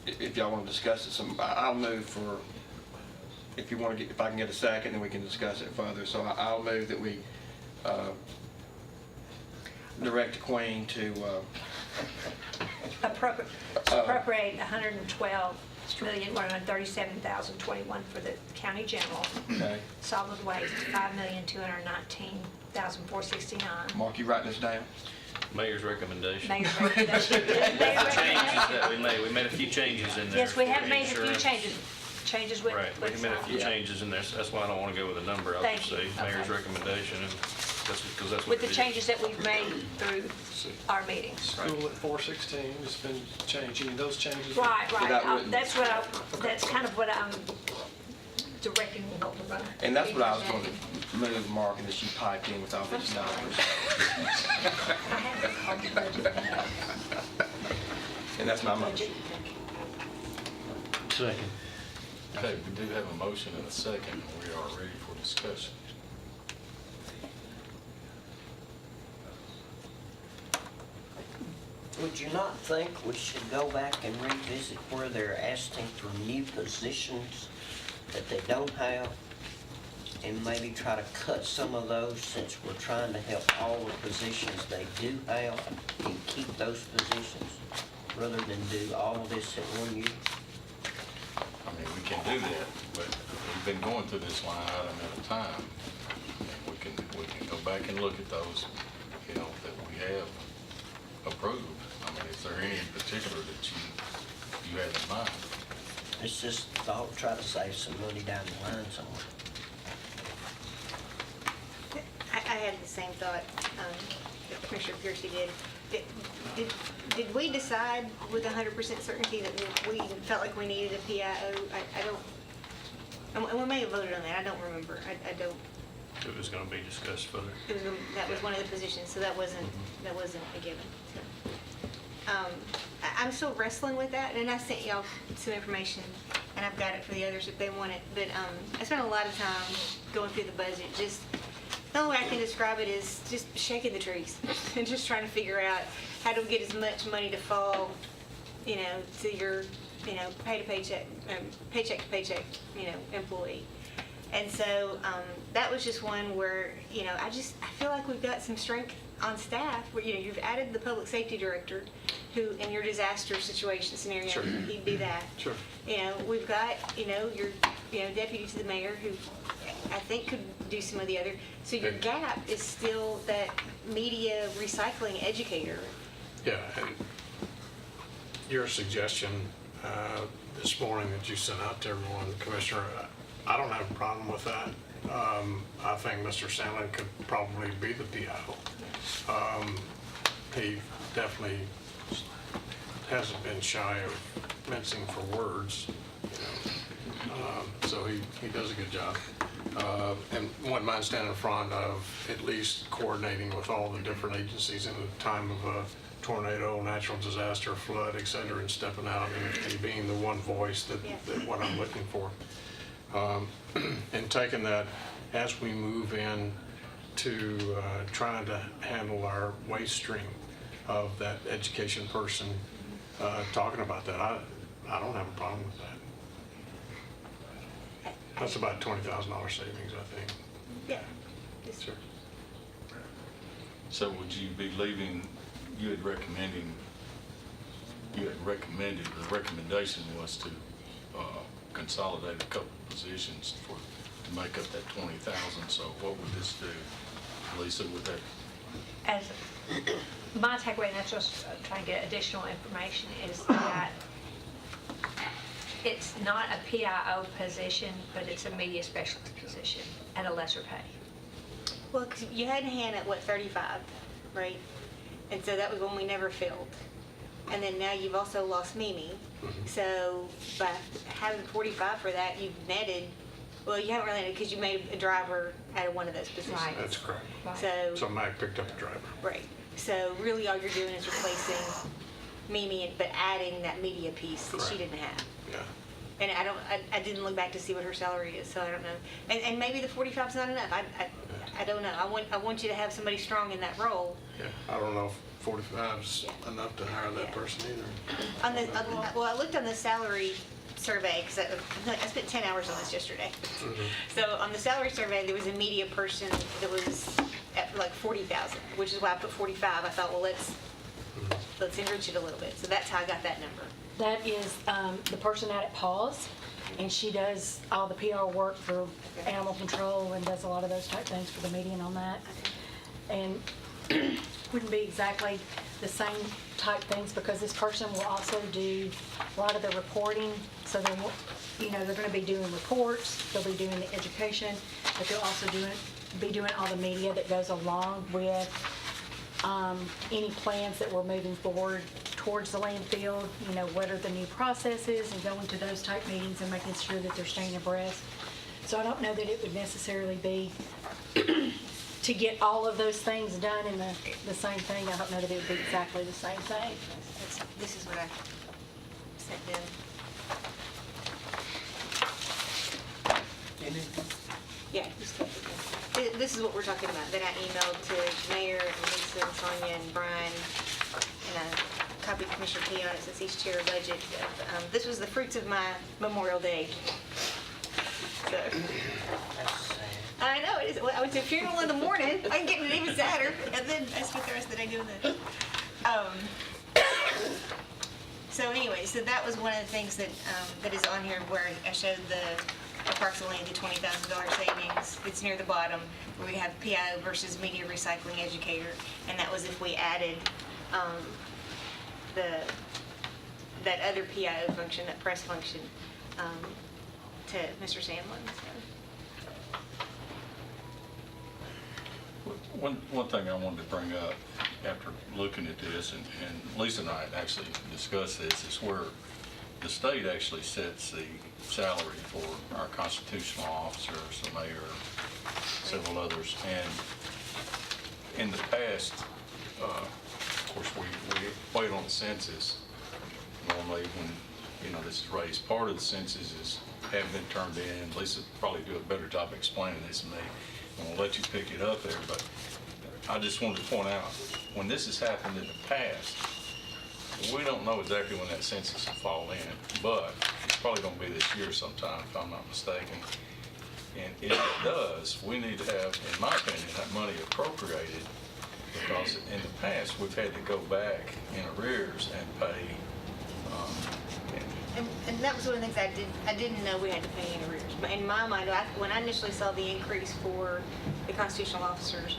if y'all want to discuss it, I'll move for, if you want to get, if I can get a second, then we can discuss it further. So I'll move that we direct the Queen to, Appropriate $112,137,021 for the county general. okay, Solid waste, $5,219,469. Mark, you write this down? Mayor's recommendation. Mayor's recommendation. Mayor's Changes recommendation. that we made a few changes in there. Yes, we have for made a few insurance. changes with. Right, we made a few Yeah. changes in there, so that's why I don't want to go with a number, I'll Thank just you. say mayor's Okay. recommendation, and Because that's what with it the is. changes that we've made through our meetings. School at 416 has been changing, and those changes. Right, Without right. written. That's kind of what I'm directing what we're gonna. And that's what I was going to move, Mark, and that you piped in with all these numbers. I haven't called the budget. And that's my motion. Second. Okay, we do have a motion and a second, and we are ready for discussion. Would you not think we should go back and revisit where they're asking for new positions that they don't have? And maybe try to cut some of those since we're trying to help all the positions they do have and keep those positions rather than do all of this at one year? I mean, we can do that, but we've been going through this line item at a time. And we can go back and look at those, you know, that we have approved. I mean, is there any in particular that you have in mind? It's just thought, try to save some money down the line somewhere. I had the same thought that Commissioner Piercy did. Did we decide with 100% certainty that we felt like we needed a PIO? I don't, and we may have voted on that, I don't remember. I don't, It was going to be discussed further. that was one of the positions, so that wasn't a given. So, I'm still wrestling with that, and I sent y'all some information, and I've got it for the others if they want it. But I spent a lot of time going through the budget. Just the only way I can describe it is just shaking the trees and just trying to figure out how to get as much money to fall, you know, to your, you know, paycheck to paycheck, you know, employee. And so that was just one where, you know, I feel like we've got some strength on staff. Where, you know, you've added the public safety director, who in your disaster situation scenario, Sure. he'd do that. Sure. You know, we've got, you know, your, you know, deputy to the mayor, who I think could do some of the other. So your gap is still that media recycling educator. Yeah, and your suggestion this morning that you sent out to everyone, Commissioner, I don't have a problem with that. I think Mr. Sandlin could probably be the PIO. He definitely hasn't been shy of mincing for words, you know. So he does a good job. And wouldn't mind standing in front of at least coordinating with all the different agencies in the time of a tornado, natural disaster, flood, et cetera, and stepping out and being the one voice that what I'm looking for. And taking that as we move in to trying to handle our waste stream of that education person, talking about that, I don't have a problem with that. That's about $20,000 savings, I think. Yeah. Sure. So would you be leaving, you had recommended, the recommendation was to consolidate a couple positions to make up that 20,000. So what would this do, Lisa, with that? As my takeaway, and that's just trying to get additional information, is that it's not a PIO position, but it's a media specialist position at a lesser pay. Well, 'cause you had Hannah at what, 35, right? And so that was one we never filled. And then now you've also lost Mimi. So by having 45 for that, you've netted, well, you haven't really netted because you made a driver out of one of those positions. Right. That's correct. So, So Mike picked up a driver. right. So really all you're doing is replacing Mimi, but adding that media piece that she Correct. didn't have. Yeah. And I didn't look back to see what her salary is, so I don't know. And maybe the 45's not enough. I don't know. I want you to have somebody strong in that role. Yeah, I don't know if 45 is enough to hire that Yeah. person either. Well, I looked on the salary survey, because I spent 10 hours on this yesterday. So on the salary survey, there was a media person that was at like 40,000, which is why I put 45. I thought, well, let's enrich it a little bit. So that's how I got that number. That is the person out at Paws, and she does all the PR work for animal control and does a lot of those type things for the media and on that. And wouldn't be exactly the same type things, because this person will also do a lot of the reporting. So they will, you know, they're going to be doing reports, they'll be doing the education, but they'll also be doing all the media that goes along with any plans that we're moving forward towards the landfill, you know, what are the new processes, and going to those type meetings and making sure that they're staying abreast. So I don't know that it would necessarily be to get all of those things done in the same thing. I don't know that it would be exactly the same thing. This is what I sent them. Yeah, this is what we're talking about, that I emailed to Mayor and Lisa and Sonia and Brian, and I copied Commissioner Key on it since he's chair of budget. This was the fruits of my Memorial Day. So, I know, it is. I went to a funeral in the morning, I'm getting it even sadder, and then I spent the rest of the day doing this. So anyway, so that was one of the things that, that is on here where I showed approximately the $20,000 savings. It's near the bottom where we have PIO versus media recycling educator, and that was if we added that other PIO function, that press function, to Mr. Sandlin. One thing I wanted to bring up after looking at this, and Lisa and I actually discussed this, is where the state actually sets the salary for our constitutional officers, the mayor, several others. And in the past, of course, we wait on the census normally when, you know, this is raised. Part of the census haven't been turned in. Lisa probably do a better job explaining this than me. I'm gonna let you pick it up there, but I just wanted to point out, when this has happened in the past, we don't know exactly when that census will fall in, but it's probably gonna be this year sometime, if I'm not mistaken. And if it does, we need to have, in my opinion, that money appropriated, because in the past, we've had to go back in arrears and pay, And that was one of the things I didn't know we had to pay in arrears. But in my mind, when I initially saw the increase for the constitutional officers,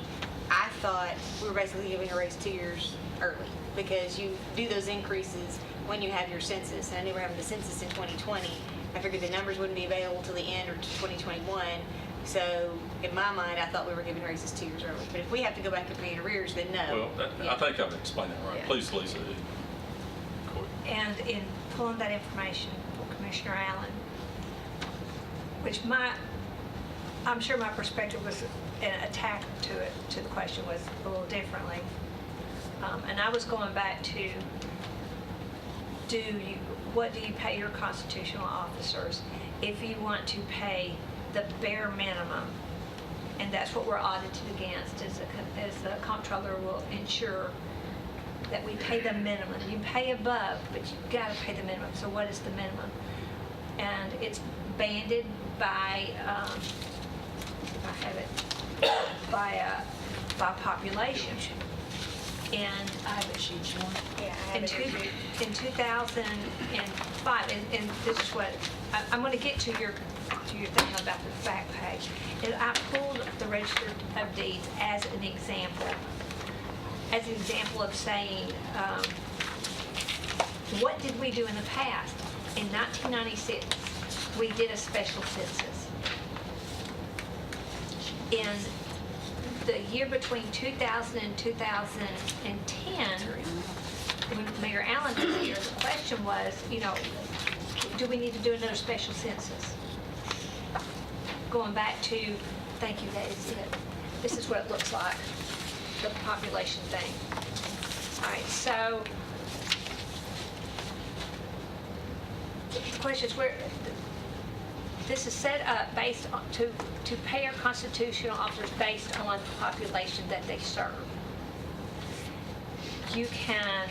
I thought we were basically giving a raise 2 years early, because you do those increases when you have your census. And I knew we were having the census in 2020. I figured the numbers wouldn't be available till the end or 2021. So in my mind, I thought we were giving raises 2 years early. But if we have to go back and pay in arrears, then no. well, I think I've explained that right. Yeah. Please, Lisa. And in pulling that information for Commissioner Allen, which I'm sure my perspective was, an attack to the question was a little differently. And I was going back to, what do you pay your constitutional officers if you want to pay the bare minimum? And that's what we're audited against, as the comptroller will ensure that we pay the minimum. You pay above, but you've got to pay the minimum. So what is the minimum? And it's banded by, if I have it, by population. And I have a sheet. Yeah, I have In it here. 2005, and this is what, I'm going to get to your thing about the back page. And I pulled the Register of Deeds as an example of saying, what did we do in the past? In 1996, we did a special census. In the year between 2000 and 2010, when Mayor Allen was here, the question was, do we need to do another special census? Going back to, thank you, Daisy, this is what it looks like, the population thing. All right, so the question is where, this is set up based on, to pay our constitutional officers based on the population that they serve. You can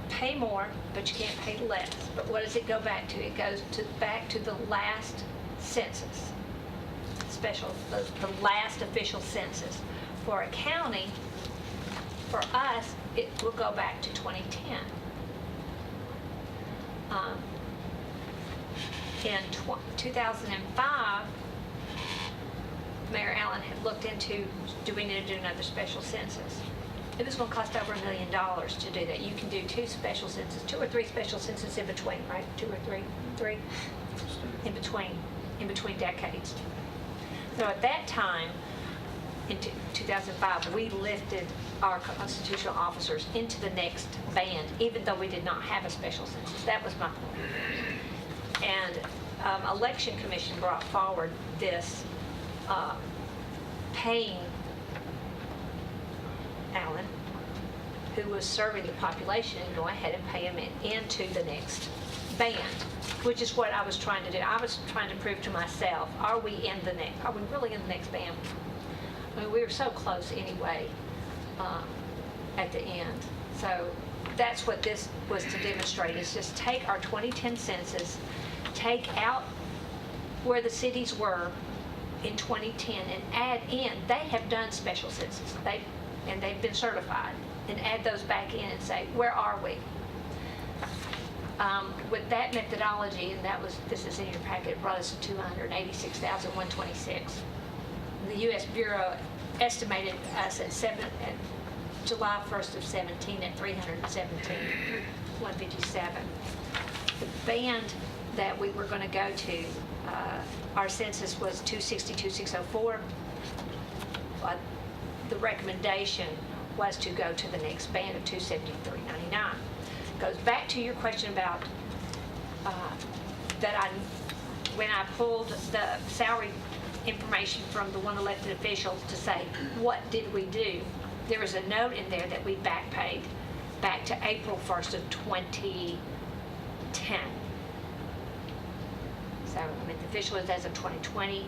pay more, but you can't pay less. But what does it go back to? It goes back to the last census, the last official census. For a county, for us, it will go back to 2010. In 2005, Mayor Allen had looked into, do we need to do another special census? It was going to cost over $1 million to do that. You can do two or three special censuses in between, right? Two or three in between decades. So at that time, in 2005, we lifted our constitutional officers into the next band, even though we did not have a special census. That was my point. And Election Commission brought forward this paying Alan, who was serving the population, and go ahead and pay him into the next band, which is what I was trying to do. I was trying to prove to myself, are we really in the next band? I mean, we were so close anyway at the end. So that's what this was to demonstrate, is just take our 2010 census, take out where the cities were in 2010 and add in, they have done special census, they've been certified, and add those back in and say, where are we? With that methodology, and this is in your packet, it brought us to 286,126. The U.S. Bureau estimated us at July 1st of 17 at 317,157. The band that we were going to go to, our census was 262,604. But the recommendation was to go to the next band of 273,99. Goes back to your question about when I pulled the salary information from the one elected official to say, what did we do? There was a note in there that we back paid back to April 1st of 2010. So, I mean, the official is as of 2020.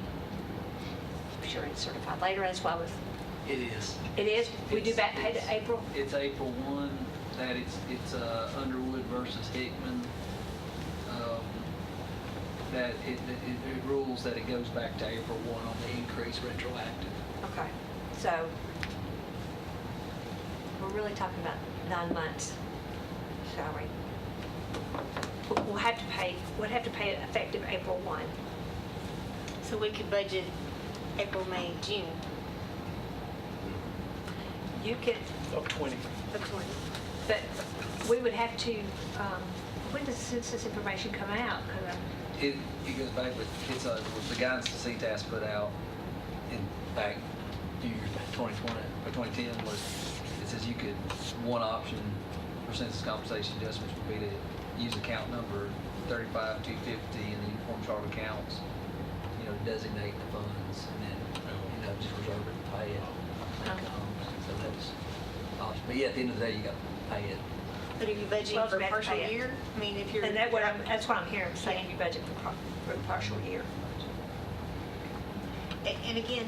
I'm sure it's certified later, that's why It is. it is? We do back pay to April? It's April 1, that it's Underwood versus Hickman. That it rules that it goes back to April 1 on the increase retroactive. Okay, so we're really talking about 9 months salary. We'll have to pay it effective April 1. So we could budget April, May, June You could, Of 20. of 20, but we would have to, when does census information come out? 'Cause, It goes back with the guidance the CTAS put out in back years, 2020 or 2010 was, it says you could, one option for census compensation adjustments would be to use account number 35250 in the Uniform Chart of Accounts, designate the funds and then, just reserve it and pay it. So that's option. But yeah, at the end of the day, you got to pay it. But are you budgeting Well, for a we have to partial pay it. year? I mean, if you're. And that's what I'm hearing, saying you budget for a partial year. And again,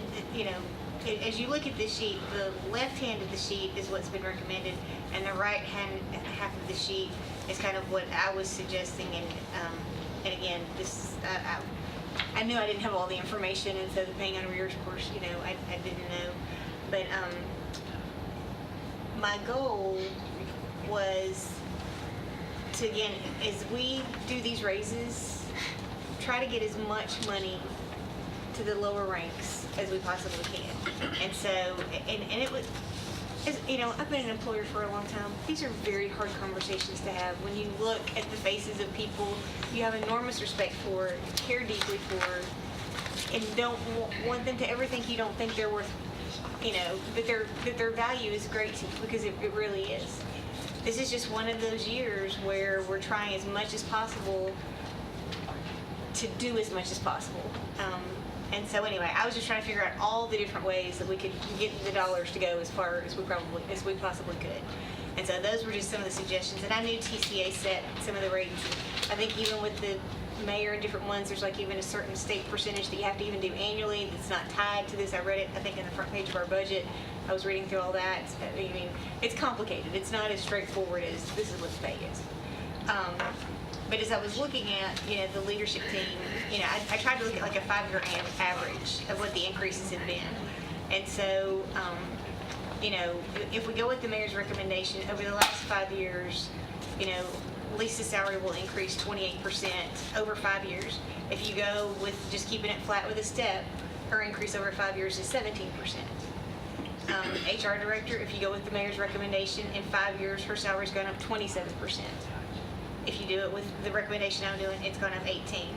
as you look at this sheet, the left hand of the sheet is what's been recommended, and the right hand half of the sheet is kind of what I was suggesting. And again, this I knew I didn't have all the information, and so the paying on arrears, of course, I didn't know. But my goal was to, again, as we do these raises, try to get as much money to the lower ranks as we possibly can. And so, and it was, I've been an employer for a long time. These are very hard conversations to have. When you look at the faces of people you have enormous respect for, care deeply for, and don't want them to ever think you don't think they're worth, that their value is great to you, because it really is. This is just one of those years where we're trying as much as possible to do as much as possible. And so anyway, I was just trying to figure out all the different ways that we could get the dollars to go as far as we possibly could. And so those were just some of the suggestions. And I knew TCA set some of the rates. I think even with the mayor and different ones, there's like even a certain state percentage that you have to even do annually that's not tied to this. I read it, I think, in the front page of our budget. I was reading through all that. I mean, it's complicated. It's not as straightforward as this is what the pay is. But as I was looking at, the leadership team, I tried to look at like a 5-year average of what the increases have been. And so, if we go with the mayor's recommendation, over the last 5 years, Lisa's salary will increase 28% over 5 years. If you go with just keeping it flat with a step, her increase over 5 years is 17%. HR director, if you go with the mayor's recommendation, in 5 years, her salary's gone up 27%. If you do it with the recommendation I'm doing, it's gone up 18%.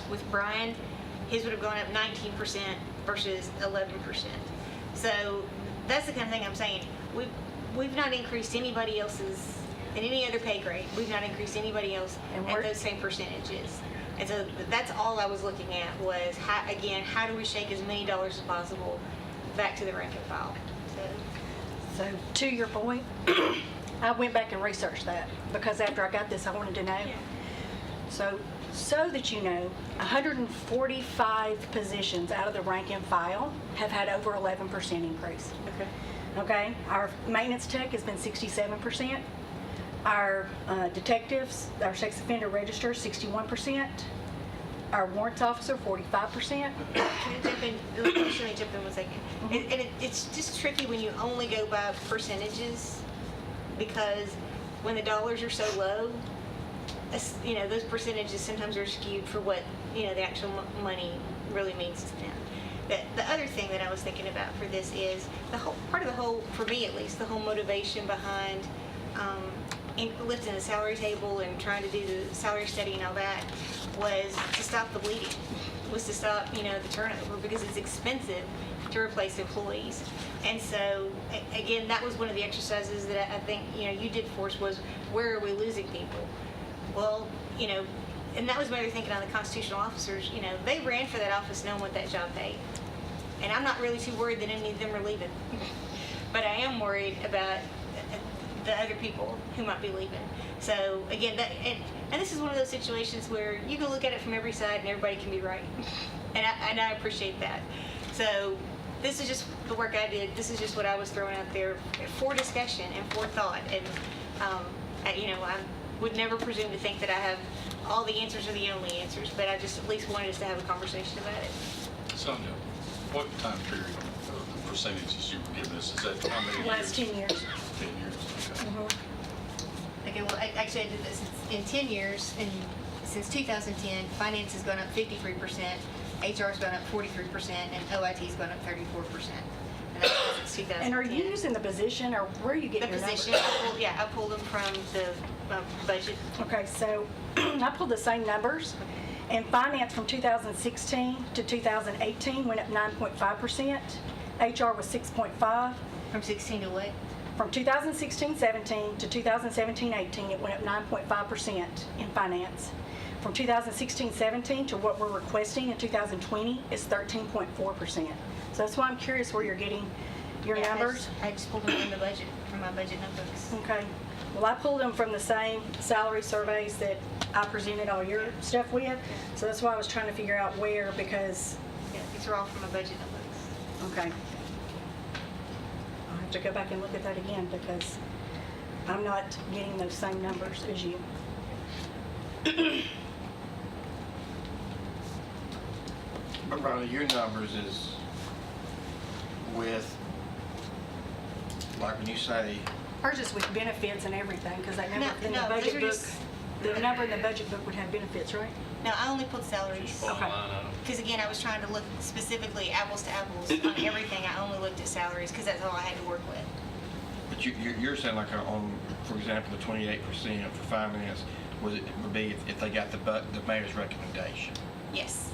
With Brian, his would have gone up 19%, versus 11%. So that's the kind of thing I'm saying. We've not increased anybody else's, in any other pay grade, we've not increased anybody else at those same percentages. And so that's all I was looking at was, how do we shake as many dollars as possible back to the rank and file? So to your point, I went back and researched that because after I got this, I wanted to know. So that you know, 145 positions out of the rank and file have had over 11% increase. Okay. Our maintenance tech has been 67%. Our detectives, our sex offender register, 61%. Our warrants officer, 45%. Can I jump in? Let me jump in 1 second. And it's just tricky when you only go by percentages, because when the dollars are so low, those percentages sometimes are skewed for what, the actual money really means to them. The other thing that I was thinking about for this is for me at least, the whole motivation behind lifting the salary table and trying to do the salary study and all that was to stop the bleeding, was to stop, the turnover, because it's expensive to replace employees. And so, again, that was one of the exercises that I think, you did for us, was where are we losing people? Well, and that was my other thinking on the constitutional officers. They ran for that office knowing what that job paid. And I'm not really too worried that any of them are leaving. But I am worried about the other people who might be leaving. So, again, and this is one of those situations where you can look at it from every side and everybody can be right. And I appreciate that. So this is just the work I did. This is just what I was throwing out there for discussion and for thought. And, I would never presume to think that I have all the answers or the only answers, but I just at least wanted us to have a conversation about it. Sonia, what time period of the percentages you were giving us, is that how many years? Last 10 years. 10 years, okay. Okay, well, actually, I did this in 10 years, and since 2010, finance has gone up 53%, HR has gone up 43%, and OIT has gone up 34%. And that's since 2010. And are you using the position, or where are you getting your numbers? The position, I pulled them from the budget. Okay, so I pulled the same numbers. And finance from 2016 to 2018 went up 9.5%. HR was 6.5. From 16 to what? From 2016-17 to 2017-18, it went up 9.5% in finance. From 2016-17 to what we're requesting in 2020 is 13.4%. So that's why I'm curious where you're getting your numbers. I just pulled them from the budget, from my budget notebooks. Okay. Well, I pulled them from the same salary surveys that I presented all your stuff with. So that's why I was trying to figure out where, because... Yeah, these are all from my budget notebooks. Okay. I'll have to go back and look at that again, because I'm not getting those same numbers as you. But Ronnie, your numbers is with, like when you say, Ours is with benefits and everything, because that number in the no, budget those are book, just- the number in the budget book would have benefits, right? No, I only pulled salaries. Okay. Because again, I was trying to look specifically apples to apples on everything. I only looked at salaries because that's all I had to work with. but you're saying like on, for example, the 28% for finance, would be if they got the mayor's recommendation? Yes.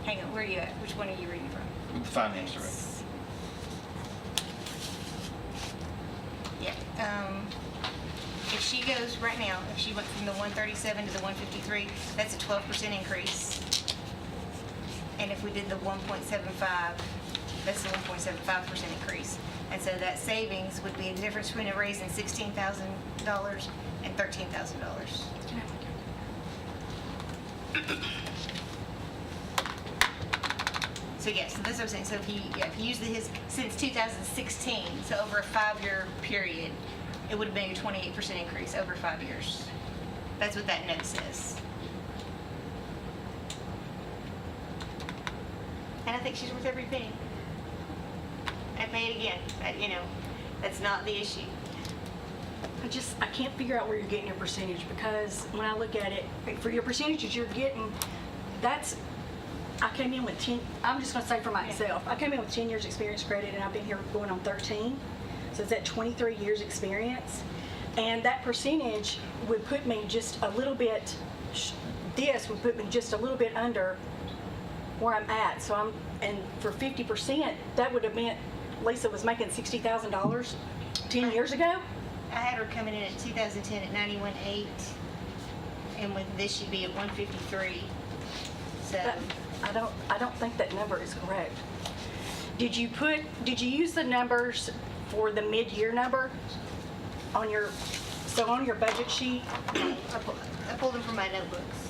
Hang on, where are you at? Which one are you reading from? The finance director. Yeah. If she goes right now, if she went from the 137 to the 153, that's a 12% increase. And if we did the 1.75, that's a 1.75% increase. And so that savings would be a difference between a raise in $16,000 and $13,000. So yes, so that's what I'm saying. So if he used his since 2016, so over a 5-year period, it would have been a 28% increase over 5 years. That's what that note says. And I think she's worth every penny. I pay it again. That's not the issue. I can't figure out where you're getting your percentage, because when I look at it, for your percentages you're getting, I came in with 10, I'm just going to say for myself, I came in with 10 years experience credit, and I've been here going on 13. So it's at 23 years experience. And that percentage would put me just a little bit, this would put me just a little bit under where I'm at. So and for 50%, that would have meant Lisa was making $60,000 10 years ago. I had her coming in at 2010 at 91.8, and with this she'd be at 153. So I don't think that number is correct. Did you use the numbers for the mid-year number on your budget sheet? I pulled them from my notebooks.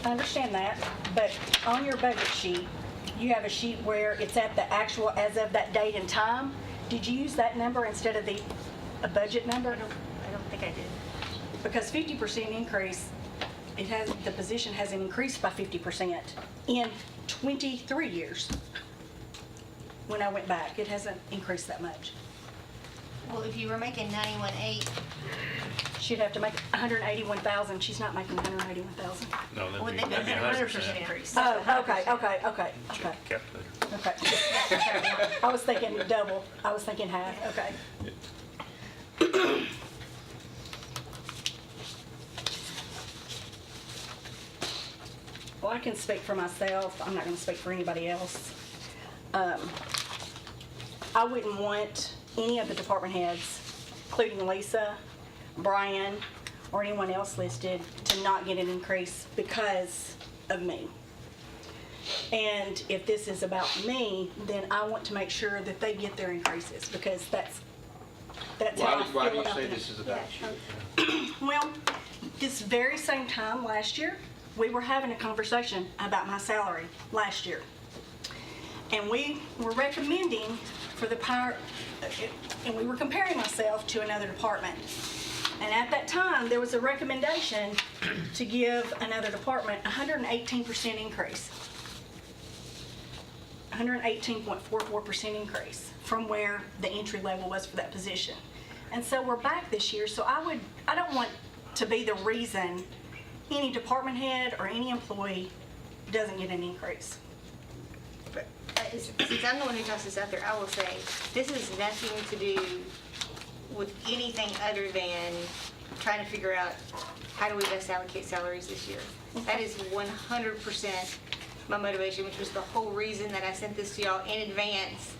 I understand that, but on your budget sheet, you have a sheet where it's at the actual as of that date and time. Did you use that number instead of a budget number? I don't think I did. Because 50% increase, the position hasn't increased by 50% in 23 years. When I went back, it hasn't increased that much. Well, if you were making 91.8, She'd have to make 181,000. She's not making 181,000. No, well, that'd then be that's 100%. 100% increase. Oh, okay. Calculator. Okay. I was thinking double. I was thinking half. Okay. Well, I can speak for myself. I'm not going to speak for anybody else. I wouldn't want any of the department heads, including Lisa, Brian, or anyone else listed, to not get an increase because of me. And if this is about me, then I want to make sure that they get their increases, because that's how I feel Why do you about say them. this is about you? Well, this very same time last year, we were having a conversation about my salary last year. And we were recommending for the power, and we were comparing myself to another department. And at that time, there was a recommendation to give another department 118% increase. 118.44% increase from where the entry level was for that position. And so we're back this year, so I don't want to be the reason any department head or any employee doesn't get an increase. Since I'm the one who tosses this out there, I will say, this has nothing to do with anything other than trying to figure out how do we best allocate salaries this year. That is 100% my motivation, which was the whole reason that I sent this to y'all in advance.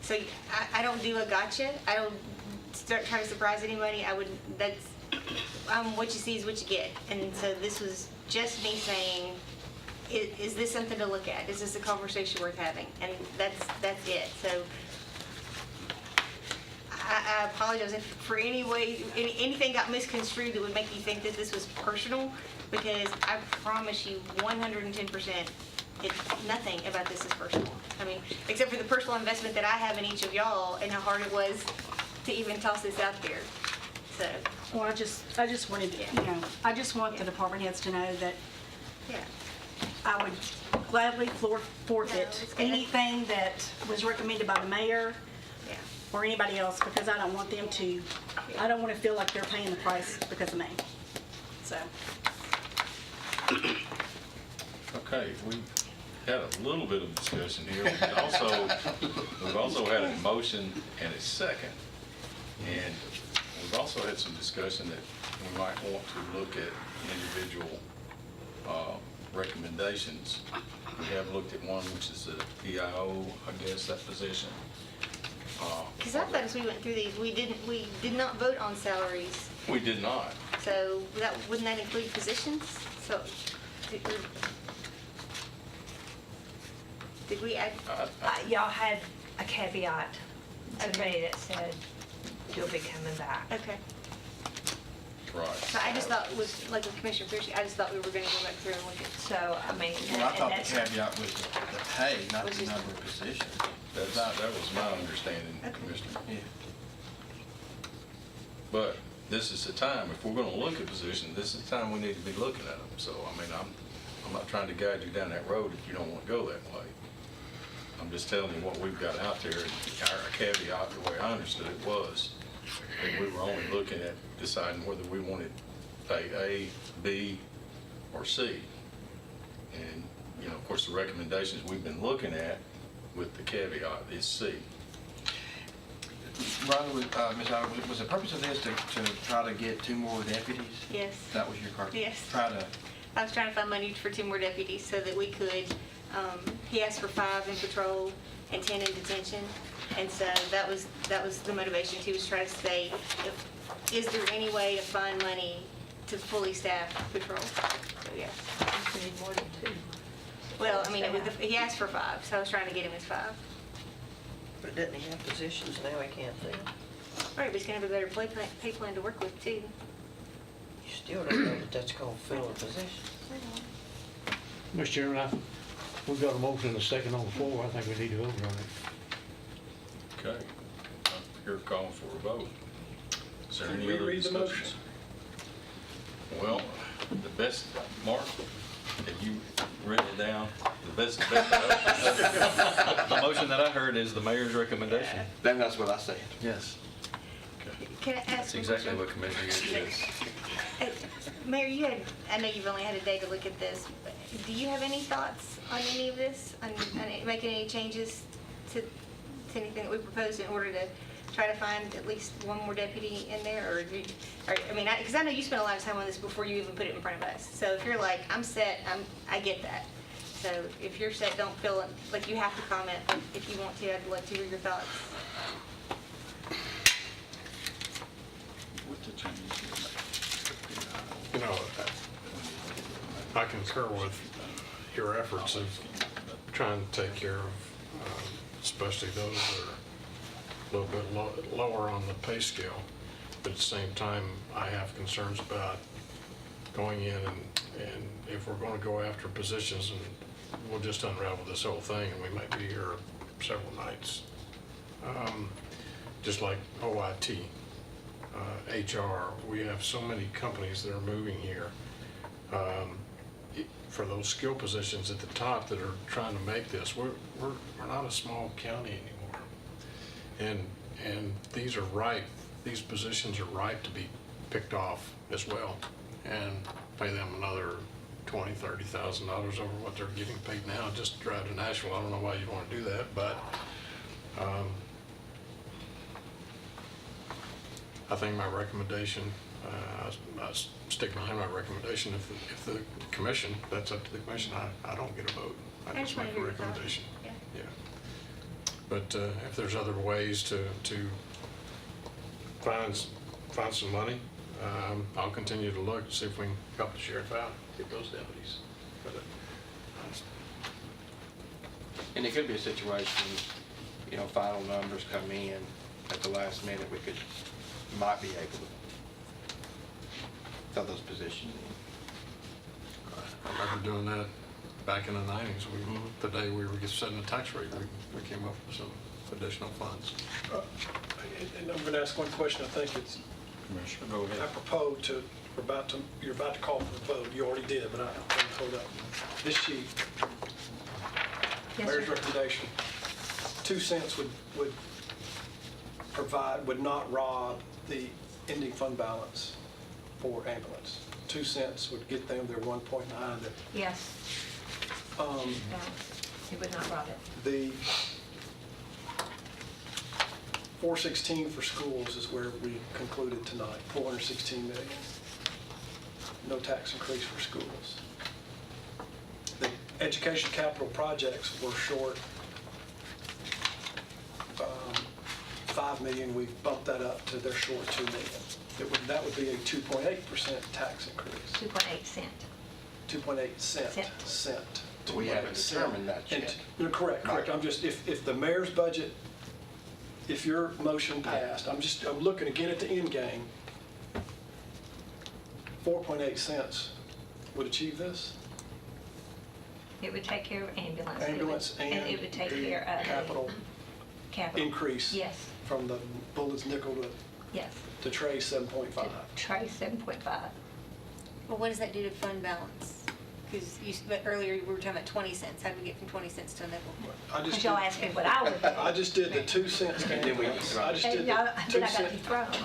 So I don't do a gotcha. I don't start trying to surprise anybody. That's what you see is what you get. And so this was just me saying, is this something to look at? Is this a conversation worth having? And that's it. So I apologize if for any way anything got misconstrued that would make you think that this was personal, because I promise you 110% nothing about this is personal. I mean, except for the personal investment that I have in each of y'all and how hard it was to even toss this out there. So. Well, I just wanted to, I just want the department heads to know that Yeah. I would gladly forfeit anything that was recommended by the mayor Yeah. or anybody else, because I don't want them to, I don't want to feel like they're paying the price because of me. So. Okay, we had a little bit of discussion here. We've also had a motion and a second. And we've also had some discussion that we might want to look at individual recommendations. We have looked at one, which is the PIO, I guess, that position. Because I thought as we went through these, we did not vote on salaries. We did not. So wouldn't that include positions? So did we add? Y'all had a caveat to me that said you'll be coming back. Okay. Right. So I just thought with, like with Commissioner Pierce, I just thought we were going to go back through and look at. So, I mean, Well, I and thought the that's, caveat was the pay, not the number of positions. That was my understanding, Okay. Commissioner. Yeah. But this is the time, if we're gonna look at positions, this is the time we need to be looking at them. So, I mean, I'm not trying to guide you down that road if you don't wanna go that way. I'm just telling you what we've got out there, and our caveat, the way I understood it was, that we were only looking at deciding whether we wanted pay A, B, or C. And, of course, the recommendations we've been looking at with the caveat is C. Rhonda, Ms. Howard, was the purpose of this to try to get 2 more deputies? Yes. That was your purpose? Yes. Try to, I was trying to find money for 2 more deputies so that we could He asked for 5 in patrol and 10 in detention. And so that was the motivation. He was trying to say, is there any way to find money to fully staff patrol? So, yeah. We need more than 2. Well, I mean, he asked for 5, so I was trying to get him his 5. But doesn't he have positions now he can't fill? Right, but he's gonna have a better pay plan to work with too. You still don't know that that's called filling a position. Mr. Chairman, we've got a motion and a second on the floor. I think we need to vote on it. Okay. I'm here calling for a vote. Is there Can any we other read the discussions? Well, the best, Mark, have you written it down? The best. The motion that I heard is the mayor's recommendation. Then that's what I said. Yes. Can I ask That's one exactly question? what Commissioner Goode says. Mayor, I know you've only had a day to look at this, but do you have any thoughts on any of this? On making any changes to anything that we proposed in order to try to find at least one more deputy in there? Or because I know you spent a lot of time on this before you even put it in front of us. So if you're like, I'm set, I get that. So if you're set, don't feel like you have to comment. But if you want to, I'd love to hear your thoughts. You know, I concur with your efforts of trying to take care of, especially those that are a little bit lower on the pay scale. But at the same time, I have concerns about going in and if we're going to go after positions, and we'll just unravel this whole thing, and we might be here several nights. Just like OIT. HR, we have so many companies that are moving here for those skill positions at the top that are trying to make this. We're not a small county anymore, and these are ripe. These positions are ripe to be picked off as well, and pay them another $20,000-$30,000 over what they're getting paid now just to drive to Nashville. I don't know why you want to do that, but. I think my recommendation, I stick behind my recommendation. If the commission, that's up to the commission, I don't get a vote. I just make a recommendation. Yeah. But if there's other ways to find some money, I'll continue to look, see if we can help the sheriff out, get those deputies. And it could be a situation, final numbers come in at the last minute, might be able to fill those positions. I remember doing that back in the 90s. The day we were setting the tax rate, we came up with some additional funds. And I'm going to ask one question. I think it's apropos to, you're about to call for the vote. You already did, but I'm going to hold up. This sheet, Yes, mayor's sir. recommendation, 2 cents would not rob the ending fund balance for ambulance. 2 cents would get them their 1.9. Yes. No, it would not rob it. The 416 for schools is where we concluded tonight, 416 million. No tax increase for schools. The education capital projects were short 5 million. We've bumped that up to they're short 2 million. That would be a 2.8% tax increase. 2.8 cent. 2.8 cent. We haven't determined that yet. You're correct. I'm just, if the mayor's budget, if your motion passed, I'm looking again at the end game, 4.8 cents would achieve this? It would take care of ambulance. Ambulance and it would take the care of capital increase. Yes, From the Bullitt's nickel yes. to Trey's 7.5. To Trey 7.5. Well, what does that do to fund balance? Because earlier we were talking about 20 cents. How do we get from 20 cents to a nickel? Because y'all asked me what I would do. I just did the 2 cents. And then we- I just did And the y'all, 2 then I got cent. dethroned.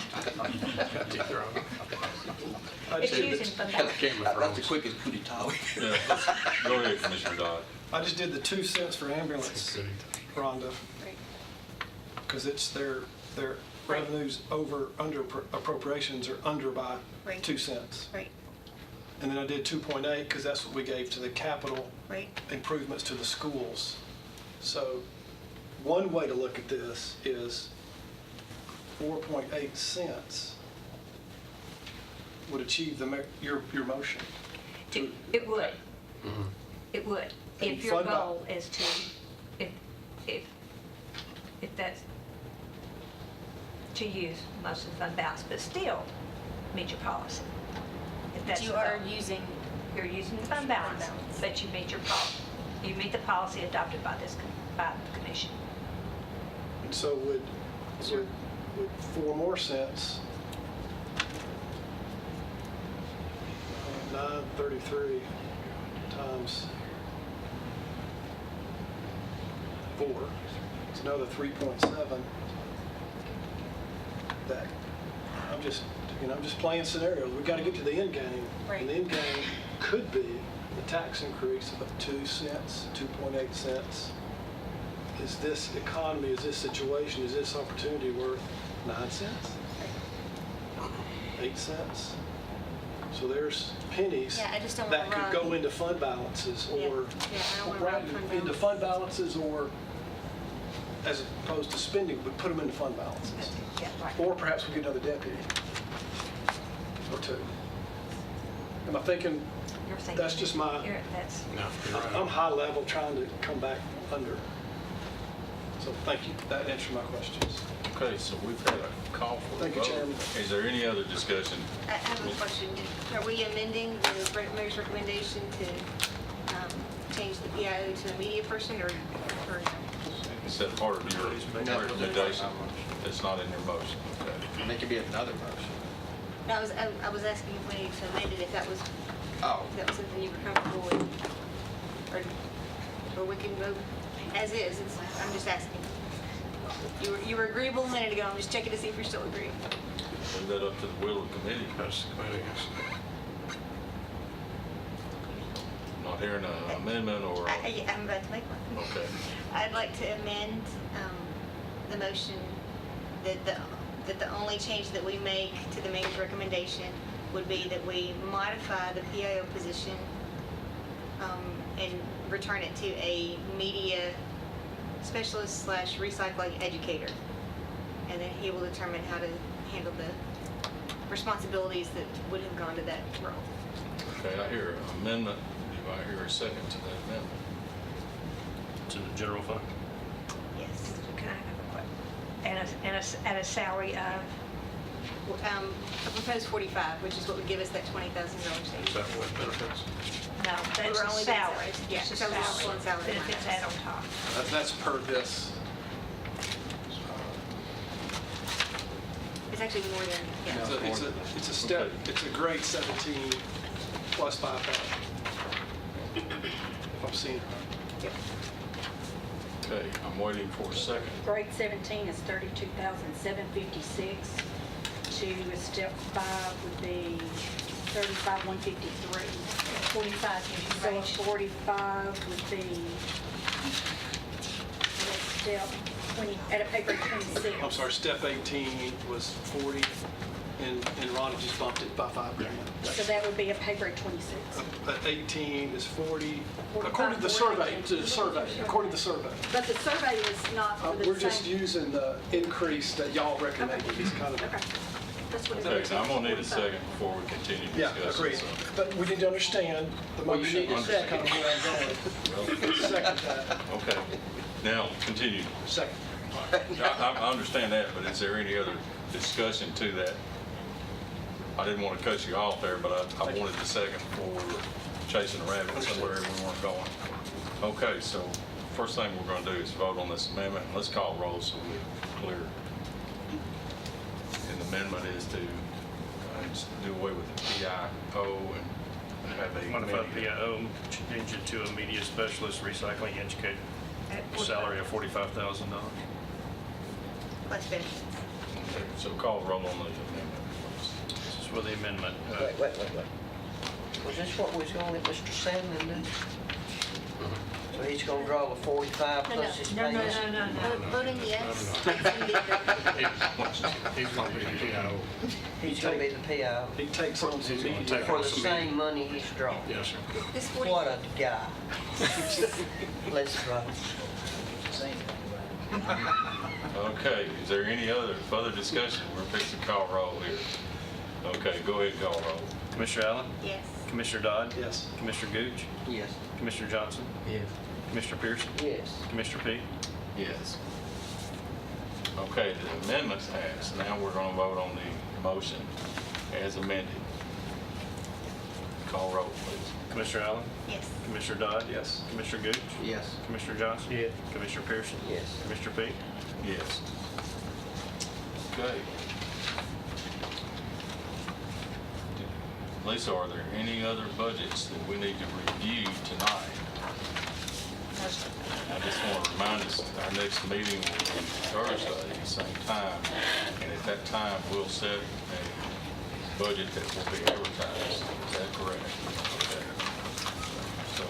I It's just did using fund balance. That's the quickest coup d'etat. Yeah, go ahead, Commissioner Dodd. I just did the 2 cents for ambulance, Rhonda, Right. because it's their revenues under appropriations are under by Right. 2 cents. Right. And then I did 2.8 because that's what we gave to the capital Right. improvements to the schools. So one way to look at this is 4.8 cents would achieve your motion. It would. It would. And If your fund bal- goal is to, if that's, to use most of the fund balance, but still meet your policy. If that's You the are goal. using, You're using the fund balance, but you meet your policy. You meet the policy adopted by by the commission. And so would 4 more cents, 933 times 4, it's another 3.7. That, I'm just playing scenarios. We've got to get to the end game. Right. And the end game could be the tax increase of 2 cents, 2.8 cents. Is this economy, is this situation, is this opportunity worth 9 cents? 8 cents? So there's pennies Yeah, I just don't that wanna could run- go into fund balances Yeah. or Yeah, I don't wanna run fund into balances. fund balances, or as opposed to spending, but put them into fund balances. Yeah, right. Or perhaps we get another deputy or 2. Am I thinking, You're thinking. that's just my, That's, No, you're right. I'm high level trying to come back under. So thank you, that answered my questions. Okay, so we've had a call for a Thank you, vote. Chairman. Is there any other discussion? I have a question. Are we amending the mayor's recommendation to change the PIO to a media person, or Is that part of your recommendation? It's not in your motion, okay. And it could be another motion. no, I was asking if we needed to amend it, if that was Oh. something you were comfortable with, or we can vote as is. I'm just asking. You were agreeable a minute ago. I'm just checking to see if you're still agreeing. Leave that up to the will of the committee. That's the committee. Not hearing an amendment or, I'm about to make one. okay. I'd like to amend the motion that the only change that we make to the mayor's recommendation would be that we modify the PIO position and return it to a media specialist / recycling educator. And then he will determine how to handle the responsibilities that would have gone to that role. Okay, I hear an amendment. Do I hear a second to that amendment? It's in the general fund. Yes. can I have a question? At a salary of, A proposed 45, which is what would give us that $20,000 Is savings. that what benefits? no, We that's were a only doing salary. salaries. Yeah, It's just so we're also on salary Benefits line add on top. That's per this. It's actually more than, yeah. It's a step, it's a grade 17 plus 5,000. If I'm seeing it right. Yep. Okay, I'm waiting for a second. Grade 17 is 32,756. To a step 5 would be 35,153. 45 gives you So a range. 45 would be at a step 20, at a pay grade 26. I'm sorry, step 18 was 40, and Ronnie just bumped it by $5,000. So that would be a pay grade 26. But 18 is 40, 45, according to the 40. survey, according to the survey. But the survey is not for the same. We're just using the increase that y'all recommended. It's kind of. Okay. That's what it Okay, is. so I'm gonna need a second before we continue Yeah, discussing. agreed. so. But we need to understand the Well, you motion. need a second. Kind of where I'm going. Second that. Okay, now, continue. Second. I understand that, but is there any other discussion to that? I didn't want to cut you off there, but I wanted the second before we were chasing a rabbit somewhere we weren't going. Okay, so first thing we're going to do is vote on this amendment. Let's call roll so we're clear. And the amendment is to just do away with the PIO and have a Modify committee. PIO, change it to a media specialist, recycling educator, salary of $45,000. Plus benefits. Okay, so call roll on the amendment. This is for the amendment. Wait. Was this what we was going to let Mr. Sandlin do? So he's gonna draw the 45 plus his No, no, base? no, no, no. Voting yes. He's gonna be the PIO. He's gonna be the PIO He takes on some media. take for on the some same money he's drawn. Yes, sir. This 40 What a guy. Let's vote. Okay, is there any other further discussion? We're fixing to call roll here. Okay, go ahead, call roll. Commissioner Allen? Yes. Commissioner Dodd? Yes. Commissioner Gooch? Yes. Commissioner Johnson? Yes. Commissioner Pearson? Yes. Commissioner Peak? Yes. Okay, the amendment's passed. Now we're gonna vote on the motion as amended. Call roll, please. Commissioner Allen? Yes. Commissioner Dodd? Yes. Commissioner Gooch? Yes. Commissioner Johnson? Yes. Commissioner Pearson? Yes. Commissioner Peak? Yes. Okay. Lisa, are there any other budgets that we need to review tonight? I just want to remind us, our next meeting will be Thursday, same time, and at that time, we'll set a budget that will be advertised. Is that correct? Okay. So,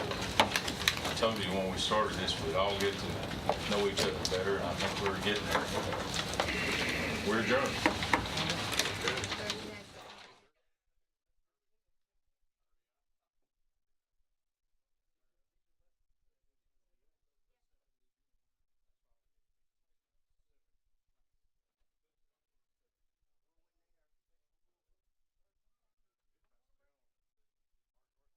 I told you when we started this, we'd all get to know each other better, and I think we're getting there. We're adjourned.